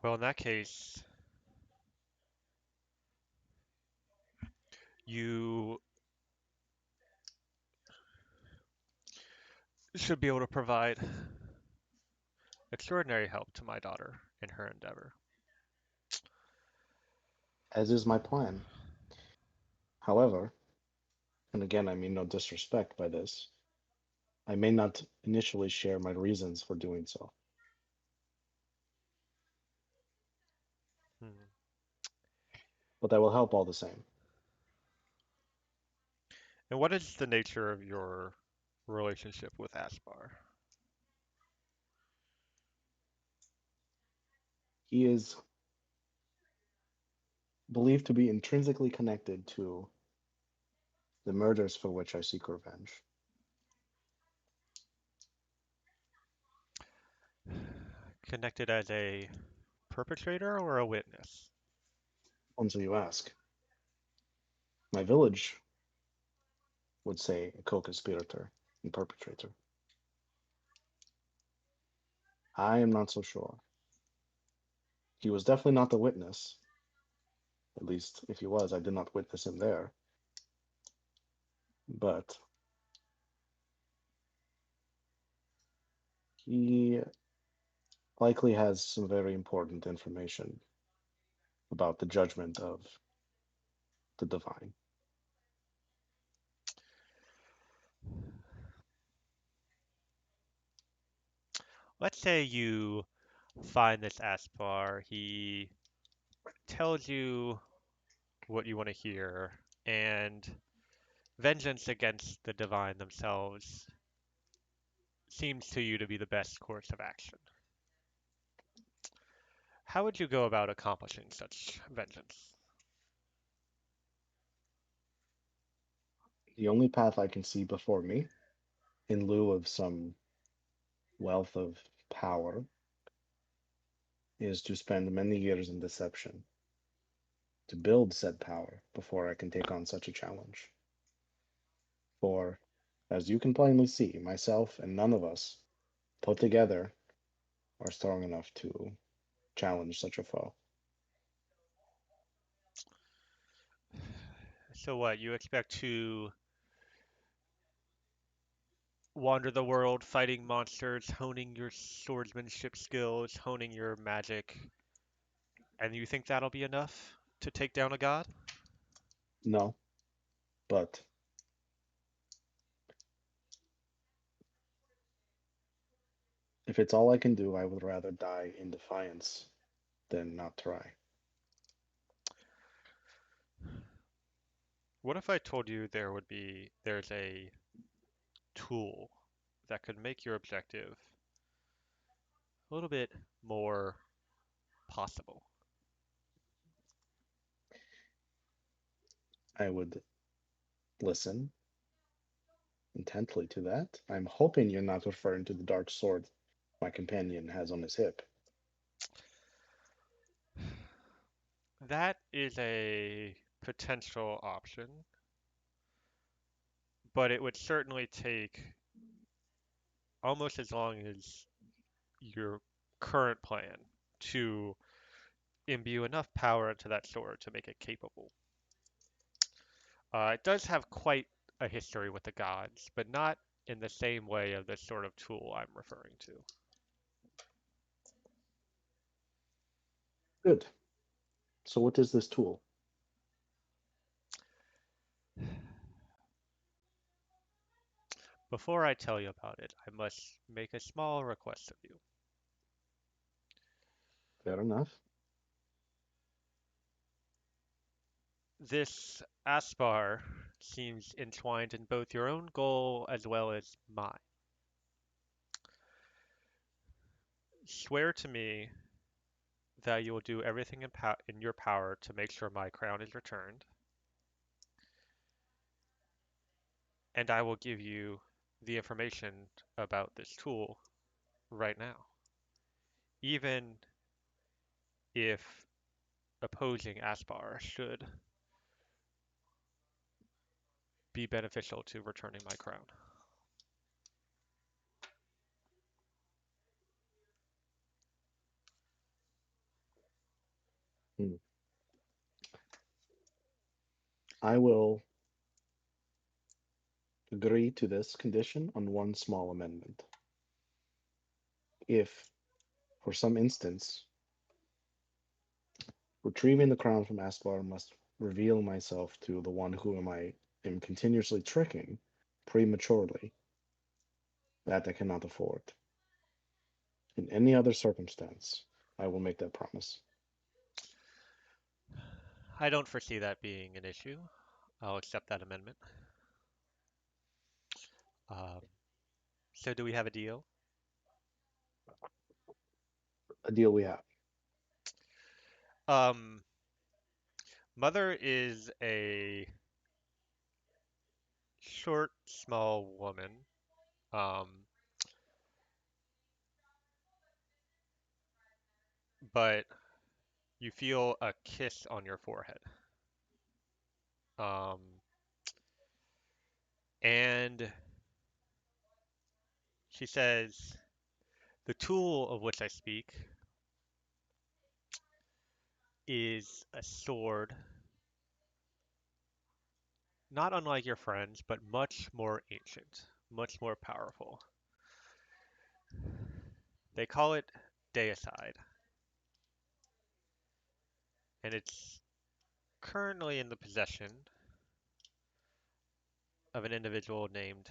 Well, in that case, you should be able to provide extraordinary help to my daughter in her endeavor. As is my plan. However, and again, I mean no disrespect by this, I may not initially share my reasons for doing so, Hmm. but I will help all the same. And what is the nature of your relationship with Aspar? He is believed to be intrinsically connected to the murders for which I seek revenge. Connected as a perpetrator or a witness? Until you ask. My village would say a co-conspirator and perpetrator. I am not so sure. He was definitely not the witness. At least, if he was, I did not witness him there. But he likely has some very important information about the judgment of the divine. Let's say you find this Aspar. He tells you what you want to hear, and vengeance against the divine themselves seems to you to be the best course of action. How would you go about accomplishing such vengeance? The only path I can see before me, in lieu of some wealth of power, is to spend many years in deception, to build said power before I can take on such a challenge. For, as you can plainly see, myself and none of us put together are strong enough to challenge such a foe. So what, you expect to wander the world fighting monsters, honing your swordsmanship skills, honing your magic, and you think that'll be enough to take down a god? No, but if it's all I can do, I would rather die in defiance than not try. What if I told you there's a tool that could make your objective a little bit more possible? I would listen intently to that. I'm hoping you're not referring to the dark sword my companion has on his hip. That is a potential option, but it would certainly take almost as long as your current plan to imbue enough power into that sword to make it capable. It does have quite a history with the gods, but not in the same way of the sort of tool I'm referring to. Good. So what is this tool? Before I tell you about it, I must make a small request of you. Fair enough. This Aspar seems entwined in both your own goal as well as mine. Swear to me that you will do everything in your power to make sure my crown is returned, and I will give you the information about this tool right now, even if opposing Aspar should be beneficial to returning my crown. Hmm. I will agree to this condition on one small amendment. If, for some instance, retrieving the crown from Aspar must reveal myself to the one whom I am continuously tricking prematurely, that I cannot afford. In any other circumstance, I will make that promise. I don't foresee that being an issue. I'll accept that amendment. Um, so do we have a deal? A deal we have. Um, Mother is a short, small woman. Um, but you feel a kiss on your forehead. Um, And she says, the tool of which I speak is a sword, not unlike your friend's, but much more ancient, much more powerful. They call it deicide, and it's currently in the possession of an individual named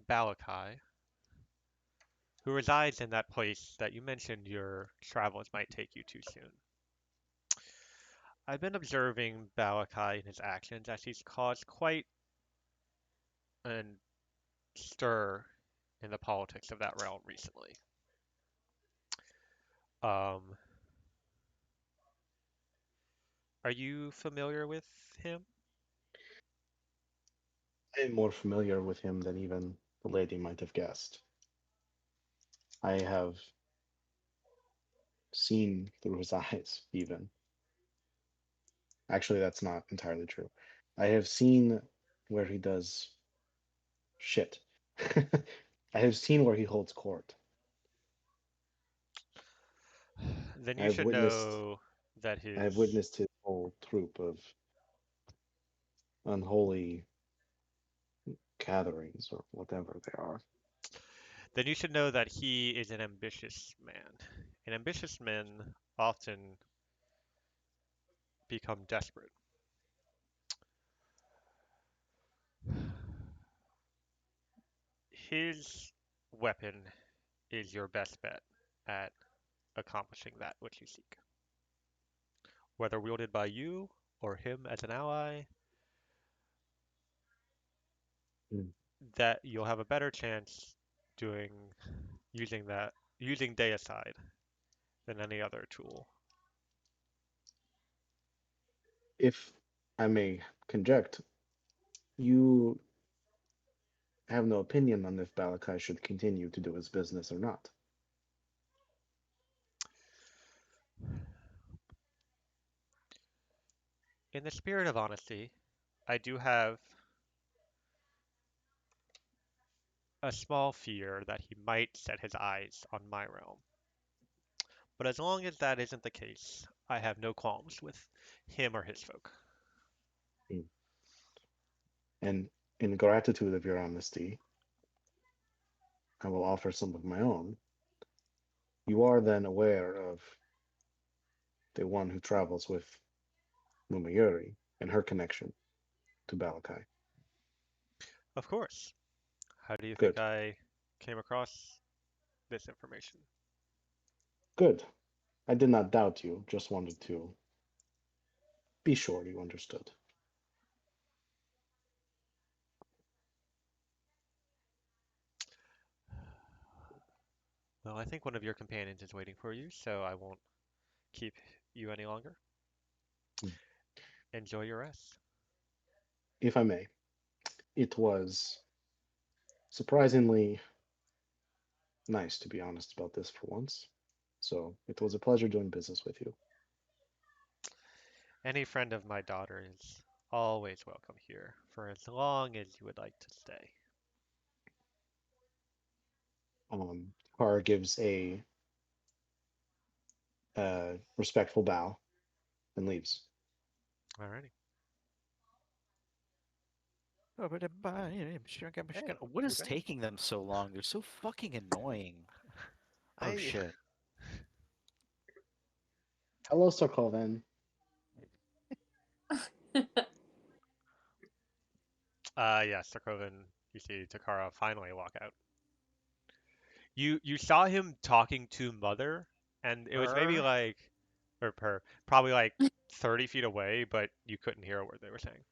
Balakai, who resides in that place that you mentioned your travels might take you to soon. I've been observing Balakai and his actions as he's caused quite an stir in the politics of that realm recently. Um, are you familiar with him? I am more familiar with him than even the lady might have guessed. I have seen through his eyes, even. Actually, that's not entirely true. I have seen where he does shit. I have seen where he holds court. Then I you have should witnessed know that I have his witnessed his whole troop of unholy gatherings or whatever they are. then you should know that he is an ambitious man. And ambitious men often become desperate. His weapon is your best bet at accomplishing that which you seek. Whether wielded by you or him as an ally, Mm. that you'll have a better chance doing using deicide than any other tool. If I may conject, you have no opinion on if Balakai should continue to do his business or not. In the spirit of honesty, I do have a small fear that he might set his eyes on my realm. But as long as that isn't the case, I have no qualms with him or his folk. Mm. And in gratitude of your honesty, I will offer some of my own. You are then aware of the one who travels with Mumayuri and her connection to Balakai. Of course. How do you think Good. I came across this information? Good. I did not doubt you, just wanted to be sure you understood. Well, I think one of your companions is waiting for you, so I won't keep you any longer. Mm. Enjoy your rest. If I may, it was surprisingly nice to be honest about this for once. So it was a pleasure doing business with you. Any friend of my daughter is always welcome here for as long as you would like to stay. Kara gives a respectful bow and leaves. Alrighty. Hey, What is okay. taking them so long? They're so fucking annoying. Oh I shit. Hello, Sokoven. Yeah, Sarkovan, you see Takara finally walk out. You saw him talking to Mother, and it was maybe her. like, or per, probably like 30 feet away, but you couldn't hear a word they were saying.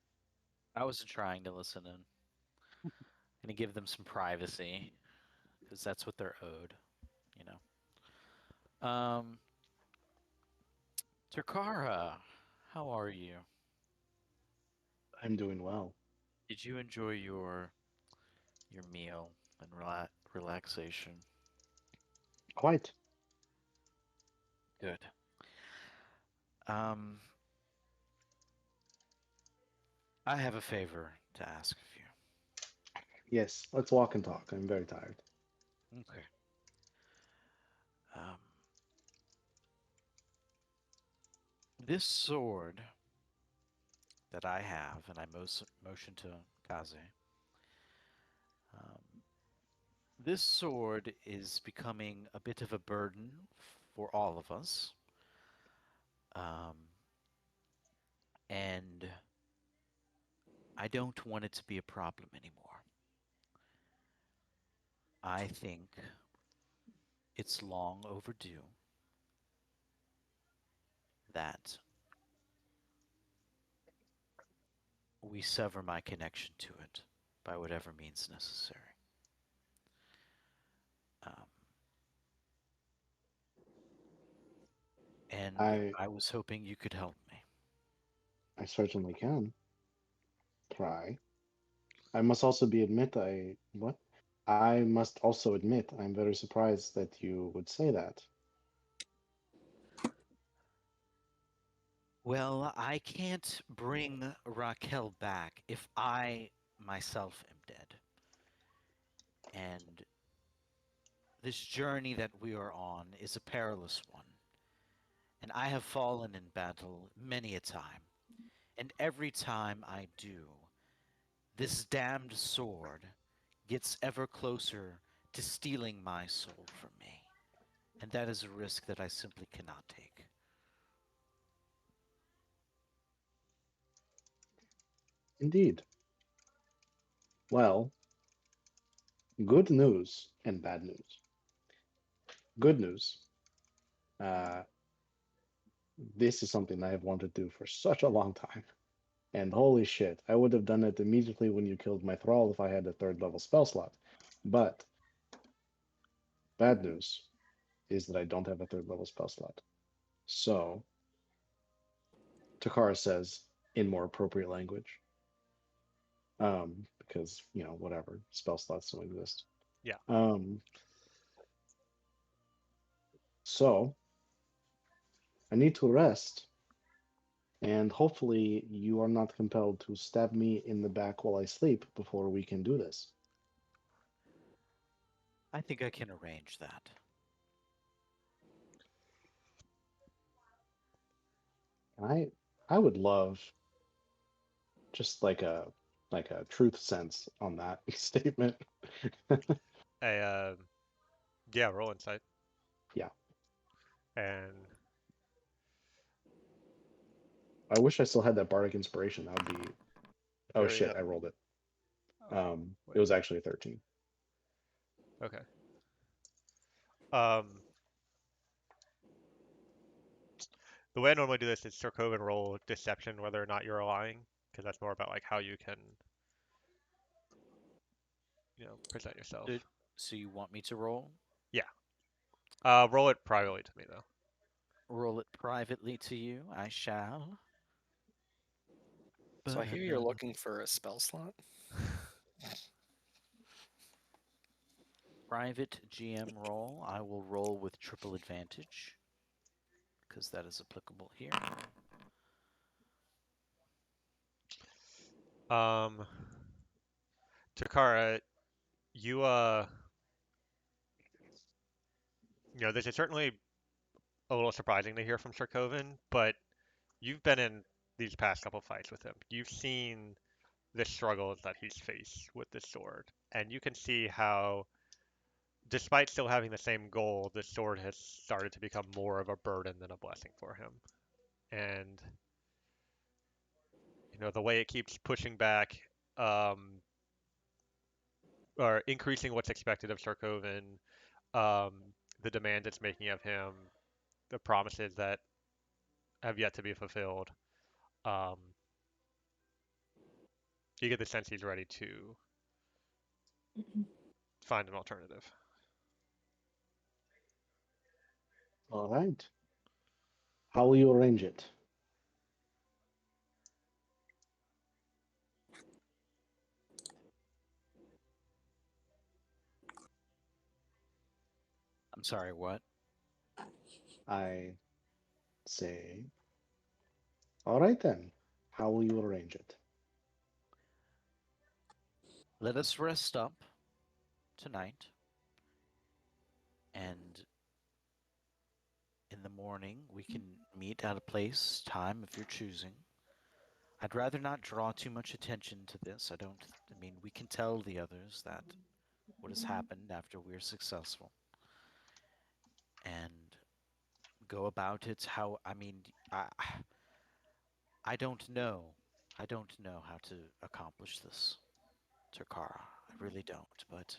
I wasn't trying to listen in. Gonna give them some privacy, because that's what they're owed, you know. Takara, how are you? I'm doing well. Did you enjoy your meal and relaxation? Quite. Good. Um, I have a favor to ask of you. Yes, let's walk and talk. I'm very tired. Okay. Um, this sword that I have, and I motion to Kaze. Um, this sword is becoming a bit of a burden for all of us. Um, and I don't want it to be a problem anymore. I think it's long overdue that we sever my connection to it by whatever means necessary. Um, and I I was hoping you could help me. I certainly can try. I must also be admit I what? I must also admit I'm very surprised that you would say that. Well, I can't bring Raquel back if I myself am dead. And this journey that we are on is a perilous one. And I have fallen in battle many a time. And every time I do, this damned sword gets ever closer to stealing my soul from me. And that is a risk that I simply cannot take. Indeed. Well, good news and bad news. Good news. Uh, this is something I have wanted to do for such a long time. And holy shit, I would have done it immediately when you killed my thrall if I had a third level spell slot. But bad news is that I don't have a third level spell slot. So, Takara says in more appropriate language, because, whatever, spell slots don't exist. Yeah. So, I need to rest, and hopefully you are not compelled to stab me in the back while I sleep before we can do this. I think I can arrange that. I would love just like a truth sense on that statement. Hey, yeah, roll insight. Yeah. And I wish I still had that bardic inspiration. That would be. Oh Hurry shit! up. I rolled it. It wait, was actually a 13. okay. Um, the way I normally do this is circle and roll deception, whether or not you're lying, because that's more about like how you can, present yourself. So, so you want me to roll? Yeah. Roll it privately to me though. Roll it privately to you. I shall. So I hear you're looking for a spell slot. Private GM roll. I will roll with triple advantage because that is applicable here. Um, Takara, you this is certainly a little surprising to hear from Sharkovan, but you've been in these past couple fights with him. You've seen the struggles that he's faced with this sword, and you can see how, despite still having the same goal, the sword has started to become more of a burden than a blessing for him. And the way it keeps pushing back, um, or increasing what's expected of Sharkovan, um, the demand it's making of him, the promises that have yet to be fulfilled. Um, you get the sense he's ready to find an alternative. All right. How will you arrange it? I'm sorry, what? I say, all right then. How will you arrange it? Let us rest up tonight, and in the morning we can meet at a place, time of your choosing. I'd rather not draw too much attention to this. I mean, we can tell the others that what has happened after we're successful and go about it how, I mean, I don't know. I don't know how to accomplish this, Takara. I really don't, but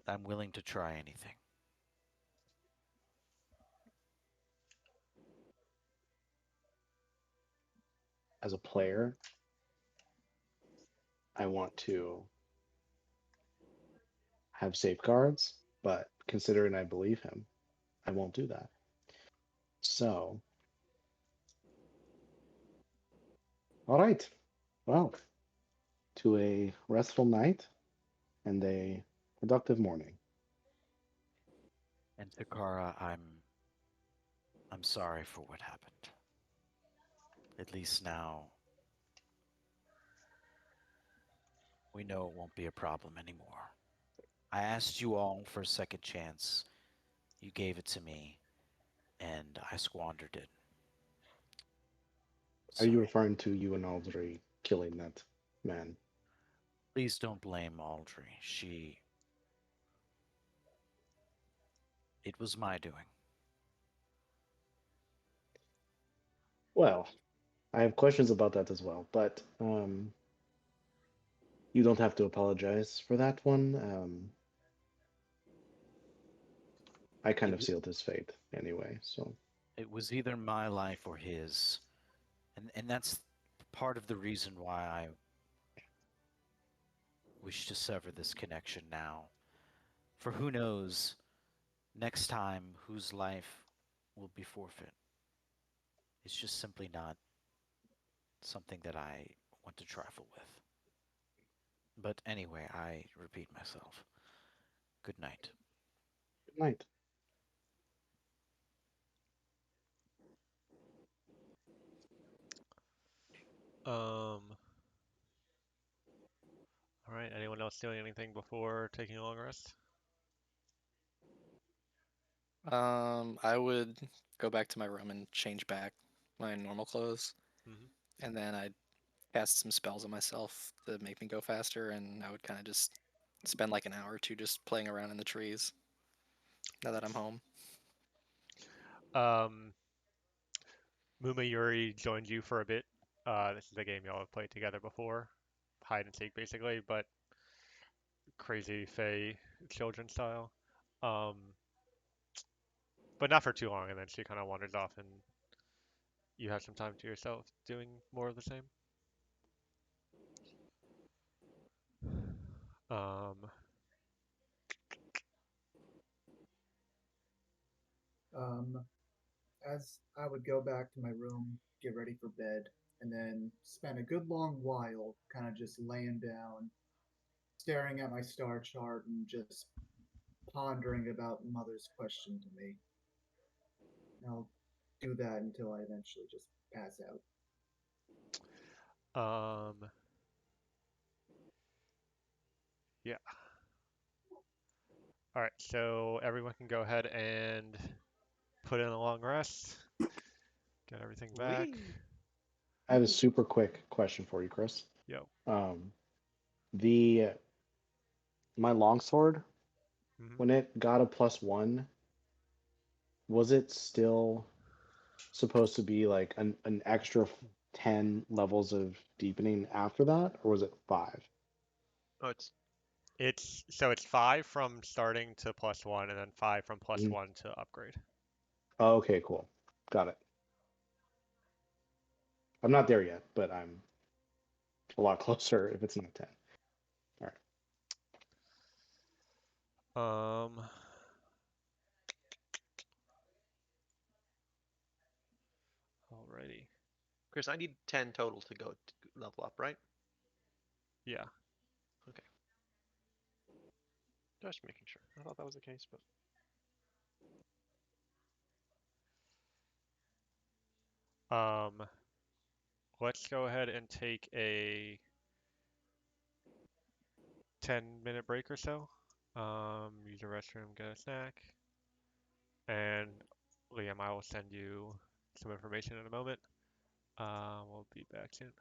I'm willing to try anything. As a player, I want to have safeguards, but considering I believe him, I won't do that. So, all right. Well, to a restful night and a productive morning. And Takara, I'm sorry for what happened. At least now we know it won't be a problem anymore. I asked you all for a second chance. You gave it to me, and I squandered it. Are you So referring to you and Aldry killing that man? please don't blame Aldry. It was my doing. Well, I have questions about that as well, but you don't have to apologize for that one. I kind It, of sealed his fate anyway, so. it was either my life or his, and that's part of the reason why I wish to sever this connection now. For who knows, next time whose life will be forfeit. It's just simply not something that I want to trifle with. But anyway, I repeat myself. Good night. Good night. All right. Anyone else doing anything before taking a long rest? I would go back to my room and change back my normal clothes, Hmm. and then I'd cast some spells on myself to make me go faster, and I would kind of just spend like an hour or two just playing around in the trees now that I'm home. Um, Muma Yuri joined you for a bit. This is a game y'all have played together before, hide and seek basically, but crazy Fey children style. Um, but not for too long, and then she kind of wanders off, and you have some time to yourself doing more of the same. Um, Um, as I would go back to my room, get ready for bed, and then spend a good long while kind of just laying down, staring at my star chart and just pondering about Mother's question to me. And I'll do that until I eventually just pass out. um, yeah. All right, so everyone can go ahead and put in a long rest, get everything back. Wee. I have a super quick question for you, Chris. Yo. Um, the my longsword, Hmm. when it got a +1, was it still supposed to be like an extra 10 levels of deepening after that, or was it 5? Oh, it's It's 5 from starting to +1, and then 5 from plus Mhm. 1 to upgrade. Oh, okay, cool. Got it. I'm not there yet, but I'm a lot closer if it's not 10. All Um, Alrighty. Chris. I need 10 total to go to level up, right? Yeah. Okay. Just making sure. I thought that was the case, but Um, let's go ahead and take a 10-minute break or so. Use the restroom, get a snack, and Liam, I will send you some information in a moment. We'll be back soon.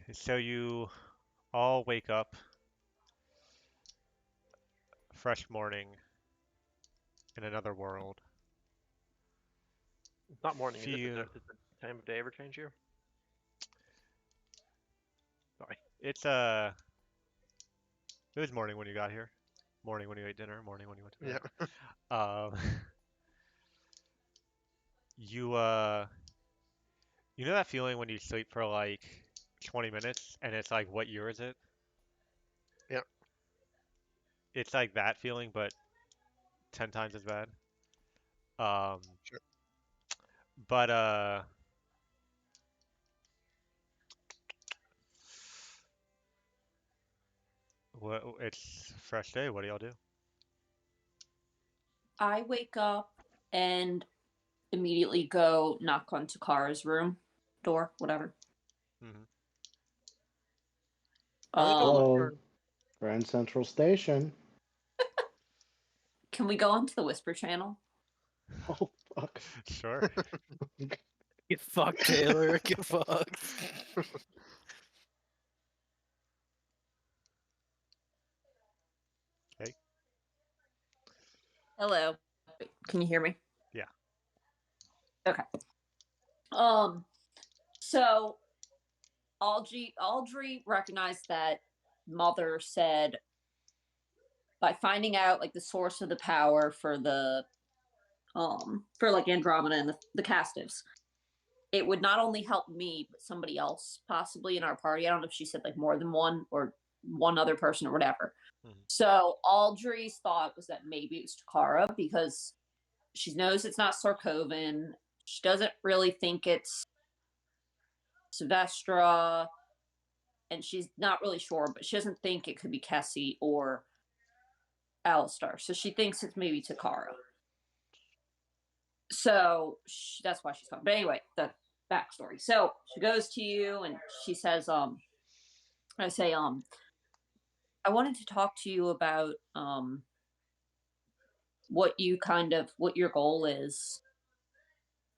So you all wake up, fresh morning in another world. It's not morning, is it? Feel Did the time of day ever change here? Sorry. it's it was morning when you got here. Morning when you ate dinner, morning when you went to Yeah. bed. You you know that feeling when you sleep for like 20 minutes and it's like what year is it? Yeah. It's like that feeling but 10 times as bad. Um Sure. but what it's fresh day. What do y'all do? I wake up and immediately go knock on Takara's room door, whatever. Hmm. I think I'll Um, Hello, return. Grand Central Station. can we go onto the Whisper channel? Oh fuck. Sure. Get fucked, Taylor. Get fucked. Okay. Hello. Can you hear me? Yeah. Okay. So Audrey recognized that Mother said by finding out like the source of the power for like Andromeda and the Castives, it would not only help me but somebody else possibly in our party. I don't know if she said like more than one or one other person or whatever. Hmm. So Audrey's thought was that maybe it was Takara because she knows it's not Sarkovan. She doesn't really think it's Sylvestra, and she's not really sure, but she doesn't think it could be Kessie or Alistar. So she thinks it's maybe Takara. So that's why she's coming. But anyway, the backstory. So she goes to you and she says, I say, I wanted to talk to you about what your goal is,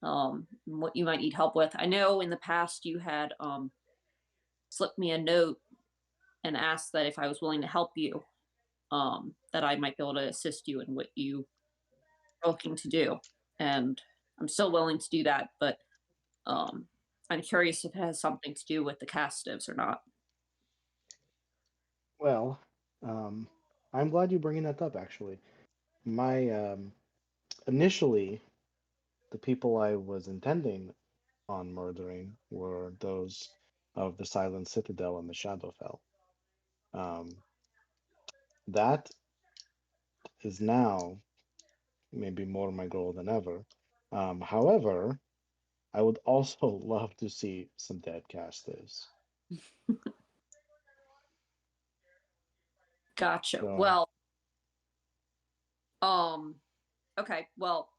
what you might need help with. I know in the past you had slipped me a note and asked that if I was willing to help you, that I might be able to assist you in what you are looking to do. And I'm still willing to do that, but I'm curious if it has something to do with the castives or not. Well, um, I'm glad you're bringing that up. Actually, my initially the people I was intending on murdering were those of the Silent Citadel and the Shadowfell. Um, that is now maybe more my goal than ever. However, I would also love to see some dead castives. Gotcha. So Well, um, okay. Well,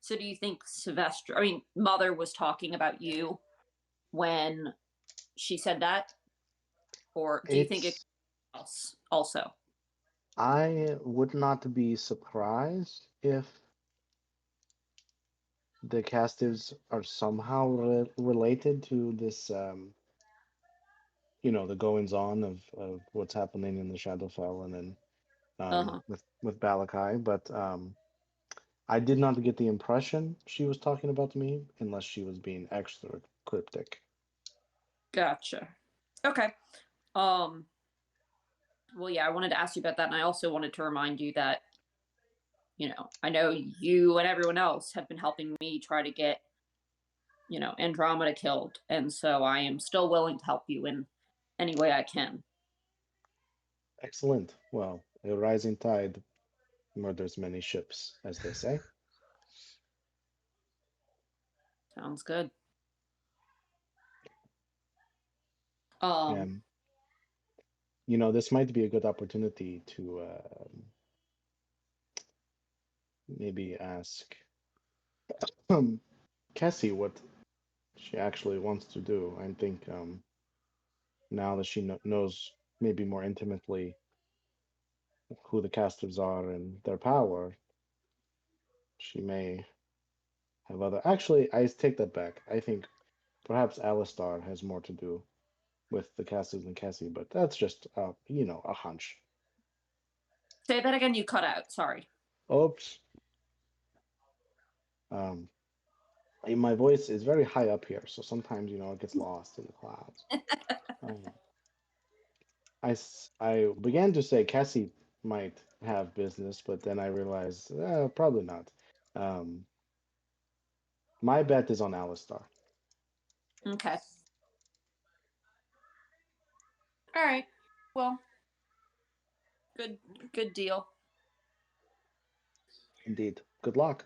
so do you think Sylvester? I mean, Mother was talking about you when she said that, or do you think it it's else also? I would not be surprised if the castives are somehow related to this, the goings on of what's happening in the Shadowfell and then Uh huh. with Balakai. But I did not get the impression she was talking about me unless she was being extra cryptic. Gotcha. Okay. Um. Well, yeah, I wanted to ask you about that, and I also wanted to remind you that I know you and everyone else have been helping me try to get Andromeda killed, and so I am still willing to help you in any way I can. Excellent. Well, a rising tide murders many ships, as they say. Sounds good. Um. And this might be a good opportunity to maybe ask Cassie what she actually wants to do. I think now that she knows maybe more intimately who the casters are and their power, she may have other. Actually, I take that back. I think perhaps Alistar has more to do with the castles than Cassie, but that's just a hunch. Say that again. You cut out. Sorry. Oops. Um, my voice is very high up here, so sometimes it gets lost in the clouds. Um, I began to say Cassie might have business, but then I realized probably not. Um, my bet is on Alistar. Okay. All right. Well, good deal. Indeed. Good luck.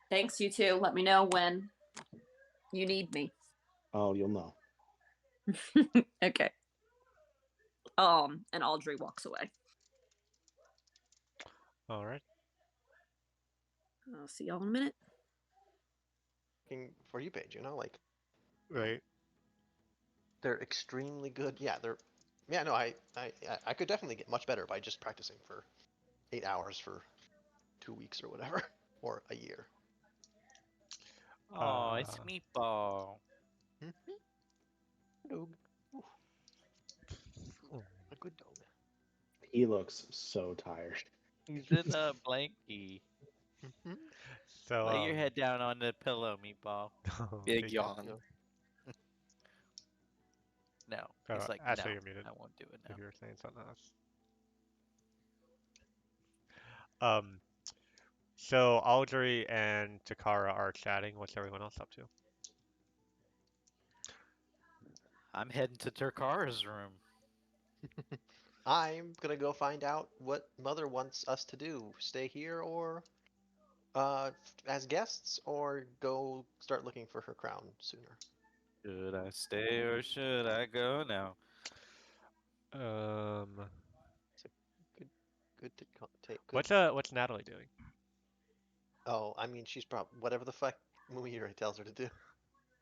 Thanks, you too. Let me know when you need me. Oh, you'll know. Okay. And Audrey walks away. All right. I'll see y'all in a minute. For you, Paige, like Right. they're extremely good. Yeah, Yeah, no, I could definitely get much better by just practicing for 8 hours for 2 weeks or whatever, or a year. Oh, it's Uh, Meatball. Dog. Ooh, a good dog. He looks so tired. He's in a blankie. Mm-hmm. so Lay your head down on the pillow, Meatball. Big big yawn. No. He's like, Ashley, no, you're muted. I won't do it now. If you were saying something else. Um. So Audrey and Takara are chatting. What's everyone else up to? I'm heading to Turkara's room. I'm gonna go find out what Mother wants us to do. Stay here or as guests, or go start looking for her crown sooner. Should I stay or should I go now? It's a good take. Good. What's Natalie doing? Oh, I mean, she's probably whatever the fuck Mumiri tells her to do.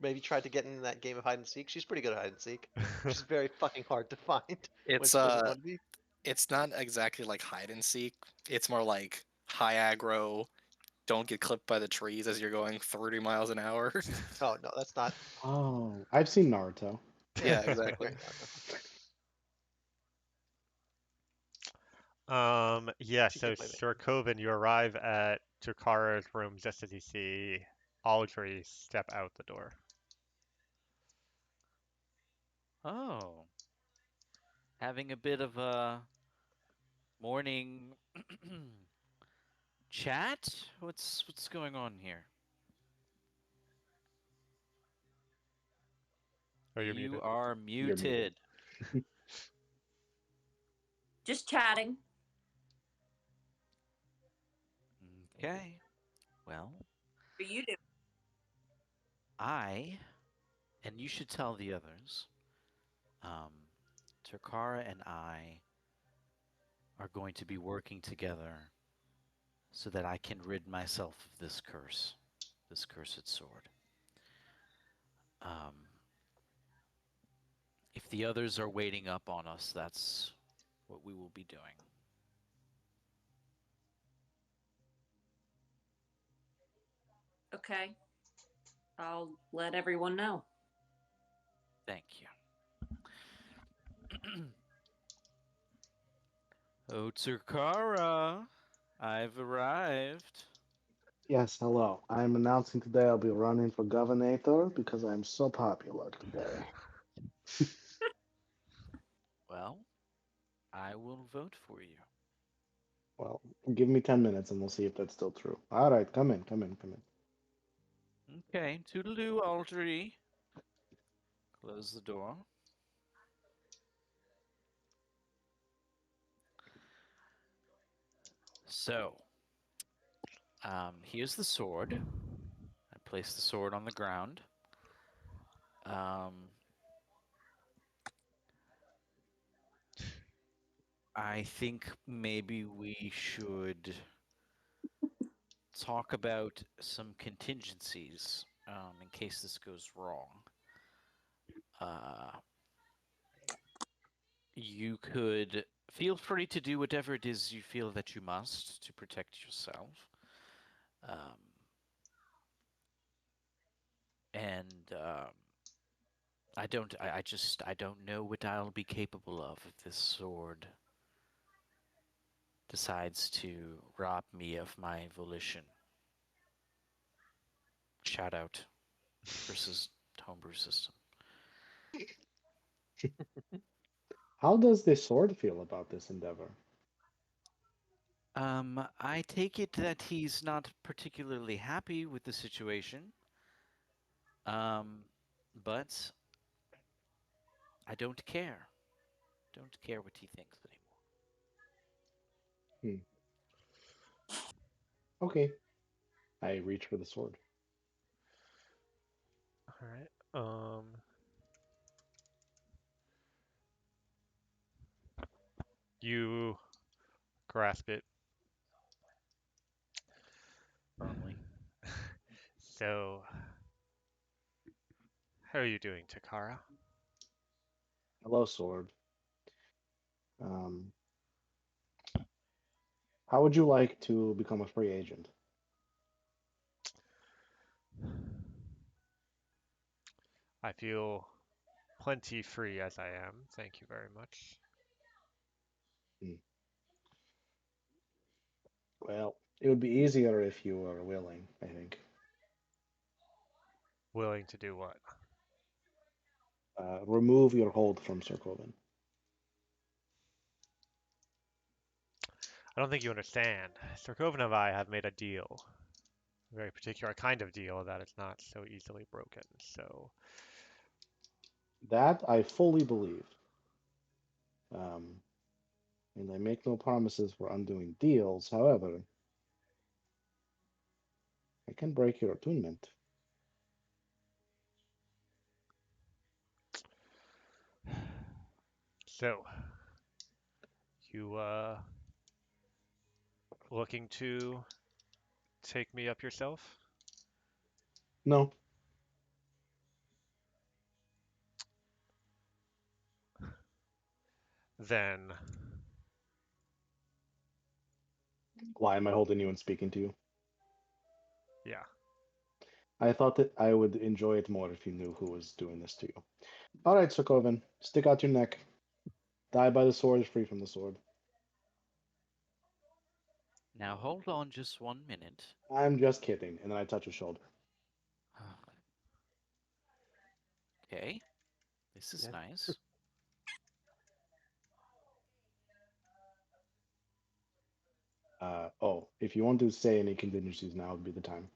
Maybe tried to get in that game of hide and seek. She's pretty good at hide and seek. She's very fucking hard to find when It's she doesn't want to be. it's not exactly like hide and seek. It's more like high aggro. Don't get clipped by the trees as you're going 30 miles an hour. Oh no, that's not. Oh, I've seen Naruto. Yeah, exactly. Very Naruto. Yeah, She so can play Sir Coven, you arrive at Takara's room just as you see Audrey step out the door. Oh. Having a bit of a morning chat? What's going on here? Oh, you're You muted. are You're muted. muted. Just chatting. Okay. Well, What are you doing? and you should tell the others, Takara and I are going to be working together so that I can rid myself of this curse, this cursed sword. If the others are waiting up on us, that's what we will be doing. Okay. I'll let everyone know. Thank you. Oh, Takara, I've arrived. Yes, hello. I'm announcing today I'll be running for governor because I'm so popular today. Well, I will vote for you. Well, give me 10 minutes and we'll see if that's still true. All right, come in. Okay, toodaloo, Audrey. Close the door. So, here's the sword. I place the sword on the ground. I think maybe we should talk about some contingencies in case this goes wrong. You could feel free to do whatever it is you feel that you must to protect yourself. And I don't know what I'll be capable of if this sword decides to rob me of my volition. Shout out versus homebrew system. How does the sword feel about this endeavor? I take it that he's not particularly happy with the situation. But I don't care. Don't care what he thinks anymore. Okay. I reach for the sword. All right. You grasp it. Firmly. So, how are you doing, Takara? Hello, sword. Um, how would you like to become a free agent? I feel plenty free as I am. Thank you very much. Well, it would be easier if you were willing, I think. Willing to do what? Remove your hold from Sir Coven. I don't think you understand. Sarkova and I have made a deal. A very particular kind of deal that is not so easily broken. So, That I fully believe. And I make no promises for undoing deals. However, I can break your attunement. so you looking to take me up yourself? No, Then, why am I holding you and speaking to you? yeah. I thought that I would enjoy it more if you knew who was doing this to you. All right, Sir Coven, stick out your neck. Die by the sword is free from the sword. Now hold on just 1 minute. I'm just kidding. And then I touch his shoulder. Okay. This is Yeah. nice. Oh, if you want to say any contingencies, now would be the time.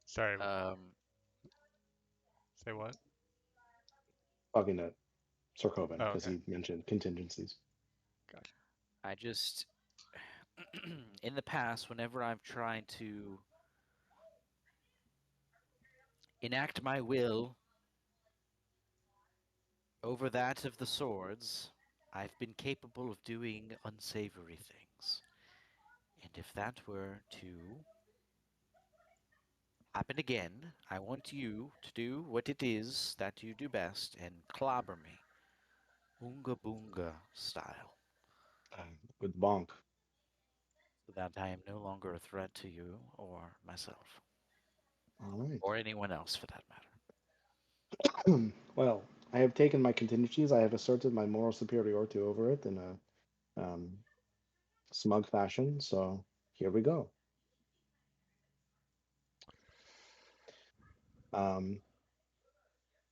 Sorry, Um, say what? Talking to Sir Coven, Oh, because okay. he mentioned contingencies. Gotcha. I just in the past, whenever I've tried to enact my will over that of the swords, I've been capable of doing unsavory things. And if that were to happen again, I want you to do what it is that you do best and clobber me. Oonga boonga style. With Bonk. So that I am no longer a threat to you or myself. All right. Or anyone else for that matter. Well, I have taken my contingencies. I have asserted my moral superiority over it in a smug fashion. So here we go.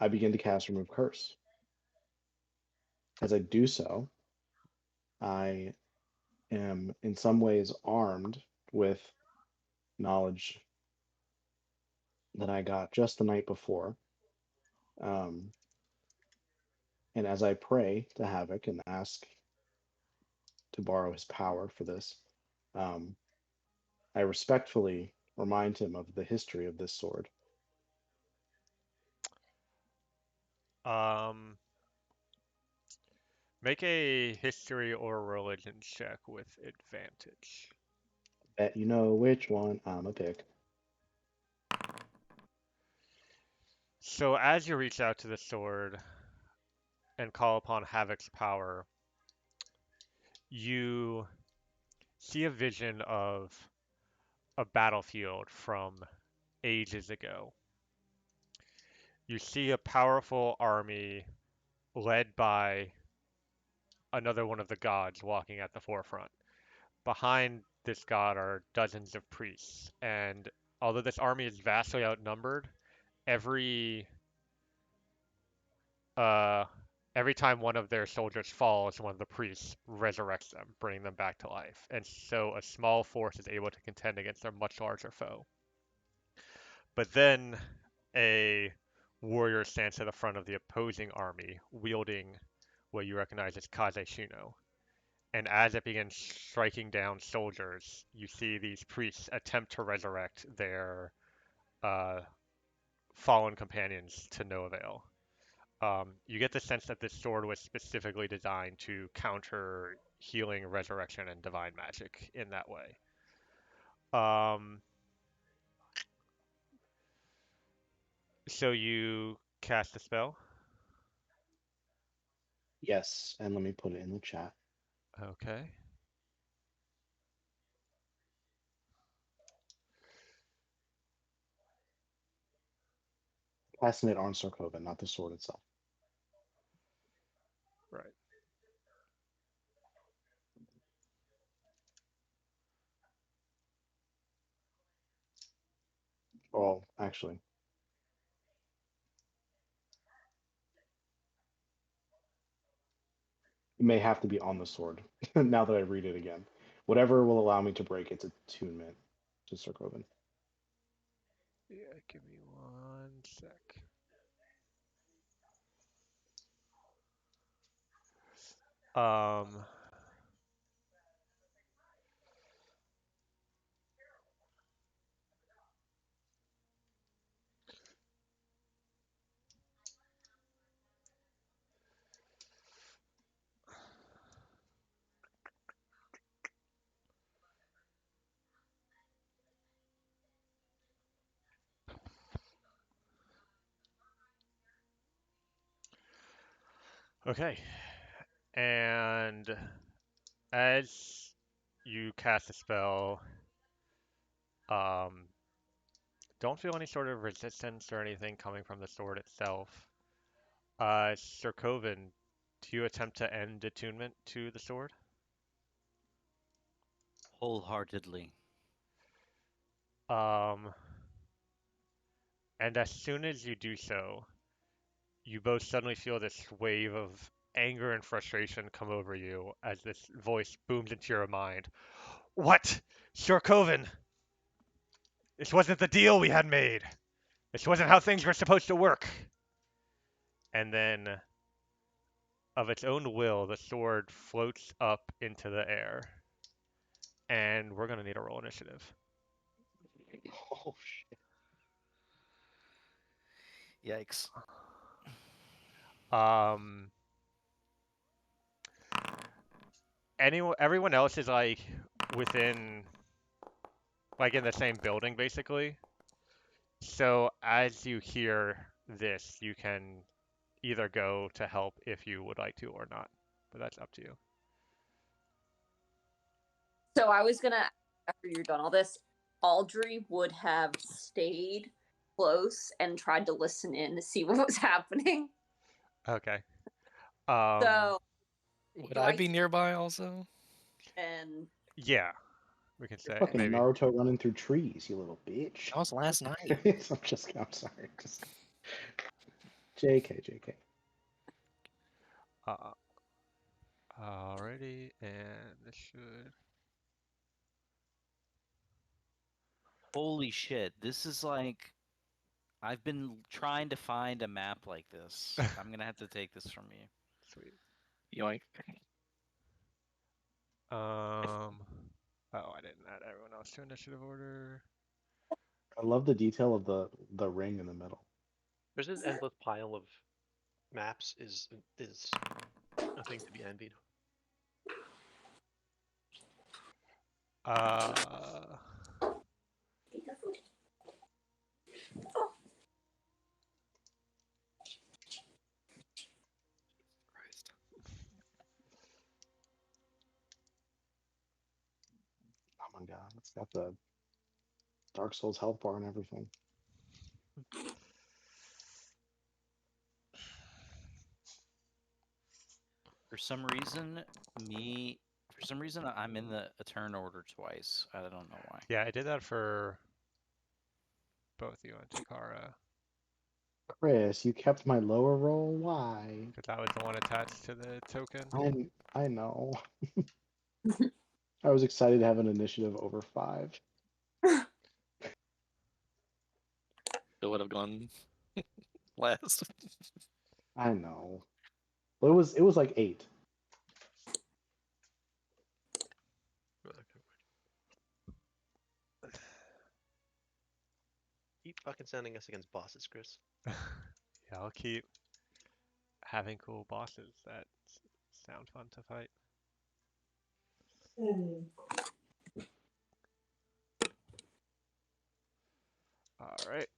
I begin to cast Remove Curse. As I do so, I am in some ways armed with knowledge that I got just the night before. Um, and as I pray to Havoc and ask to borrow his power for this, um, I respectfully remind him of the history of this sword. Um, make a history or religion check with advantage. Bet you know which one I'm a pick. So as you reach out to the sword and call upon Havoc's power, you see a vision of a battlefield from ages ago. You see a powerful army led by another one of the gods walking at the forefront. Behind this god are dozens of priests, and although this army is vastly outnumbered, every uh, every time one of their soldiers falls, one of the priests resurrects them, bringing them back to life. And so a small force is able to contend against their much larger foe. But then a warrior stands to the front of the opposing army, wielding what you recognize as Kaze Shuno. And as it begins striking down soldiers, you see these priests attempt to resurrect their uh, fallen companions to no avail. You get the sense that this sword was specifically designed to counter healing, resurrection, and divine magic in that way. So you cast a spell. Yes, and let me put it in the chat. Okay. Casting it on Sarkova, not the sword itself. Right. Well, actually, it may have to be on the sword now that I read it again. Whatever will allow me to break its attunement to Sarkovan. Yeah, give me one sec. Um, okay. And as you cast a spell, um, don't feel any sort of resistance or anything coming from the sword itself. Sir Coven, do you attempt to end attunement to the sword? Wholeheartedly. Um, and as soon as you do so, you both suddenly feel this wave of anger and frustration come over you as this voice booms into your mind. What? Sir Coven! This wasn't the deal we had made! This wasn't how things were supposed to work! And then, of its own will, the sword floats up into the air. And we're gonna need a roll initiative. Oh shit! Yikes. Um, everyone else is like within, like in the same building basically. So as you hear this, you can either go to help if you would like to or not, but that's up to you. So I was gonna, after you're done all this, Audrey would have stayed close and tried to listen in to see what was happening. Okay. So Would do I I be nearby also? and Yeah, we can say Fucking maybe. Naruto running through trees, you little bitch. That was last night. I'm sorry. Just JK. Uh, Alrighty, and this should. Holy shit. This is like. I've been trying to find a map like this. I'm going to have to take this from you. Sweet. Yoink. Oh, I didn't add everyone else to initiative order. I love the detail of the ring in the middle. There's an endless pile of maps is a thing to be envied. Uh, Christ. Oh my god, it's got the Dark Souls health bar and everything. For some reason, I'm in a turn order twice. I don't know why. Yeah, I did that for both you and Takara. Chris, you kept my lower roll. Why? Because that was the one attached to the token. I know. I was excited to have an initiative over 5. It would have gone last. I know. Well, it was like 8. Keep fucking sending us against bosses, Chris. Yeah, I'll keep having cool bosses that sound fun to fight. All right.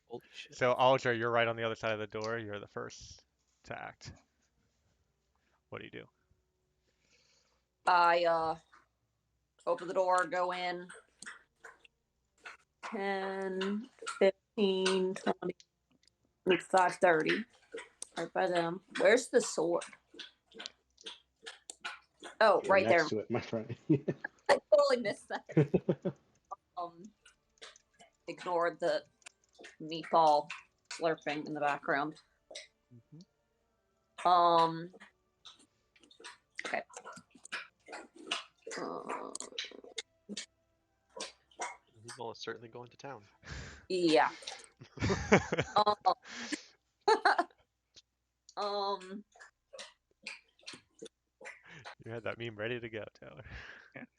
Holy shit. So Alger, you're right on the other side of the door. You're the first to act. What do you do? I open the door, go in. 10, 15, 20, 25, 30. Right by them. Where's the sword? Oh, You're right there. next to it, my friend. I totally missed that. Ignored the meatball slurping in the background. Okay. Meatball is certainly going to town. Yeah. um. You had that meme ready to go, Taylor.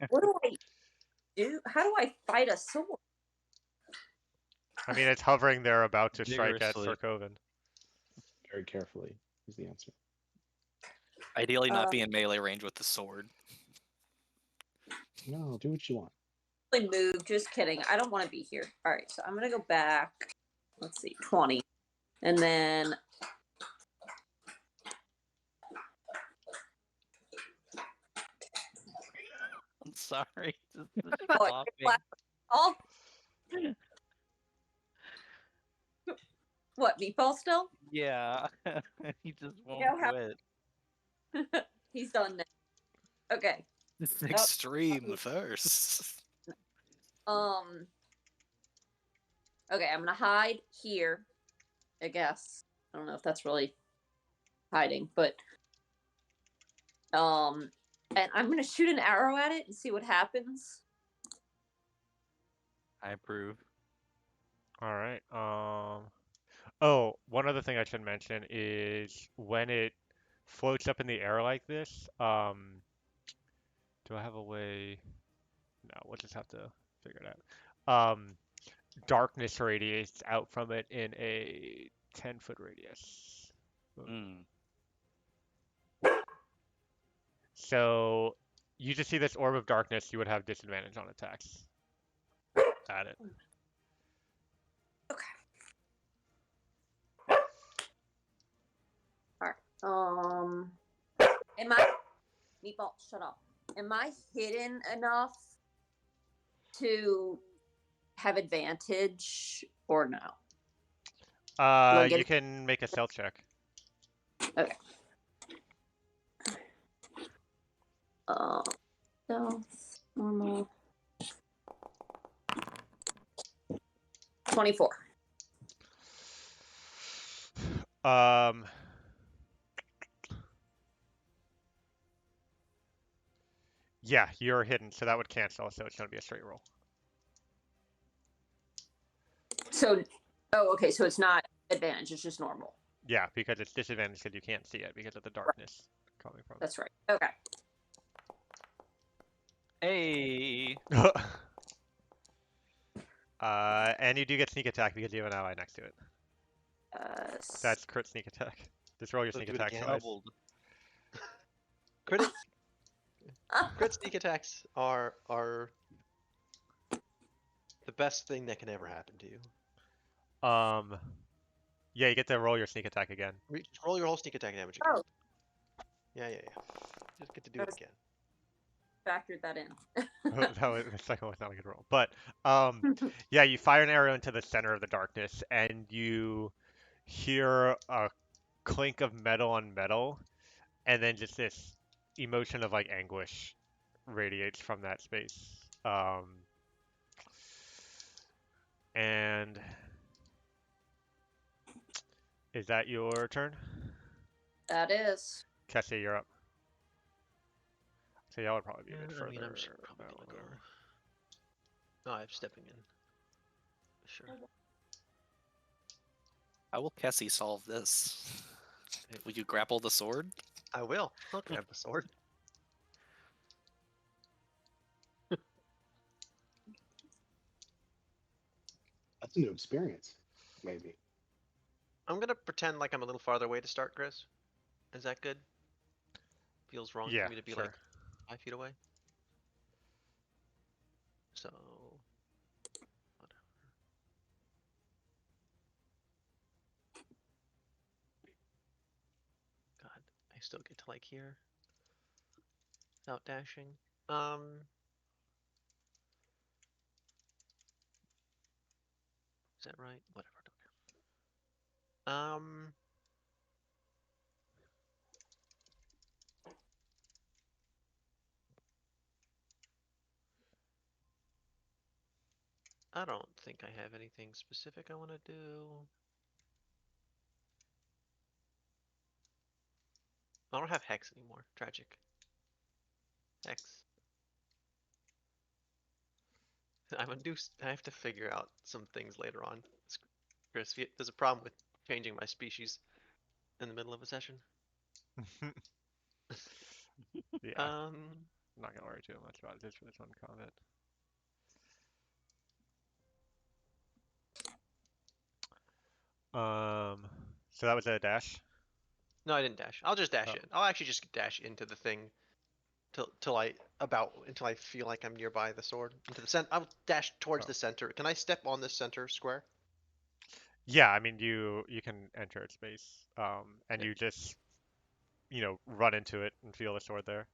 What do I do? How do I fight a sword? I mean, it's hovering there about to strike at Vigorously. Sarkovan. Very carefully is the answer. Ideally, not be in melee range with the sword. No, do what you want. Move. Just kidding. I don't want to be here. All right, so I'm gonna go back. Let's see, 20, and then I'm sorry. Just What, coughing. oh, what meatball still? Yeah. He just won't know how- quit. He's done now. Okay. It's extreme, the first. Okay, I'm gonna hide here. I guess I don't know if that's really hiding, but and I'm gonna shoot an arrow at it and see what happens. I approve. All right. Oh, one other thing I should mention is when it floats up in the air like this, do I have a way? No, we'll just have to figure it out. Darkness radiates out from it in a 10-foot radius. Mm. So you just see this orb of darkness, you would have disadvantage on attacks at it. Am I meatball? Shut up. Am I hidden enough to have advantage or no? You can make a stealth check. Okay. Stealth, normal. 24. Yeah, you're hidden, so that would cancel, so it's going to be a straight roll. So, okay, so it's not advantage, it's just normal. Yeah, because it's disadvantage because you can't see it because of the darkness coming from it. That's right. Okay. Hey. And you do get sneak attack because you have an ally next to it. That's crit sneak attack. Just roll your Let's sneak do it attack again. twice. Crit sneak attacks are the best thing that can ever happen to you. Yeah, you get to roll your sneak attack again. Roll your whole sneak attack damage again. Oh. Yeah. Just get to do it again. factored that in. The second one's not a good roll. But yeah, you fire an arrow into the center of the darkness, and you hear a clink of metal on metal, and then just this emotion of like anguish radiates from that space. And is that your turn? That is. Cassie, you're up. So y'all would probably be a bit I further. mean, I'm just probably out. gonna go. No, I'm stepping in. Sure. How will Kessie solve this? Will you grapple the sword? I will. I'll grab the sword. That's a new experience, maybe. I'm gonna pretend like I'm a little farther away to start, Chris. Is that good? Feels wrong Yeah, for me to be sure. like 5 feet away. So, whatever. God, I still get to like here without dashing. Is that right? Whatever. Don't care. I don't think I have anything specific I want to do. I don't have Hex anymore. Tragic. Hex. I'm a deuce. I have to figure out some things later on. Chris, there's a problem with changing my species in the middle of a session. Yeah, Um, I'm not gonna worry too much about it just for this one combat. So that was a dash. no, I didn't dash. I'll just dash Oh. in. I'll actually just dash into the thing until I feel like I'm nearby the sword. Into the center. I'll dash towards Oh. the center. Can I step on this center square? Yeah, I mean you can enter its space, and Yeah. you just run into it and feel the sword there.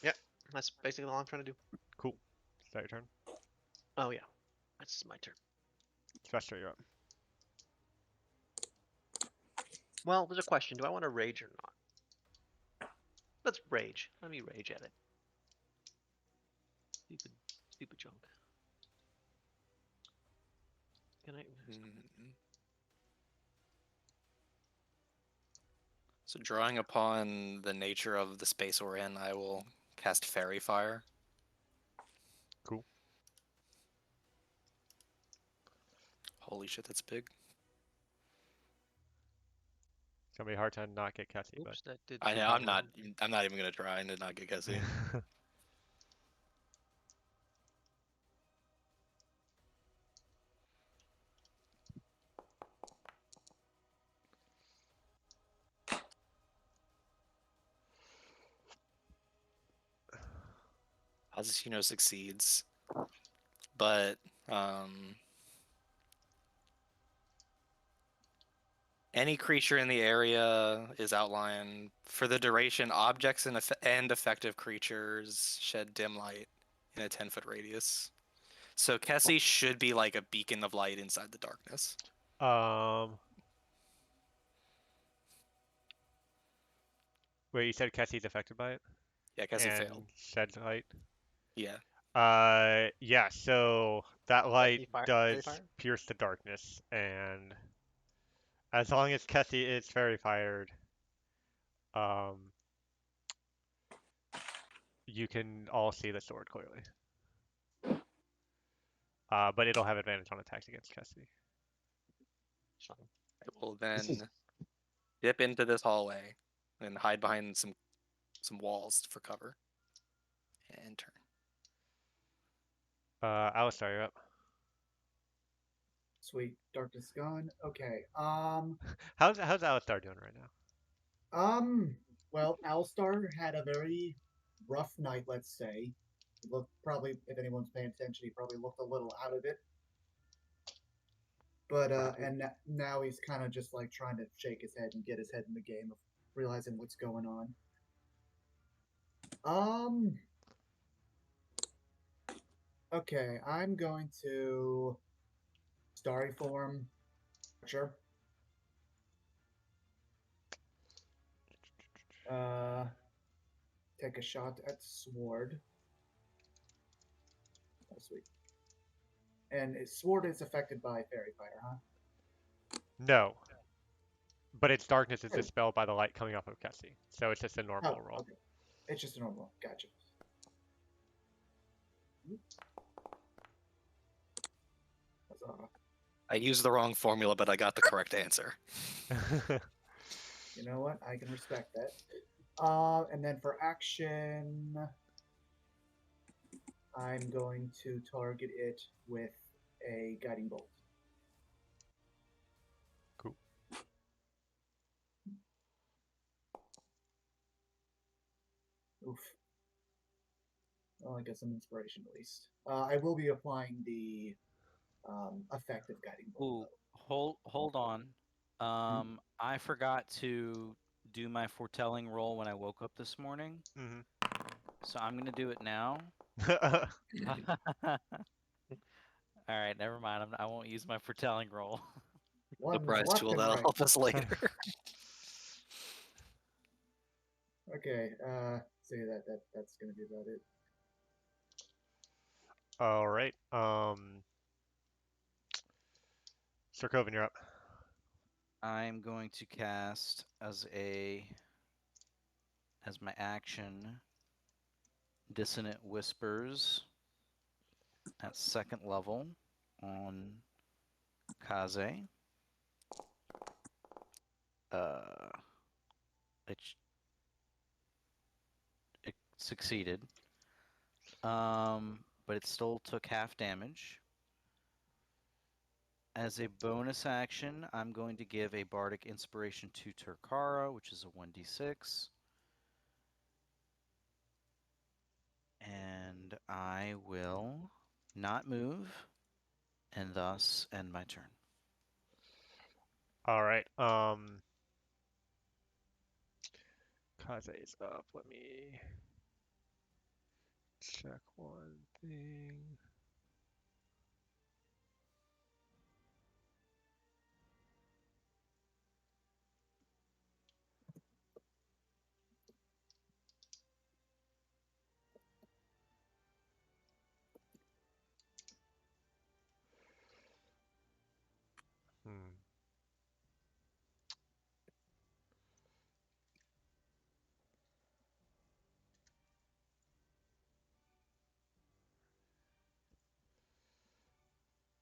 Yeah, that's basically all I'm trying to do. Cool. Is that your turn? Oh yeah, that's my turn. Sylvester, you're up. Well, there's a question. Do I want to rage or not? Let's rage. Let me rage at it. Stupid junk. Can I? So drawing upon the nature of the space we're in, I will cast Fairy Fire. Cool. Holy shit, that's big. It's gonna be a hard time to not get Cassie, Oops, that did. I know. the, I'm not even gonna try to not get Kessie. but Azuceno succeeds, but any creature in the area is outlined. For the duration, objects and effective creatures shed dim light in a 10-foot radius. So Kessie should be like a beacon of light inside the darkness. wait, you said Cassie's affected by it Yeah, Kessie and failed. sheds light. Yeah. Yeah. So that light fairy does fire? pierce the darkness, and as long as Cassie is fairy fired, um, you can all see the sword clearly. But it'll have advantage on attacks against Cassie. I will This is then dip into this hallway and hide behind some walls for cover. And turn. Alistar, you're up. Sweet. Darkness gone. Okay. How's Alistar doing right now? Well, Alistar had a very rough night, let's say. He looked probably, if anyone's paying attention, he probably looked a little out of it. But and now he's kind of just like trying to shake his head and get his head in the game of realizing what's going on. Okay, I'm going to starry form. Sure. Take a shot at sword. Oh, sweet. And sword is affected by fairy fire, huh? No, but its darkness is Oh, dispelled by the light coming off of Kessie, so it's just a oh, normal roll. okay. It's just a normal. Gotcha. Huzzah. I used the wrong formula, but I got the correct answer. You know what? I can respect that. And then for action, I'm going to target it with a guiding bolt. Cool. Oof. Well, I get some inspiration at least. I will be applying the effect of guiding bolt. Ooh, hold on. I forgot to do my foretelling roll when I woke up this morning, hmm so I'm gonna do it now. All right, never mind. I won't use my foretelling roll. One's Surprise left tool and that'll right. help us later. Okay, say that's gonna be about it. All right. Sir Coven, you're up. I'm going to cast as my action Dissonant Whispers at 2nd level on Kaze. It, it succeeded. But it still took half damage. As a bonus action, I'm going to give a Bardic Inspiration to Turkara, which is a 1d6. And I will not move, and thus end my turn. All right. Kaze is up. Let me check one thing. Hmm.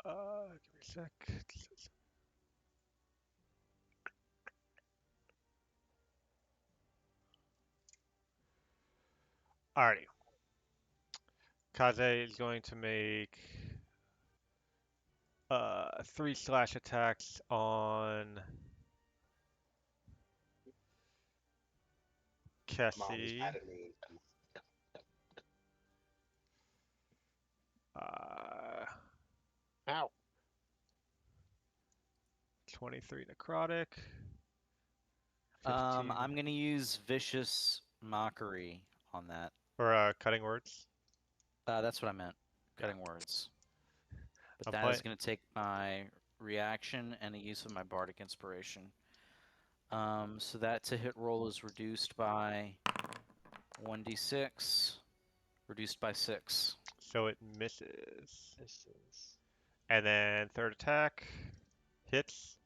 Give me a sec. Alrighty. Kaze is going to make 3 slash attacks on Mom's Kessie. mad at me. Uh, Ow. 23 necrotic. 15 I'm going to use Vicious Mockery on that. or cutting words. That's what I meant. Cutting words. But I'm that is playing. going to take my reaction and a use of my Bardic Inspiration. So that to hit roll is reduced by 1d6, reduced by 6. So it misses. This is. And then third attack hits.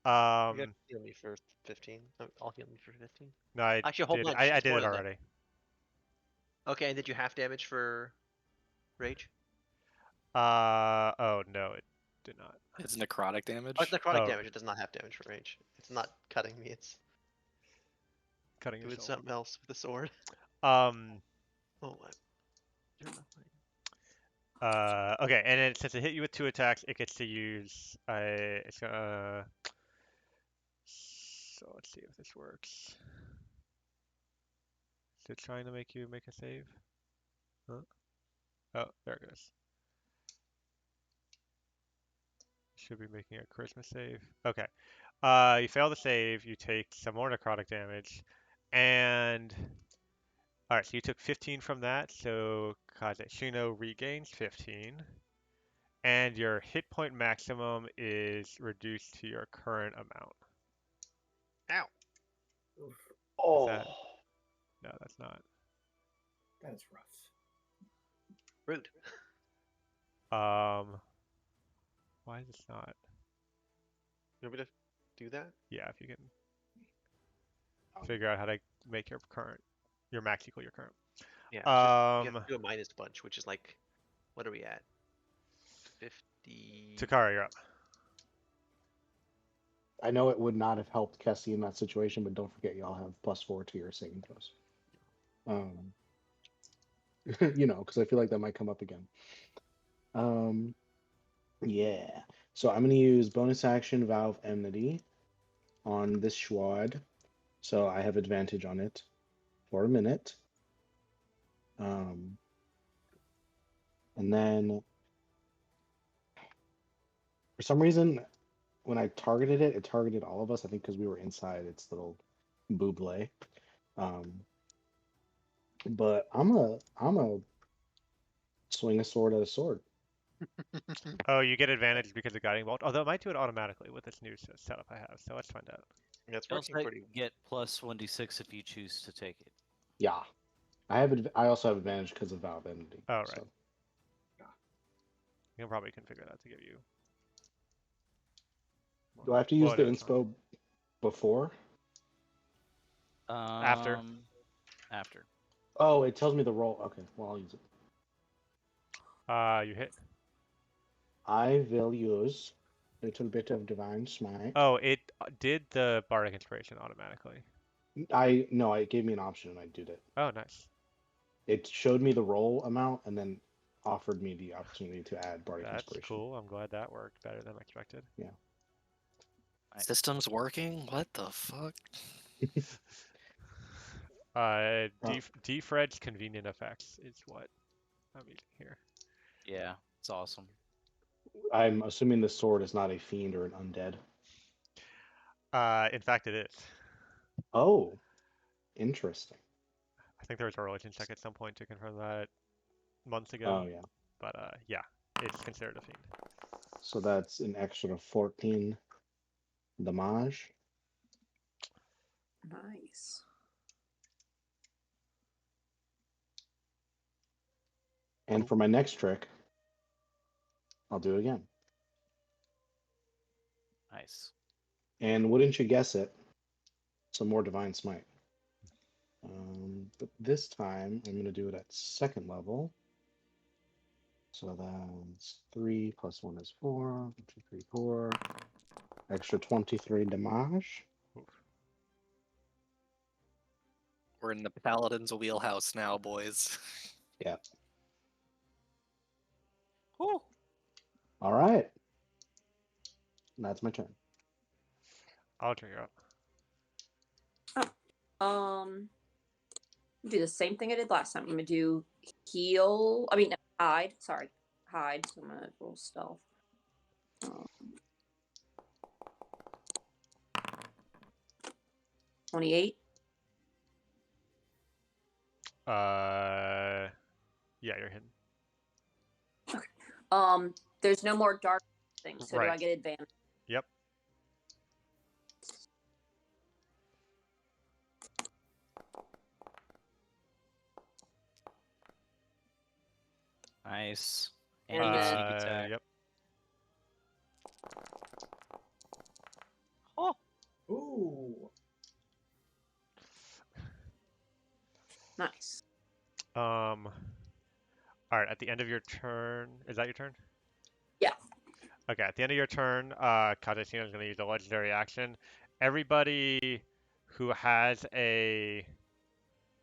You gotta Um, heal me for 15. I'll heal me for 15. no, I Actually, hold did. on. I It's did more it than that. already. Okay, and did you half damage for rage? Oh no, it did not. It's necrotic damage. Oh, it's necrotic Oh. damage. It does not have damage for rage. It's not cutting me. It's Cutting doing yourself. something else with the sword. Um. Oh my. You're not Okay, and then since it hit you with 2 attacks, it gets to use. It's gonna. So let's see if this works. Is it trying to make you make a save? Huh? Oh, there it goes. Should be making a charisma save. Okay. You fail the save, you take some more necrotic damage, and All right, so you took 15 from that, so Kazeshino regains 15, and your hit point maximum is reduced to your current amount. Ow. Oof, Is Oh, that? No, that's not. that is rough. Rude. Why is this not? You want me to do that? Yeah, if you can figure out how to make your max equal your current. Yeah. You have Um, to do a minus bunch, which is like, what are we at? 50. Takara, you're up. I know it would not have helped Kessie in that situation, but don't forget y'all have +4 to your saving throws. Because I feel like that might come up again. Yeah. So I'm gonna use bonus action Valve Enmity on this Schwad, so I have advantage on it for a minute. And then for some reason, when I targeted it, it targeted all of us. I think because we were inside its little buble. But I'm a swing a sword at a sword. Oh, you get advantage because of guiding bolt. Although it might do it automatically with this new setup I have. So let's find out. Yeah, it's You working also pretty. get plus 1d6 if you choose to take it. Yeah, I also have advantage because of Valve Enmity. Oh, right. So. You can probably configure that to give you. Do I have to use Well, the no, it's fine. inspo before? After. After. Oh, it tells me the roll. Okay, well, I'll use it. You hit. I will use a little bit of Divine Smite. Oh, it did the Bardic Inspiration automatically. No, it gave me an option and I did it. Oh, nice. It showed me the roll amount and then offered me the opportunity to add Bardic That's Inspiration. cool. I'm glad that worked better than expected. Yeah. Nice. System's working? What the fuck? Defred's convenient effects is what I'm using here. Yeah, it's awesome. I'm assuming the sword is not a fiend or an undead. In fact, it is. Oh, interesting. I think there was a religion check at some point to confirm that months ago. Oh, yeah. But yeah, it's considered a fiend. So that's an extra 14 damage. Nice. And for my next trick, I'll do it again. Nice. And wouldn't you guess it, some more Divine Smite. But this time, I'm going to do it at second level. So that's 3 plus 1 is 4. 1, 2, 3, 4. Extra 23 damage. Oof. We're in the Paladin's wheelhouse now, boys. Yeah. Whew. All right. That's my turn. I'll turn you up. Do the same thing I did last time. I'm gonna do heal. I mean, hide. Sorry, hide. So I'm gonna roll stealth. 28. Yeah, you're hidden. There's no more dark things, so do I Right. get advantage? Yep. Nice. And you get then- sneak attack. Yep. Oh. Ooh. Nice. All right, at the end of your turn, is that your turn? Yeah. Okay, at the end of your turn, Kazeshino is going to use a legendary action. Everybody who has a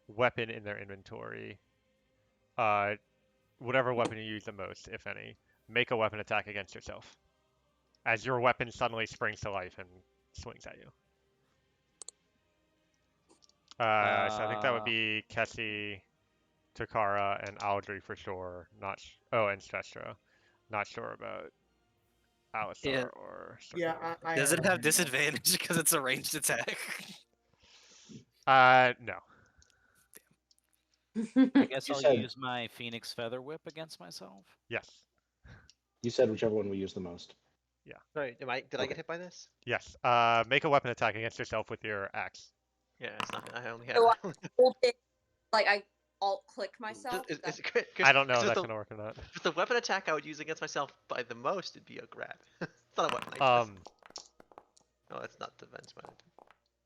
weapon in their inventory, whatever weapon you use the most, if any, make a weapon attack against yourself. As your weapon suddenly springs to life and swings at you. So I think that would be Kessie, Takara, and Aldry for sure. And Strestra. Not sure about Alistar Yeah. or Yeah, Sophia. I Does it a have hand disadvantage because it's a ranged attack? No. I guess You I'll said- use my Phoenix Feather Whip against myself. Yes. You said whichever one we use the most. Sorry, did I get Okay. hit by this? Yes. Make a weapon attack against yourself with your axe. Yeah, it's not. I only have. So I I only hold it, like I alt click myself. is it crit? I don't know if Because that's the, gonna work or not. if the weapon attack I would use against myself by the most, it'd be a grab. It's not a weapon. I just. No, it's not defense weapon.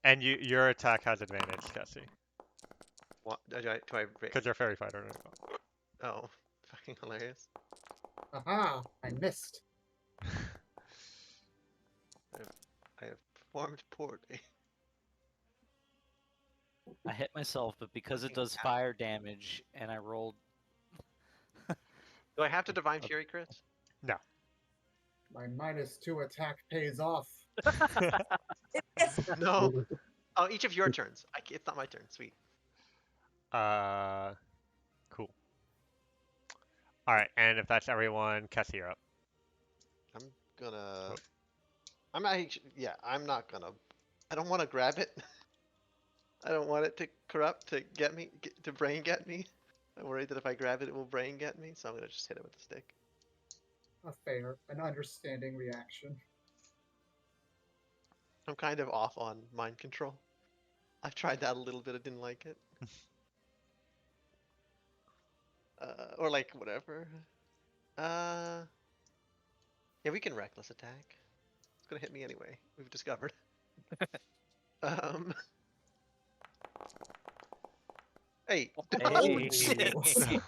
And your attack has advantage, Cassie, What? Do I because you're a fairy fighter. Oh, fucking hilarious. Aha! I missed. I have performed poorly. I hit myself, but because it Fucking does ow. fire damage, and I rolled. Do I have to divine fury crit? My -2 attack pays off. No. Oh, each of your turns. It's not my turn. Sweet. Cool. All right, and if that's everyone, Cassie, you're up. I'm gonna. Cool. I'm actually. Yeah, I'm not gonna. I don't want to grab it. I don't want it to corrupt to get me to brain get me. I'm worried that if I grab it, it will brain get me. So I'm gonna just hit it with the stick. A fair, an understanding reaction. I'm kind of off on mind control. I've tried that a little bit. I didn't like it. Or like whatever. Yeah, we can reckless attack. It's gonna hit me anyway. We've discovered. um. Hey. Hey.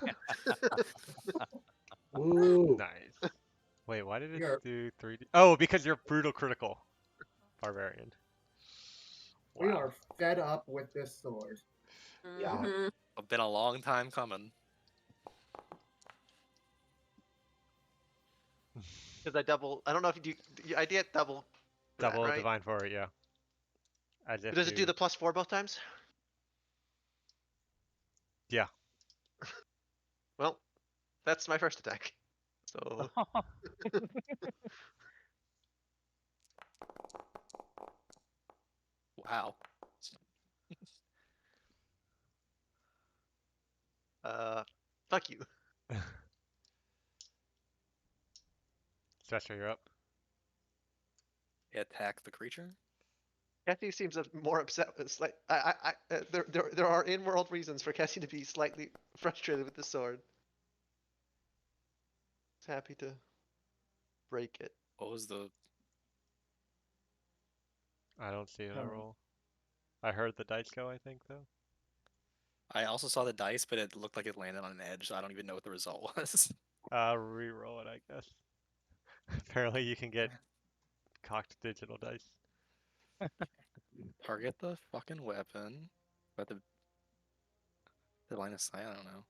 Ooh. Nice. Wait, why did it You're- do 3D? Oh, because you're brutal critical, barbarian. We Wow. are fed up with this sword. Yeah. Mhm. It's been a long time coming. Because I double. I don't know if you do. I did double. for that, Double right? divine for it, yeah. As if Does it do you- the +4 both times? Yeah. Well, that's my first attack. So Wow. fuck you. Stretcher, you're up. Attack the creature? Cassie seems more upset with slight. There are in-world reasons for Cassie to be slightly frustrated with the sword. He's happy to break it. What was the I don't see the Oh. roll. I heard the dice go, I think, though. I also saw the dice, but it looked like it landed on an edge, so I don't even know what the result was. Re-roll it, I guess. Apparently you can get cocked digital dice. Target the fucking weapon. But the line of sight, I don't know.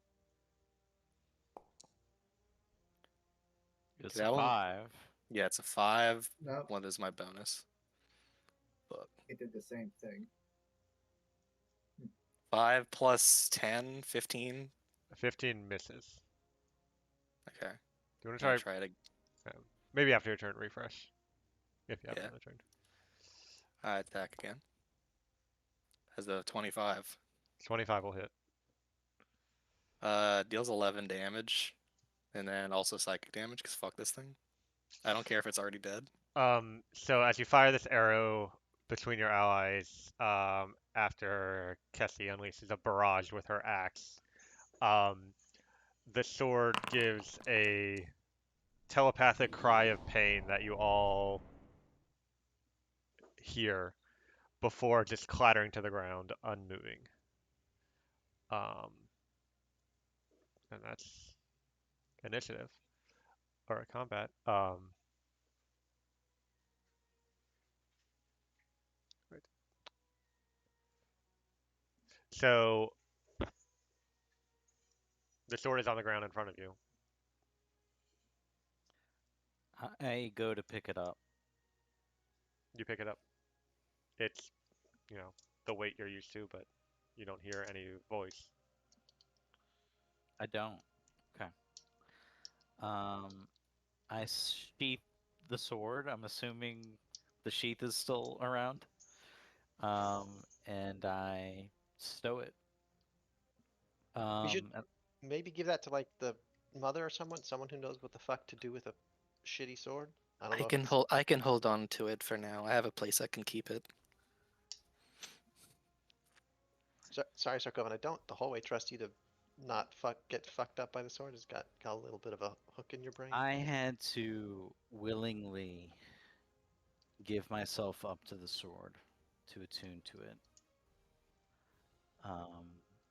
It's That a one- 5. Yeah, it's a 5. Nope, One is my bonus. But it did the same thing. 5 plus 10, 15. 15 misses. Okay. Do you want to I'll try? try to Maybe after your turn, refresh. If you have Yeah. another turn. attack again. Has a 25. 25 will hit. Deals 11 damage. And then also psychic damage, because fuck this thing. I don't care if it's already dead. So as you fire this arrow between your allies, after Kessie unleashes a barrage with her axe, the sword gives a telepathic cry of pain that you all hear before just clattering to the ground, unmoving. And that's initiative or combat. Right. So the sword is on the ground in front of you. I go to pick it up. You pick it up. It's, the weight you're used to, but you don't hear any voice. I don't. Okay. I sheath the sword. I'm assuming the sheath is still around. And I stow it. We should and maybe give that to like the mother or someone who knows what the fuck to do with a shitty sword. I don't know if it's. I can hold on to it for now. I have a place I can keep it. Sorry, Sarkovan, I don't the whole way trust you to not get fucked up by the sword. It's got a little bit of a hook in your brain. I had to willingly give myself up to the sword to attune to it,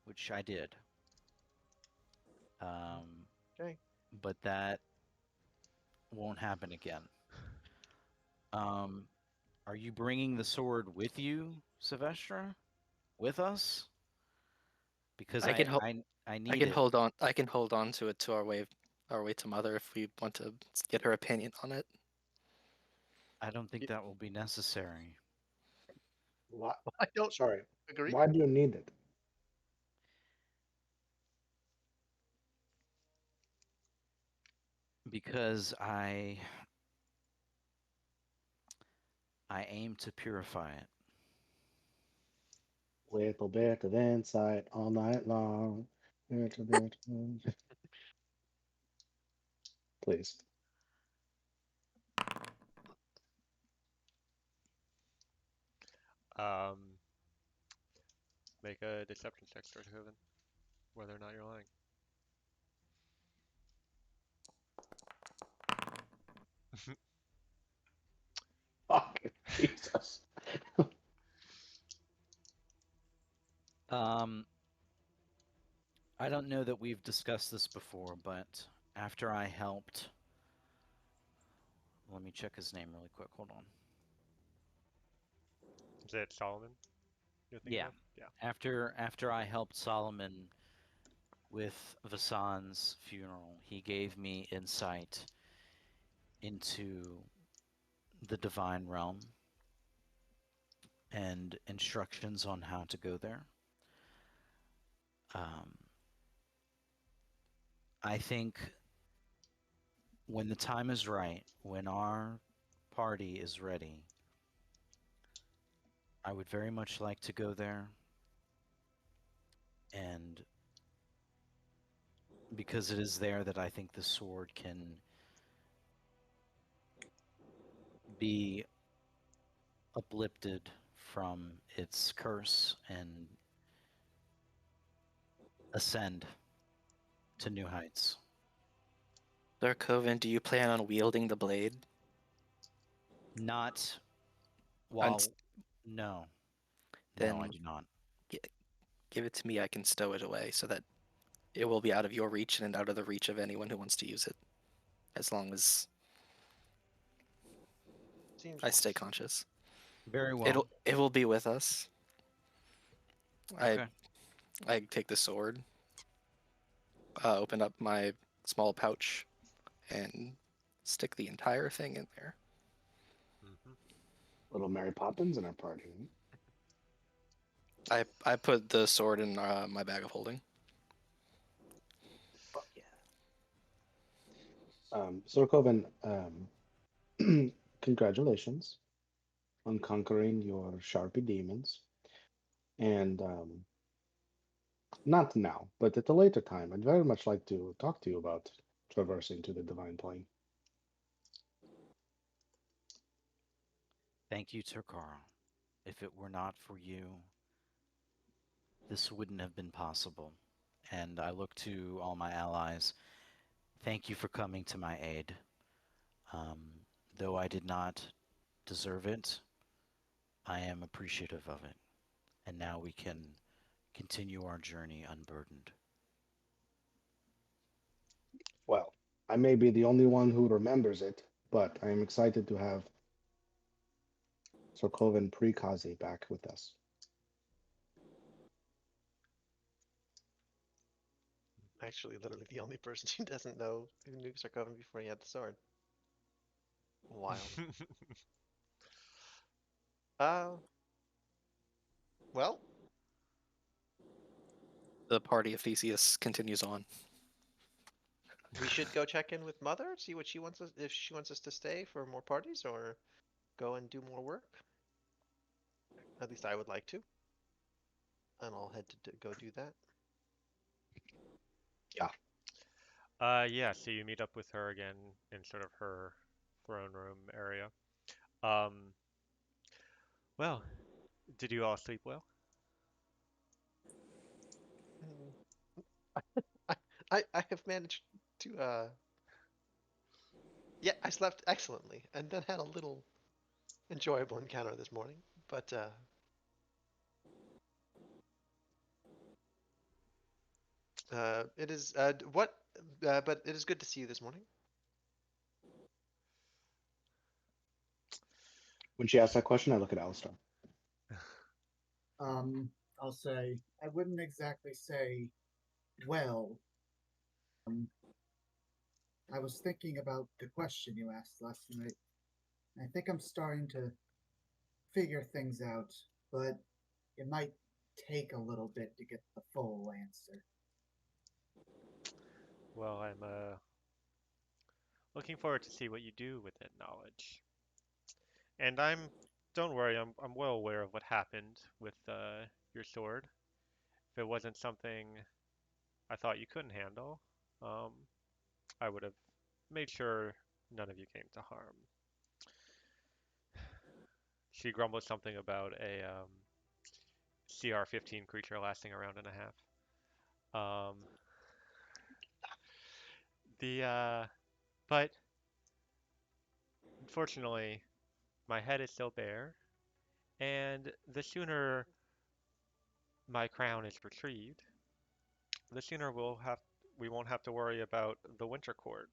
which I did. Okay. But that won't happen again. Are you bringing the sword with you, Sylvestra? With us? Because I can hold I I need can it. hold on to it to our way to mother if we want to get her opinion on it. I don't think that will be necessary Why, I don't sorry. agree. Why do you need it? because I aim to purify it. Little bit of insight all night long. Little bit of- Please. Um, make a deception check, Storthoven, whether or not you're lying. Fuck. Jesus. Um, I don't know that we've discussed this before, but after I helped, let me check his name really quick. Hold on. Is it Solomon you're thinking Yeah. of? Yeah. After I helped Solomon with Vasan's funeral, he gave me insight into the divine realm and instructions on how to go there. Um, I think when the time is right, when our party is ready, I would very much like to go there. And because it is there that I think the sword can be uplifted from its curse and ascend to new heights. Sir Coven, do you plan on wielding the blade? Not Uns- while. No, no, I then do not. give it to me. I can stow it away so that it will be out of your reach and out of the reach of anyone who wants to use it, as long as Seems I stay wise. conscious. Very well. It will be with us. I Okay. I take the sword, open up my small pouch, and stick the entire thing in there. Hmm. Little Mary Poppins in our party. I put the sword in my bag of holding. Fuck yeah. Sir Coven, congratulations on conquering your Sharpie demons. And not now, but at a later time, I'd very much like to talk to you about traversing to the divine plane. Thank you, Turkara. If it were not for you, this wouldn't have been possible. And I look to all my allies. Thank you for coming to my aid. Um, though I did not deserve it, I am appreciative of it. And now we can continue our journey unburdened. Well, I may be the only one who remembers it, but I am excited to have Sir Coven Prikazi back with us. Actually, literally the only person who doesn't know who knew Sarkovan before he had the sword. Wild. Uh, well, The party of Theseus continues on. we should go check in with Mother, see what she wants us, if she wants us to stay for more parties or go and do more work. At least I would like to. And I'll head to go do that. Yeah, so you meet up with her again in sort of her throne room area. Um, well, did you all sleep well? Mm, I have managed to yeah, I slept excellently and then had a little enjoyable encounter this morning. But it is what but it is good to see you this morning. When she asks that question, I look at Alistair. I'll say I wouldn't exactly say well. Um, I was thinking about the question you asked last night. I think I'm starting to figure things out, but it might take a little bit to get the full answer. Well, I'm looking forward to see what you do with that knowledge. And don't worry, I'm well aware of what happened with your sword. If it wasn't something I thought you couldn't handle, um, I would have made sure none of you came to harm. She grumbled something about a CR-15 creature lasting a round and a half. Um, the but unfortunately, my head is still bare, and the sooner my crown is retrieved, the sooner we won't have to worry about the Winter Court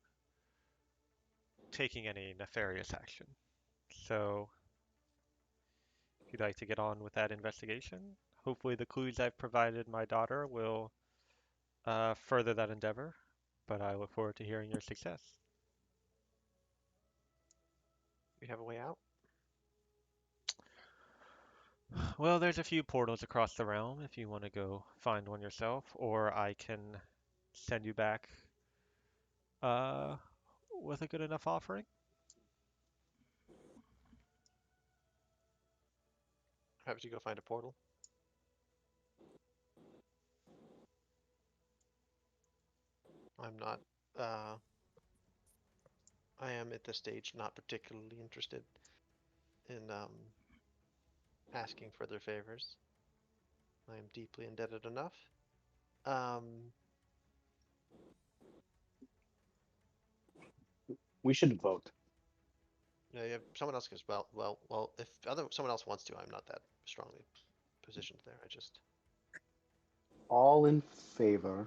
taking any nefarious action. So, if you'd like to get on with that investigation, hopefully the clues I've provided my daughter will further that endeavor. But I look forward to hearing your success. We have a way out. Well, there's a few portals across the realm if you want to go find one yourself, or I can send you back uh, with a good enough offering. How about you go find a portal? I'm not. Uh, I am at this stage not particularly interested in asking further favors. I am deeply indebted enough. Um, We should vote. yeah, someone else goes. Well. If someone else wants to, I'm not that strongly positioned there. I just All in favor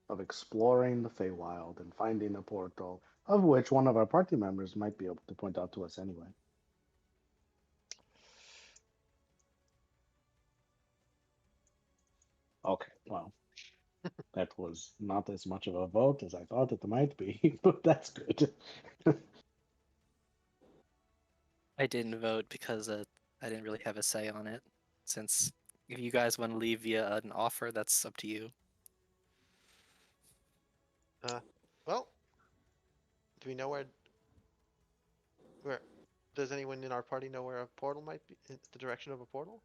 of exploring the Feywild and finding a portal, of which one of our party members might be able to point out to us anyway. Okay, well, that was not as much of a vote as I thought it might be, but that's good. I didn't vote because I didn't really have a say on it. Since if you guys want to leave via an offer, that's up to you. well. Do we know where? Does anyone in our party know where a portal might be? In the direction of a portal?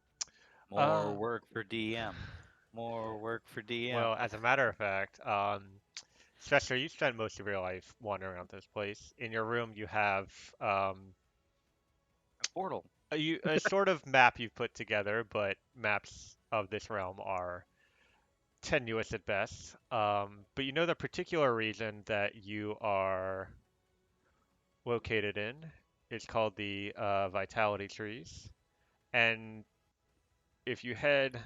More Uh, work for DM. More work for DM. well, as a matter of fact, Spencer, you spent most of your life wandering around this place. In your room, you have A portal. a sort of map you've put together, but maps of this realm are tenuous at best. But you know the particular region that you are located in is called the Vitality Trees. And if you head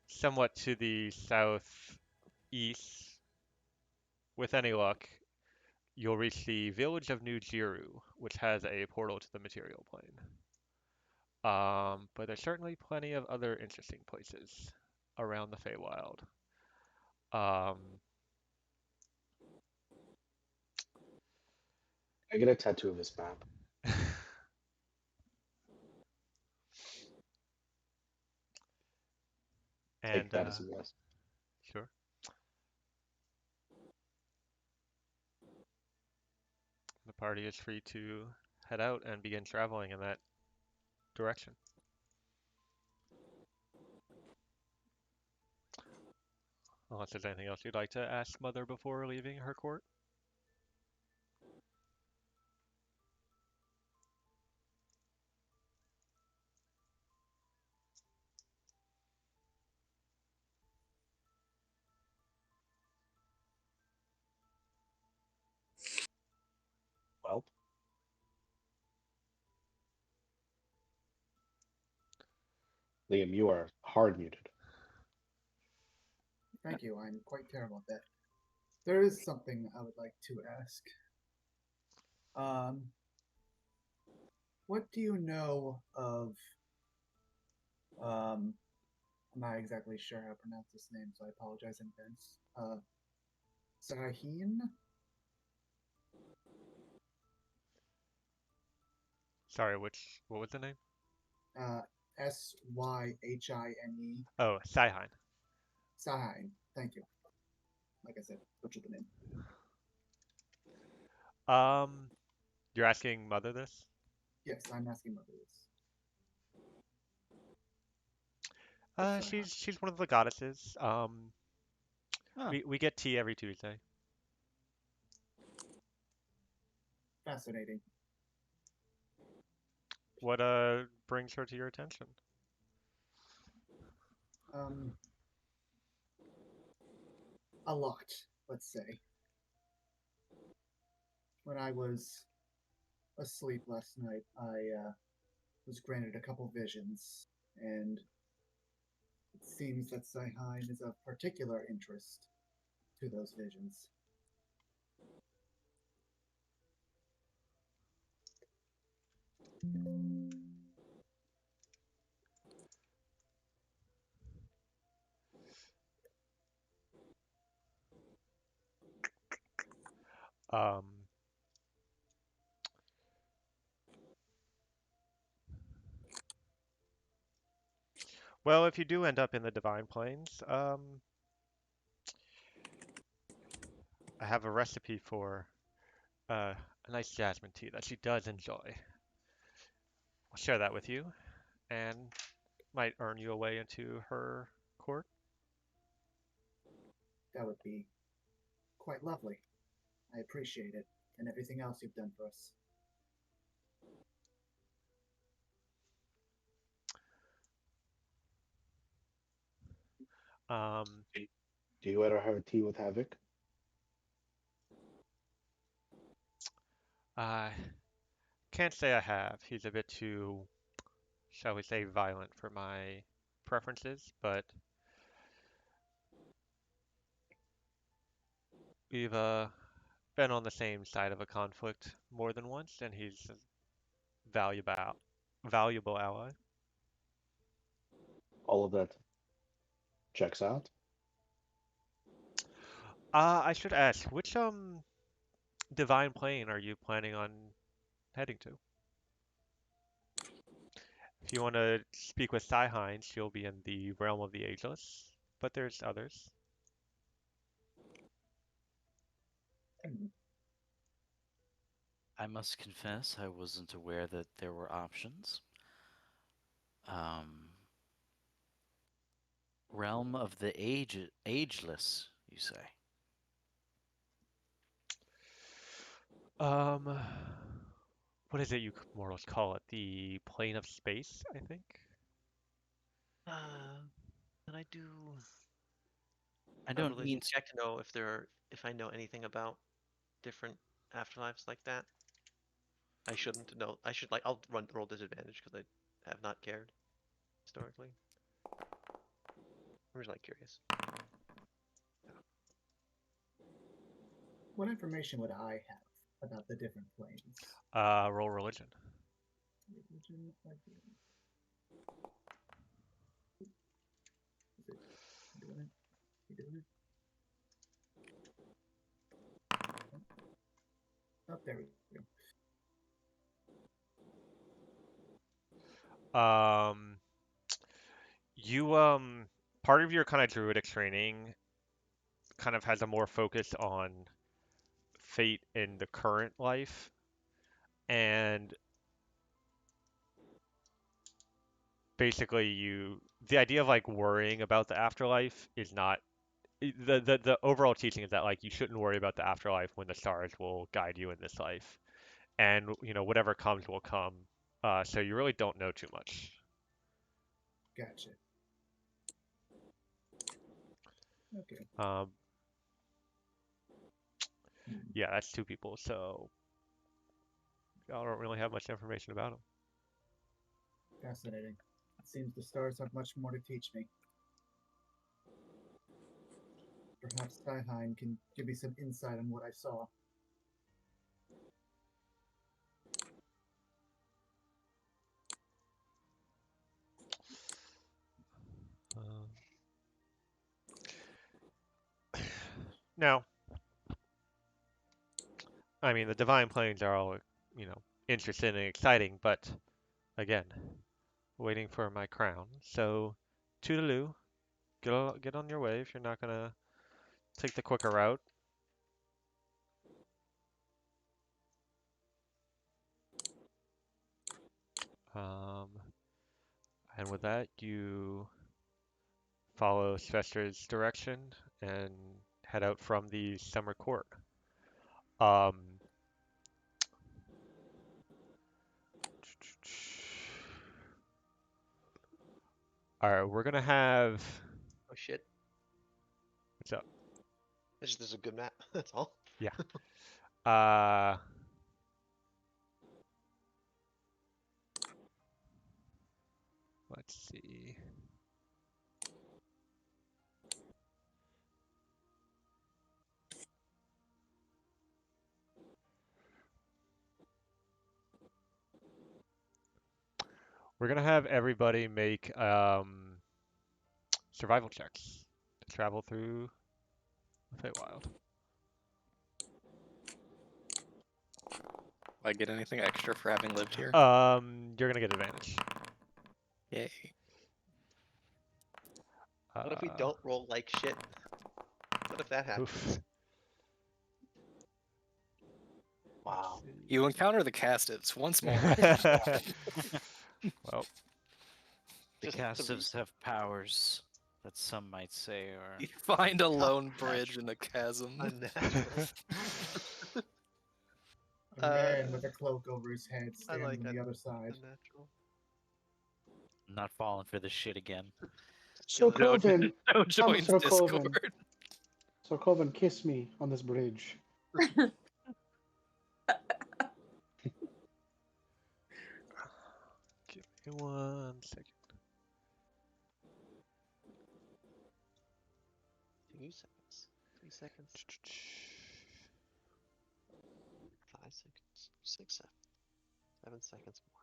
somewhat to the southeast, with any luck, you'll reach the village of New Jiru, which has a portal to the material plane. But there's certainly plenty of other interesting places around the Feywild. Um, I get a tattoo of this map. Take and that as a yes. sure, the party is free to head out and begin traveling in that direction. Unless there's anything else you'd like to ask Mother before leaving her court. Well, Liam, you are hard muted. Thank you. I'm quite terrible at that. There is something I would like to ask. What do you know of? I'm not exactly sure how to pronounce this name, so I apologize in advance. Sahin? Sorry, what was the name? Syhine. Oh, Saihine. Sahin. Thank you. Like I said, butchered the name. Um, you're asking Mother this? Yes, I'm asking Mother this. She's one of the goddesses. Huh. We get tea every Tuesday. Fascinating. What brings her to your attention? A lot, let's say. When I was asleep last night, I was granted a couple visions, and it seems that Saihine is of particular interest to those visions. Um, well, if you do end up in the Divine Planes, I have a recipe for a nice jasmine tea that she does enjoy. I'll share that with you, and might earn you a way into her court. That would be quite lovely. I appreciate it, and everything else you've done for us. Um, Do you ever have tea with Havoc? I can't say I have. He's a bit too, shall we say, violent for my preferences, but we've been on the same side of a conflict more than once, and he's a valuable ally. All of that checks out. I should ask, which divine plane are you planning on heading to? If you want to speak with Saihine, she'll be in the realm of the ageless, but there's others. I must confess, I wasn't aware that there were options. Um, realm of the ageless, you say? Um, what is it you mortals call it? The plane of space, I think. Can I do I a don't religion mean to. check to know if I know anything about different afterlives like that? I shouldn't know. I should I'll roll disadvantage because I have not cared historically. I'm just curious. What information would I have about the different planes? Roll religion. Religion, is it doing it? You doing it? Oh, there we go. Um, you part of your kind of druidic training kind of has a more focus on fate in the current life, and basically the idea of like worrying about the afterlife is not the overall teaching is that like you shouldn't worry about the afterlife when the stars will guide you in this life, and whatever comes will come. So you really don't know too much. Gotcha. Okay. Yeah, that's two people, so I don't really have much information about them. Fascinating. It seems the stars have much more to teach me. Perhaps Skyheim can give me some insight on what I saw. Now, I mean, the divine planes are all, interesting and exciting, but again, waiting for my crown. So, toodaloo, get on your way if you're not gonna take the quicker route. Um, and with that, you follow Svester's direction and head out from the summer court. Um, all right, we're gonna have. Oh shit. What's up? This is a good map. That's all. Yeah. Uh, let's see. We're gonna have everybody make survival checks to travel through the Feywild. I get anything extra for having lived here? You're gonna get advantage. Yay. What if we don't roll like shit? What if that happens? Oof. Wow. You encounter the Castets once more. Well, The Just castives have powers that some might say are. You find a lone Unnatural. bridge in a chasm. Unnatural. A man with a cloak over his head I standing like on the that. other side. Unnatural. I'm not falling for this shit again. So No, Coven, No joins Sir Discord. Coven. Sir Coven, kiss me on this bridge. give me 1 second. 2 seconds. 3 seconds. 5 seconds. 6, 7 seconds more.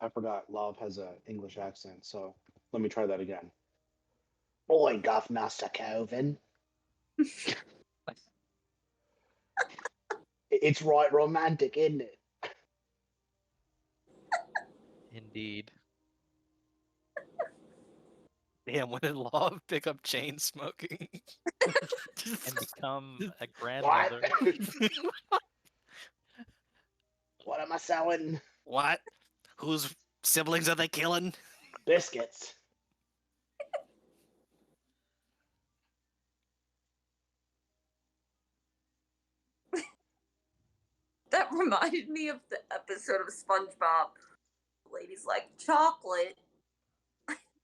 I forgot Love has an English accent, so let me try that again. Boy, Governor Sir Coven. It's right romantic, isn't it? Indeed. Damn, when did Law pick up chain smoking? And become a What? grandmother. What am I selling? What? Whose siblings are they killing? Biscuits. That reminded me of the episode of SpongeBob. The lady's like, chocolate.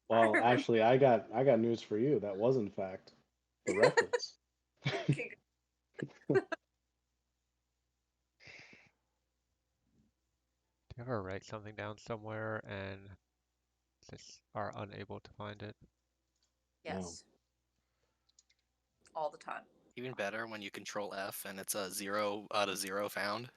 Well, actually, I got news for you. That was in fact the reference. Okay, Do you ever write something down somewhere and just are unable to find it? yes. All the time. Even better when you control F and it's a 0 out of 0 found.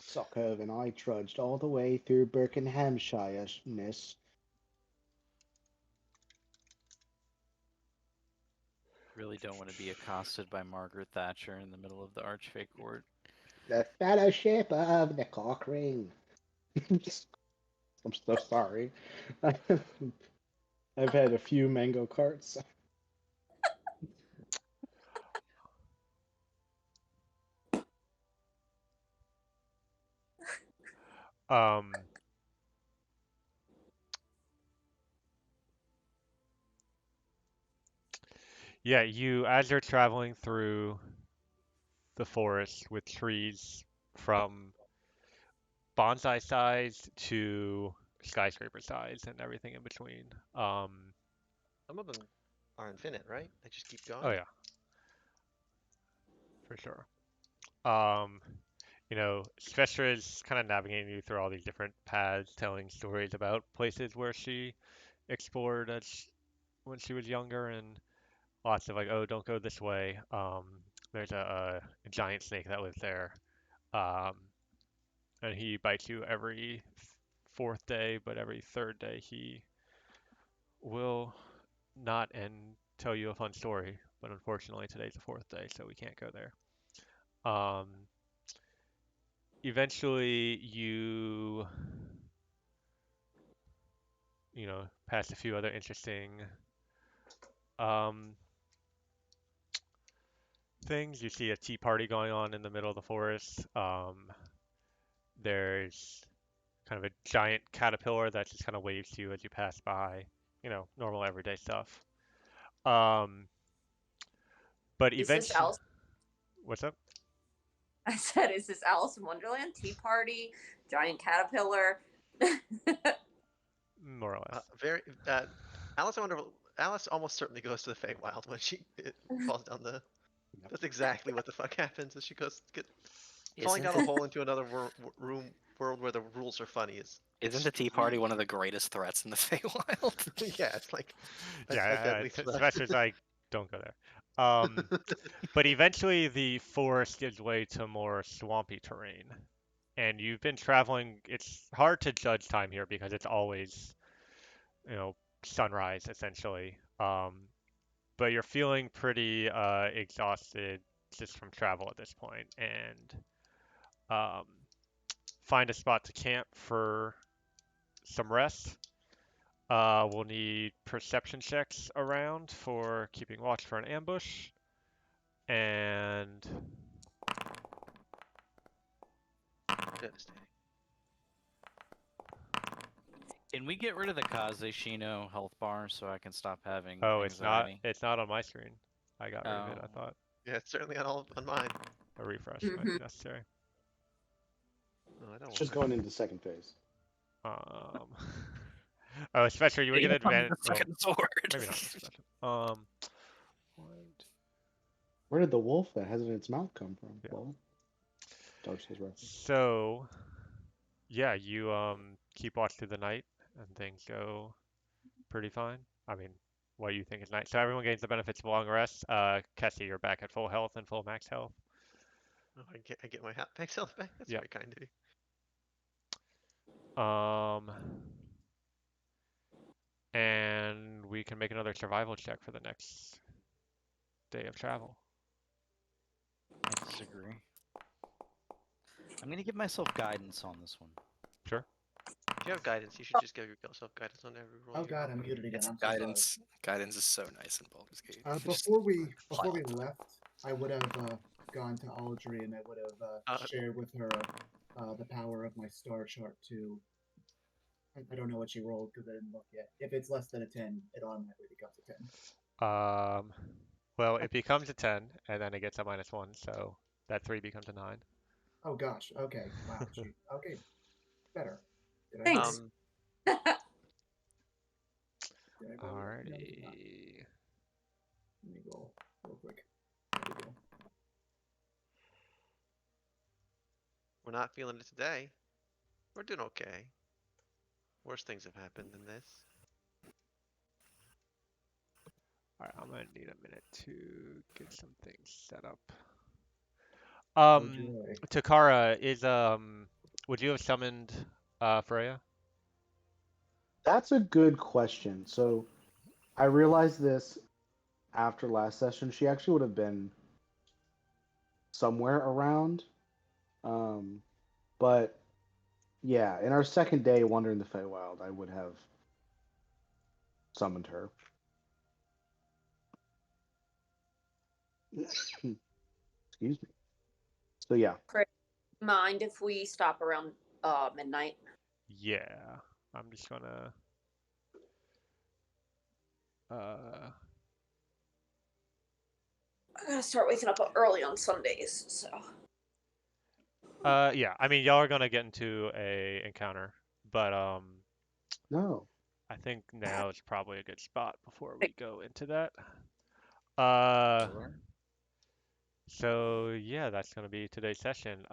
Sockov and I trudged all the way through Buckinghamshire, miss. Really don't want to be accosted by Margaret Thatcher in the middle of the Archfey court. The Fellowship of the Cock Ring. I'm so sorry. I've had a few mango carts. Um, yeah, as you're traveling through the forest with trees from bonsai size to skyscraper size and everything in between. Some of them are infinite, right? They just keep Oh going. yeah, for sure. Um, Spectra is kind of navigating you through all these different paths, telling stories about places where she explored when she was younger, and lots of like, oh, don't go this way. There's a giant snake that lives there, um, and he bites you every fourth day, but every third day he will not and tell you a fun story. But unfortunately, today's the fourth day, so we can't go there. Um, Eventually, pass a few other interesting um, things. You see a tea party going on in the middle of the forest. There's kind of a giant caterpillar that just kind of waves to you as you pass by. Normal everyday stuff. Um, but Is this eventually, Alice? what's up? I said, is this Alice in Wonderland? Tea party, giant caterpillar. More or less. Very. Alice, I wonder. Alice almost certainly goes to the Feywild when she falls down the. Yep. That's exactly what the fuck happens as she falling Isn't down a hole into another world where the rules are funny is isn't the Tea Party extreme. one of the greatest threats in the Feywild? Yeah, it's like a Yeah, deadly threat. Sylvester's like, don't go there. But eventually the forest gives way to more swampy terrain. And you've been traveling, it's hard to judge time here because it's always, you know, sunrise essentially. But you're feeling pretty exhausted just from travel at this point, and um, find a spot to camp for some rest. We'll need perception checks around for keeping watch for an ambush, and Devastating. Can we get rid of the Kaze Shino health bar so I can stop having oh, anxiety? it's not on my screen. I got rid of it. I Oh. thought Yeah, it's certainly on mine. a refresh might be necessary. No, I don't It's want just going into second phase. Um, oh, Spencer, you would get Even on advantage. the second sword. Maybe not Spencer. What? Where did the wolf that has it in its mouth come from? Yeah. Well, Dark Souls reference. So, yeah, you keep watch through the night, and things go pretty fine. I mean, what you think is nice. So everyone gains the benefits of long rest. Kessie, you're back at full health and full max health. Oh, I get my max health back. That's Yeah. very kind of you. And we can make another survival check for the next day of travel. I disagree. I'm gonna give myself guidance on this one. Sure. If you have guidance, you should just give yourself guidance on every roll. Oh you god, roll. I'm muted again. It's I'm so sorry. guidance. Guidance is so nice in Baldur's Gate. Just Before we pile it. left, I would have gone to Audrey and I would have shared with her the power of my star chart to. I don't know what she rolled because I didn't look yet. If it's less than a 10, it automatically becomes a 10. Well, it becomes a 10, and then it gets a -1, so that 3 becomes a 9. Oh gosh. Okay. Wow. Okay. Better. Did I Thanks. roll- Um, did I roll right? No, I did not. Alrighty. Let me roll real quick. There we go. we're not feeling it today. We're doing okay. Worse things have happened than this. Alright, I'm gonna need a minute to get some things set up. Oh, joy. Takara, would you have summoned Freya? That's a good question. So I realized this after last session, she actually would have been somewhere around. But yeah, in our second day wandering the Feywild, I would have summoned her. Excuse me. So yeah, Mind if we stop around midnight? Yeah, I'm just gonna. I gotta start waking up early on Sundays, so. Yeah. I mean, y'all are gonna get into a encounter, but no. I think now is probably a good spot before we go into that. Uh, Sure. so yeah, that's gonna be today's session.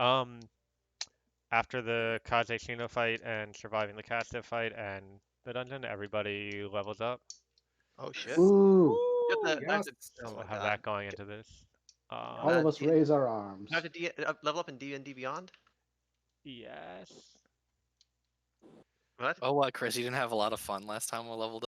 After the Kaze Shino fight and surviving the Castiff fight and the dungeon, everybody levels up. Oh shit. Ooh, I have Yes. to, oh So my we'll have god. that going into this. all of us D- raise our arms. Do I have to level up in D&D Beyond? Yes. What? Oh, what, Chris? You didn't have a lot of fun last time we leveled